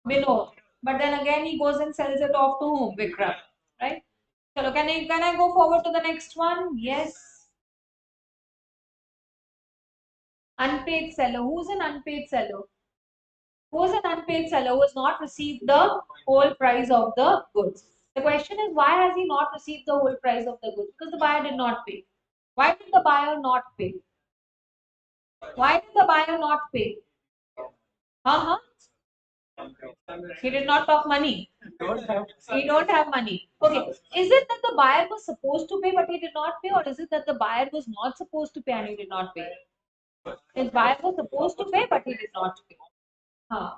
Vinod. But then again he goes and sells it off to whom? Vikram. Right? So can I go forward to the next one? Yes. Unpaid seller. Who's an unpaid seller? Who is an unpaid seller who has not received the whole price of the goods? The question is, why has he not received the whole price of the goods? Because the buyer did not pay. Why did the buyer not pay? Why did the buyer not pay? Uh-huh. He did not talk money. He don't have money. Okay. Is it that the buyer was supposed to pay but he did not pay, or is it that the buyer was not supposed to pay and he did not pay? His buyer was supposed to pay but he did not pay. Huh?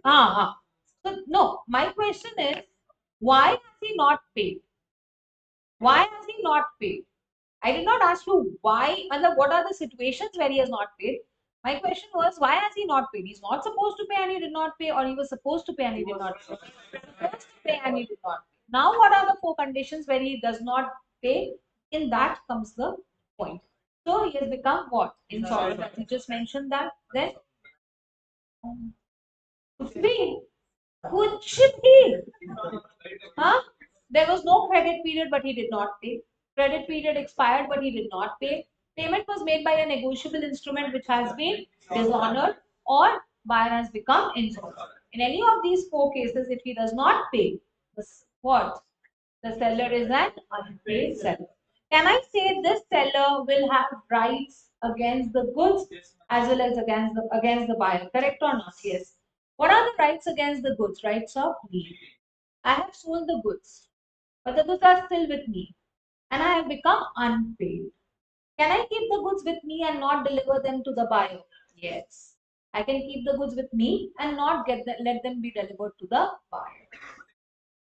Huh? So no, my question is, why has he not paid? Why has he not paid? I did not ask you why, what are the situations where he has not paid. My question was, why has he not paid? He's not supposed to pay and he did not pay, or he was supposed to pay and he did not pay. Supposed to pay and he did not pay. Now, what are the 4 conditions where he does not pay? In that comes the point. So he has become what? Insolvent. You just mentioned that. Then, free. कुछ भी huh? There was no credit period, but he did not pay. Credit period expired, but he did not pay. Payment was made by a negotiable instrument which has been dishonored, or buyer has become insolvent. In any of these 4 cases, if he does not pay, what? The seller is an unpaid seller. Can I say this seller will have rights against the goods as well as against the buyer? Correct or not? Yes. What are the rights against the goods? Rights of lien. I have sold the goods, but the goods are still with me and I have become unpaid. Can I keep the goods with me and not deliver them to the buyer? Yes. I can keep the goods with me and not let them be delivered to the buyer.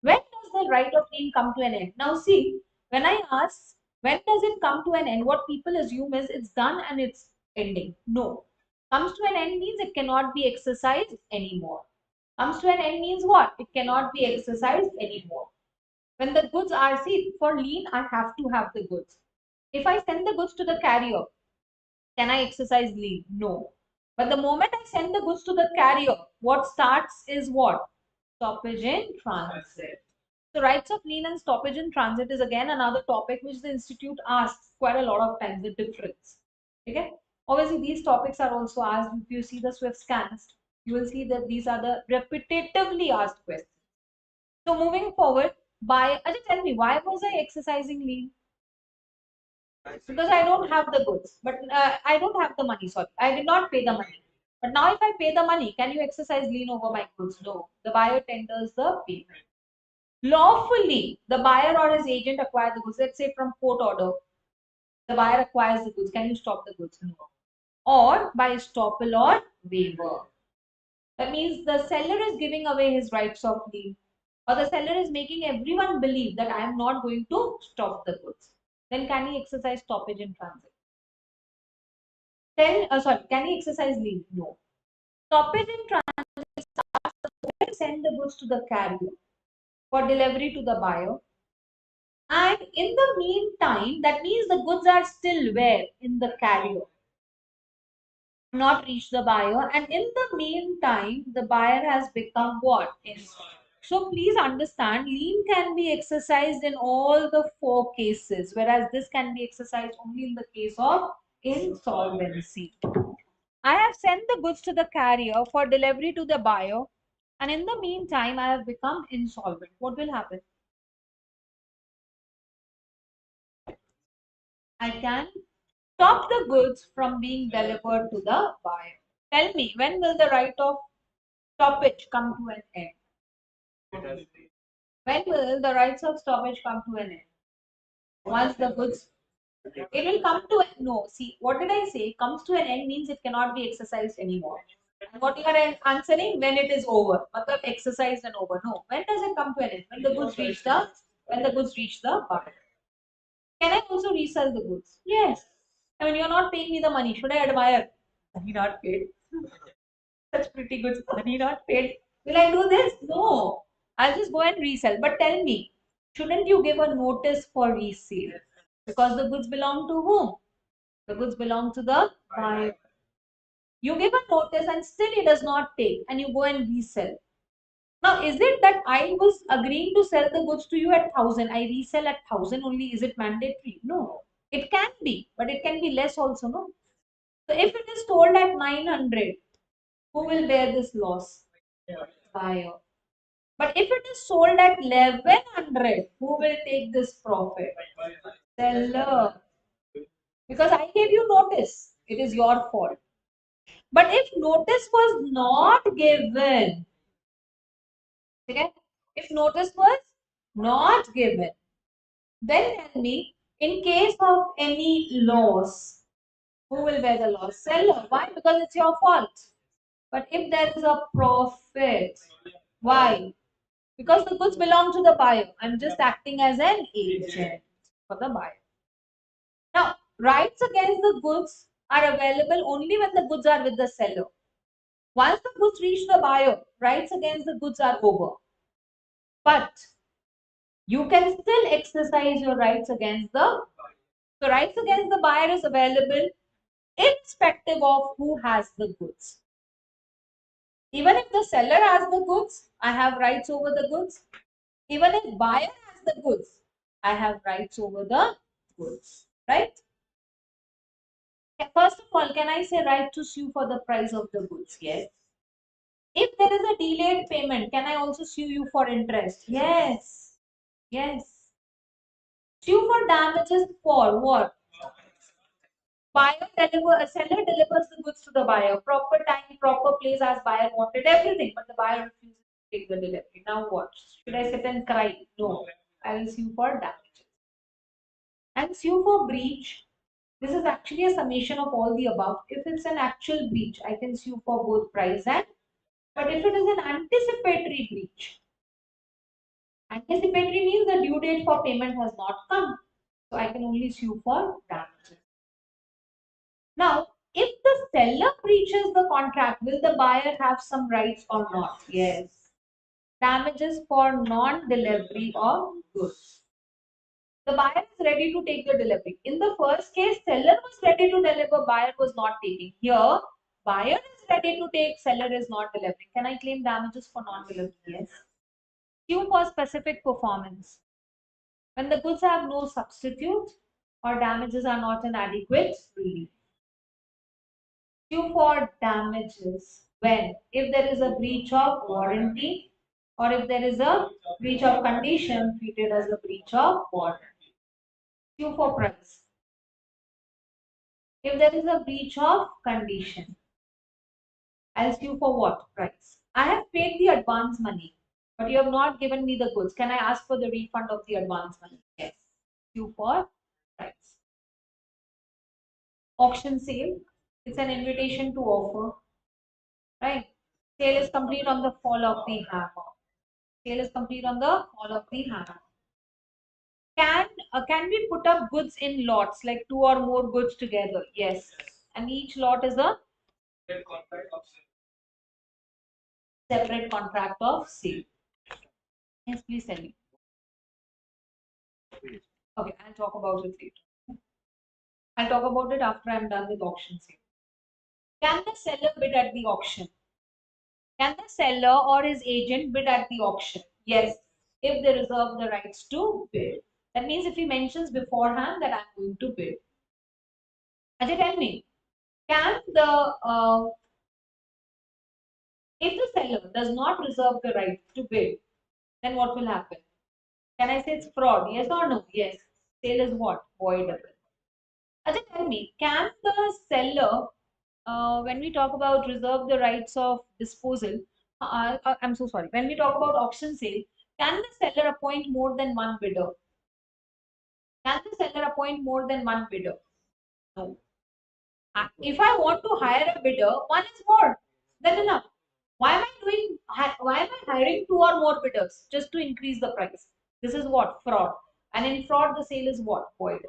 When does the right of lien come to an end? Now see, when I ask, when does it come to an end? What people assume is it's done and it's ending. No. Comes to an end means it cannot be exercised anymore. Comes to an end means what? It cannot be exercised anymore. When the goods are, see, for lien, I have to have the goods. If I send the goods to the carrier, can I exercise lien? No. But the moment I send the goods to the carrier, what starts is what? Stoppage in transit. So rights of lien and stoppage in transit is again another topic which the institute asks quite a lot of times, the difference. Okay. Obviously, these topics are also asked. If you see the Swift scans, you will see that these are the repetitively asked questions. So moving forward, just tell me, why was I exercising lien? Because I don't have the goods, but I don't have the money. Sorry, I did not pay the money. But now, if I pay the money, can you exercise lien over my goods? No. The buyer tenders the payment. Lawfully, the buyer or his agent acquire the goods. Let's say from court order, the buyer acquires the goods. Can you stop the goods? No. Or by estoppel or waiver. That means the seller is giving away his rights of lien, or the seller is making everyone believe that I am not going to stop the goods. Then can he exercise stoppage in transit? Can he exercise lien? No. Stoppage in transit starts send the goods to the carrier for delivery to the buyer. And in the meantime, that means the goods are still where? In the carrier, not reach the buyer. And in the meantime, the buyer has become what? So please understand, lien can be exercised in all the four cases, whereas this can be exercised only in the case of insolvency. I have sent the goods to the carrier for delivery to the buyer, and in the meantime, I have become insolvent. What will happen? I can stop the goods from being delivered to the buyer. Tell me, when will the right of stoppage come to an end? When will the rights of stoppage come to an end? Once the goods, it will come to no. See, what did I say? Comes to an end means it cannot be exercised anymore. And what you are answering? When it is over, matlab exercised and over. No. When does it come to an end? When the goods reach the buyer. Can I also resell the goods? Yes. I mean, you're not paying me the money. Should I admire? Money not paid. Such pretty goods. Money not paid. Will I do this? No. I'll just go and resell. But tell me, shouldn't you give a notice for resale? Because the goods belong to whom? The goods belong to the buyer. You give a notice and still he does not take, and you go and resell. Now, is it that I was agreeing to sell the goods to you at 1,000, I resell at 1,000 only? Is it mandatory? No. It can be, but it can be less also, no? So if it is sold at 900, who will bear this loss? Buyer. But if it is sold at 1,100, who will take this profit? Seller. Because I gave you notice. It is your fault. But if notice was not given, okay? If notice was not given, then tell me, in case of any loss, who will bear the loss? Seller. Why? Because it's your fault. But if there is a profit, why? Because the goods belong to the buyer. I'm just acting as an agent for the buyer. Now, rights against the goods are available only when the goods are with the seller. Once the goods reach the buyer, rights against the goods are over. But you can still exercise your rights against the. So rights against the buyer is available irrespective of who has the goods. Even if the seller has the goods, I have rights over the goods. Even if buyer has the goods, I have rights over the goods. Right? First of all, can I say right to sue for the price of the goods? Yes. If there is a delayed payment, can I also sue you for interest? Yes. Yes. Sue for damages for what? Seller delivers the goods to the buyer. Proper time, proper place as buyer wanted, everything. But the buyer refuses to take the delivery. Now what? Should I sit and cry? No. I will sue for damages. And sue for breach. This is actually a summation of all the above. If it's an actual breach, I can sue for both price and. But if it is an anticipatory breach, anticipatory means the due date for payment has not come. So I can only sue for damages. Now, If the seller breaches the contract, will the buyer have some rights or not? Yes. Damages for non-delivery of goods. The buyer is ready to take the delivery. In the first case, seller was ready to deliver, buyer was not taking. Here, buyer is ready to take, seller is not delivering. Can I claim damages for non-delivery? Yes. Sue for specific performance. When the goods have no substitute or damages are not an adequate relief. Sue for damages when if there is a breach of warranty or if there is a breach of condition treated as a breach of warranty. Sue for price. If there is a breach of condition, I'll sue for what? Price. I have paid the advance money, but you have not given me the goods. Can I ask for the refund of the advance money? Yes. Sue for price. Auction sale. It's an invitation to offer, right? Sale is complete on the fall of the hammer. Sale is complete on the fall of the hammer. Can we put up goods in lots, like two or more goods together? Yes. And each lot is a separate contract of sale. Yes, please tell me. Okay, I'll talk about it later. I'll talk about it after I'm done with auction sale. Can the seller bid at the auction? Can the seller or his agent bid at the auction? Yes, if they reserve the rights to bid. That means if he mentions beforehand that I'm going to bid. Ajay, tell me, can if the seller does not reserve the right to bid, then what will happen? Can I say it's fraud? Yes or no? Yes. Sale is what? Voidable. Ajay, tell me, can the seller, when we talk about reserve the rights of disposal, I'm so sorry. When we talk about auction sale, can the seller appoint more than one bidder? Can the seller appoint more than one bidder? No. If I want to hire a bidder, one is more than enough. Why am I hiring two or more bidders just to increase the price? This is what? Fraud. And in fraud, the sale is what? Void.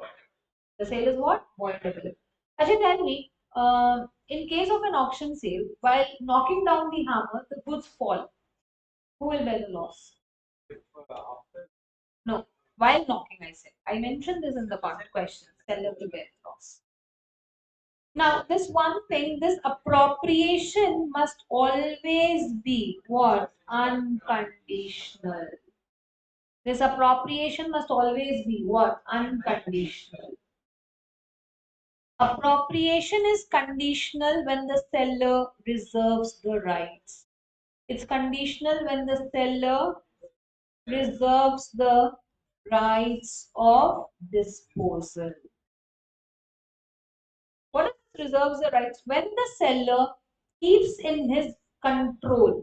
The sale is what? Voidable. Ajay, tell me, in case of an auction sale, while knocking down the hammer, the goods fall. Who will bear the loss? No. While knocking, I said. I mentioned this in the past question. Seller will bear the loss. Now, this one thing, this appropriation must always be what? Unconditional. This appropriation must always be what? Unconditional. Appropriation is conditional when the seller reserves the rights. It's conditional when the seller reserves the rights of disposal. What is reserves the rights? When the seller keeps in his control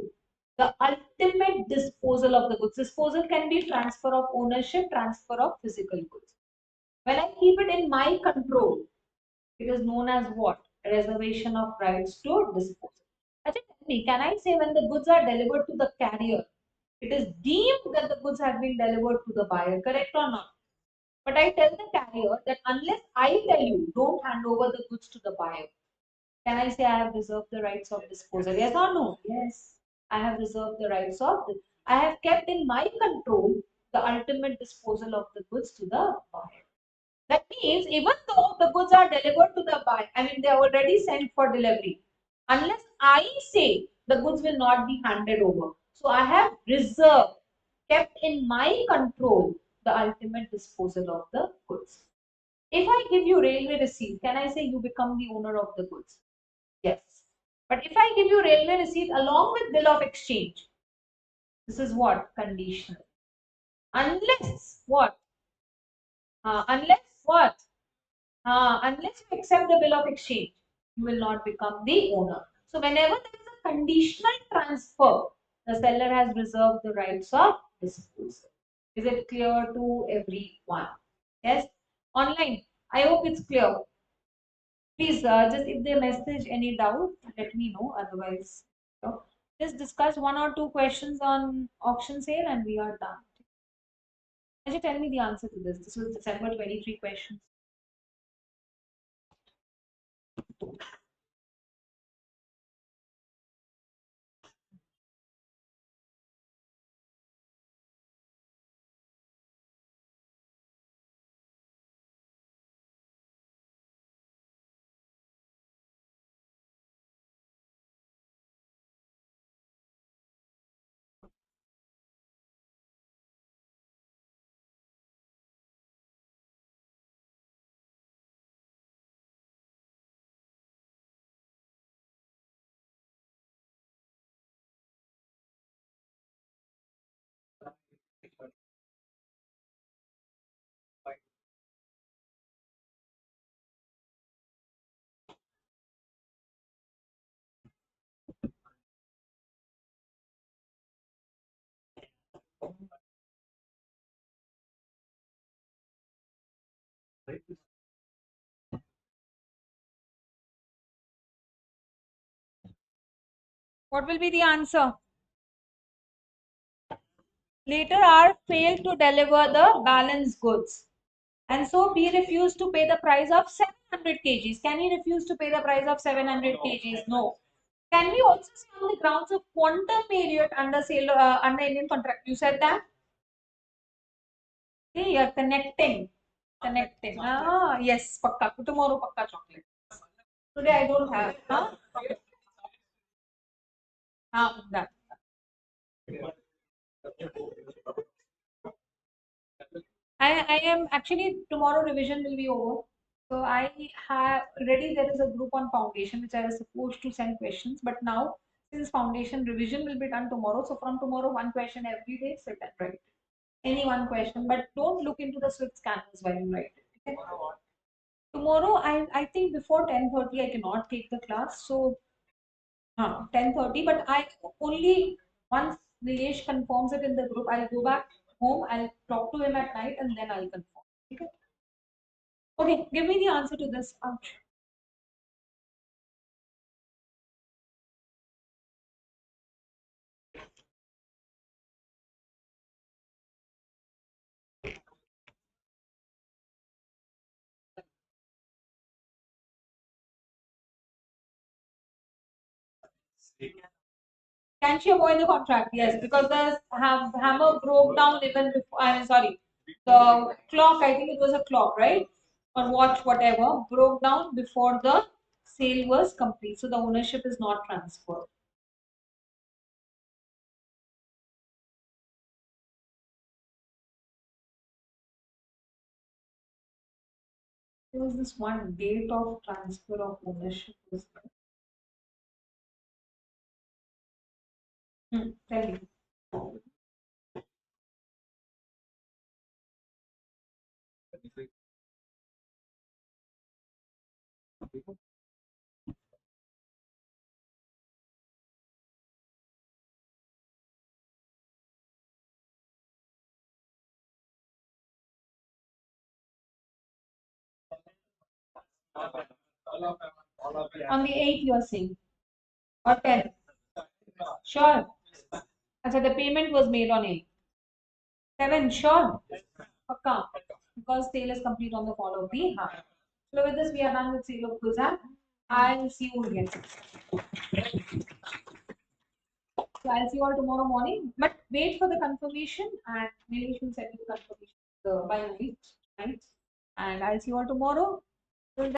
the ultimate disposal of the goods. Disposal can be transfer of ownership, transfer of physical goods. When I keep it in my control, it is known as what? Reservation of rights to dispose. Actually, tell me, can I say when the goods are delivered to the carrier, it is deemed that the goods have been delivered to the buyer, correct or not? But I tell the carrier that unless I tell you, don't hand over the goods to the buyer. Can I say I have reserved the rights of disposal? Yes or no? Yes. I have reserved the rights of I have kept in my control the ultimate disposal of the goods to the buyer. That means even though the goods are delivered to the buyer, I mean they are already sent for delivery, unless I say the goods will not be handed over. So I have reserved, kept in my control the ultimate disposal of the goods. If I give you railway receipt, can I say you become the owner of the goods? Yes. But if I give you railway receipt along with bill of exchange, this is what? Conditional. Unless what? Unless what? Unless you accept the bill of exchange, you will not become the owner. So whenever there is a conditional transfer, the seller has reserved the rights of disposal. Is it clear to everyone? Yes? Online. I hope it's clear. Please, just if they message any doubt, let me know. Otherwise, just discuss one or two questions on auction sale and we are done. Can you tell me the answer to this? This was December 23 questions. What will be the answer? Later R failed to deliver the balance goods. And so B refused to pay the price of 700 kgs. Can he refuse to pay the price of 700 kgs? No. Can we also say on the grounds of quantum period under sale under Indian contract? You said that? Hey, you're connecting. Connecting. Ah, yes, pakka. Tomorrow pakka chocolate. Today I don't have. Huh? Ah, that. I am actually tomorrow revision will be over. So I have already there is a group on foundation which I was supposed to send questions, but now since foundation revision will be done tomorrow, so from tomorrow one question every day, sit and write. Any one question, but don't look into the Swift scanners while you write it. Okay? Tomorrow I think before 10:30 I cannot take the class, so 10:30. But I only once Nilesh confirms it in the group, I'll go back home, I'll talk to him at night, and then I'll confirm. Okay. Okay, give me the answer to this. Ouch. Can she avoid the contract? Yes, because the hammer broke down even before. I'm sorry, the clock. I think it was a clock, right? Or watch, whatever, broke down before the sale was complete. So the ownership is not transferred. There was this one date of transfer of ownership. Tell me. On the 8th, you are saying, or 10th? Sure. So the payment was made on 8th. 7, sure. Pakka. Because sale is complete on the follow-up week. So with this, we are done with sale of goods. I'll see you again. So I'll see you all tomorrow morning. But wait for the confirmation, and maybe we should send you the confirmation by night. Right? And I'll see you all tomorrow.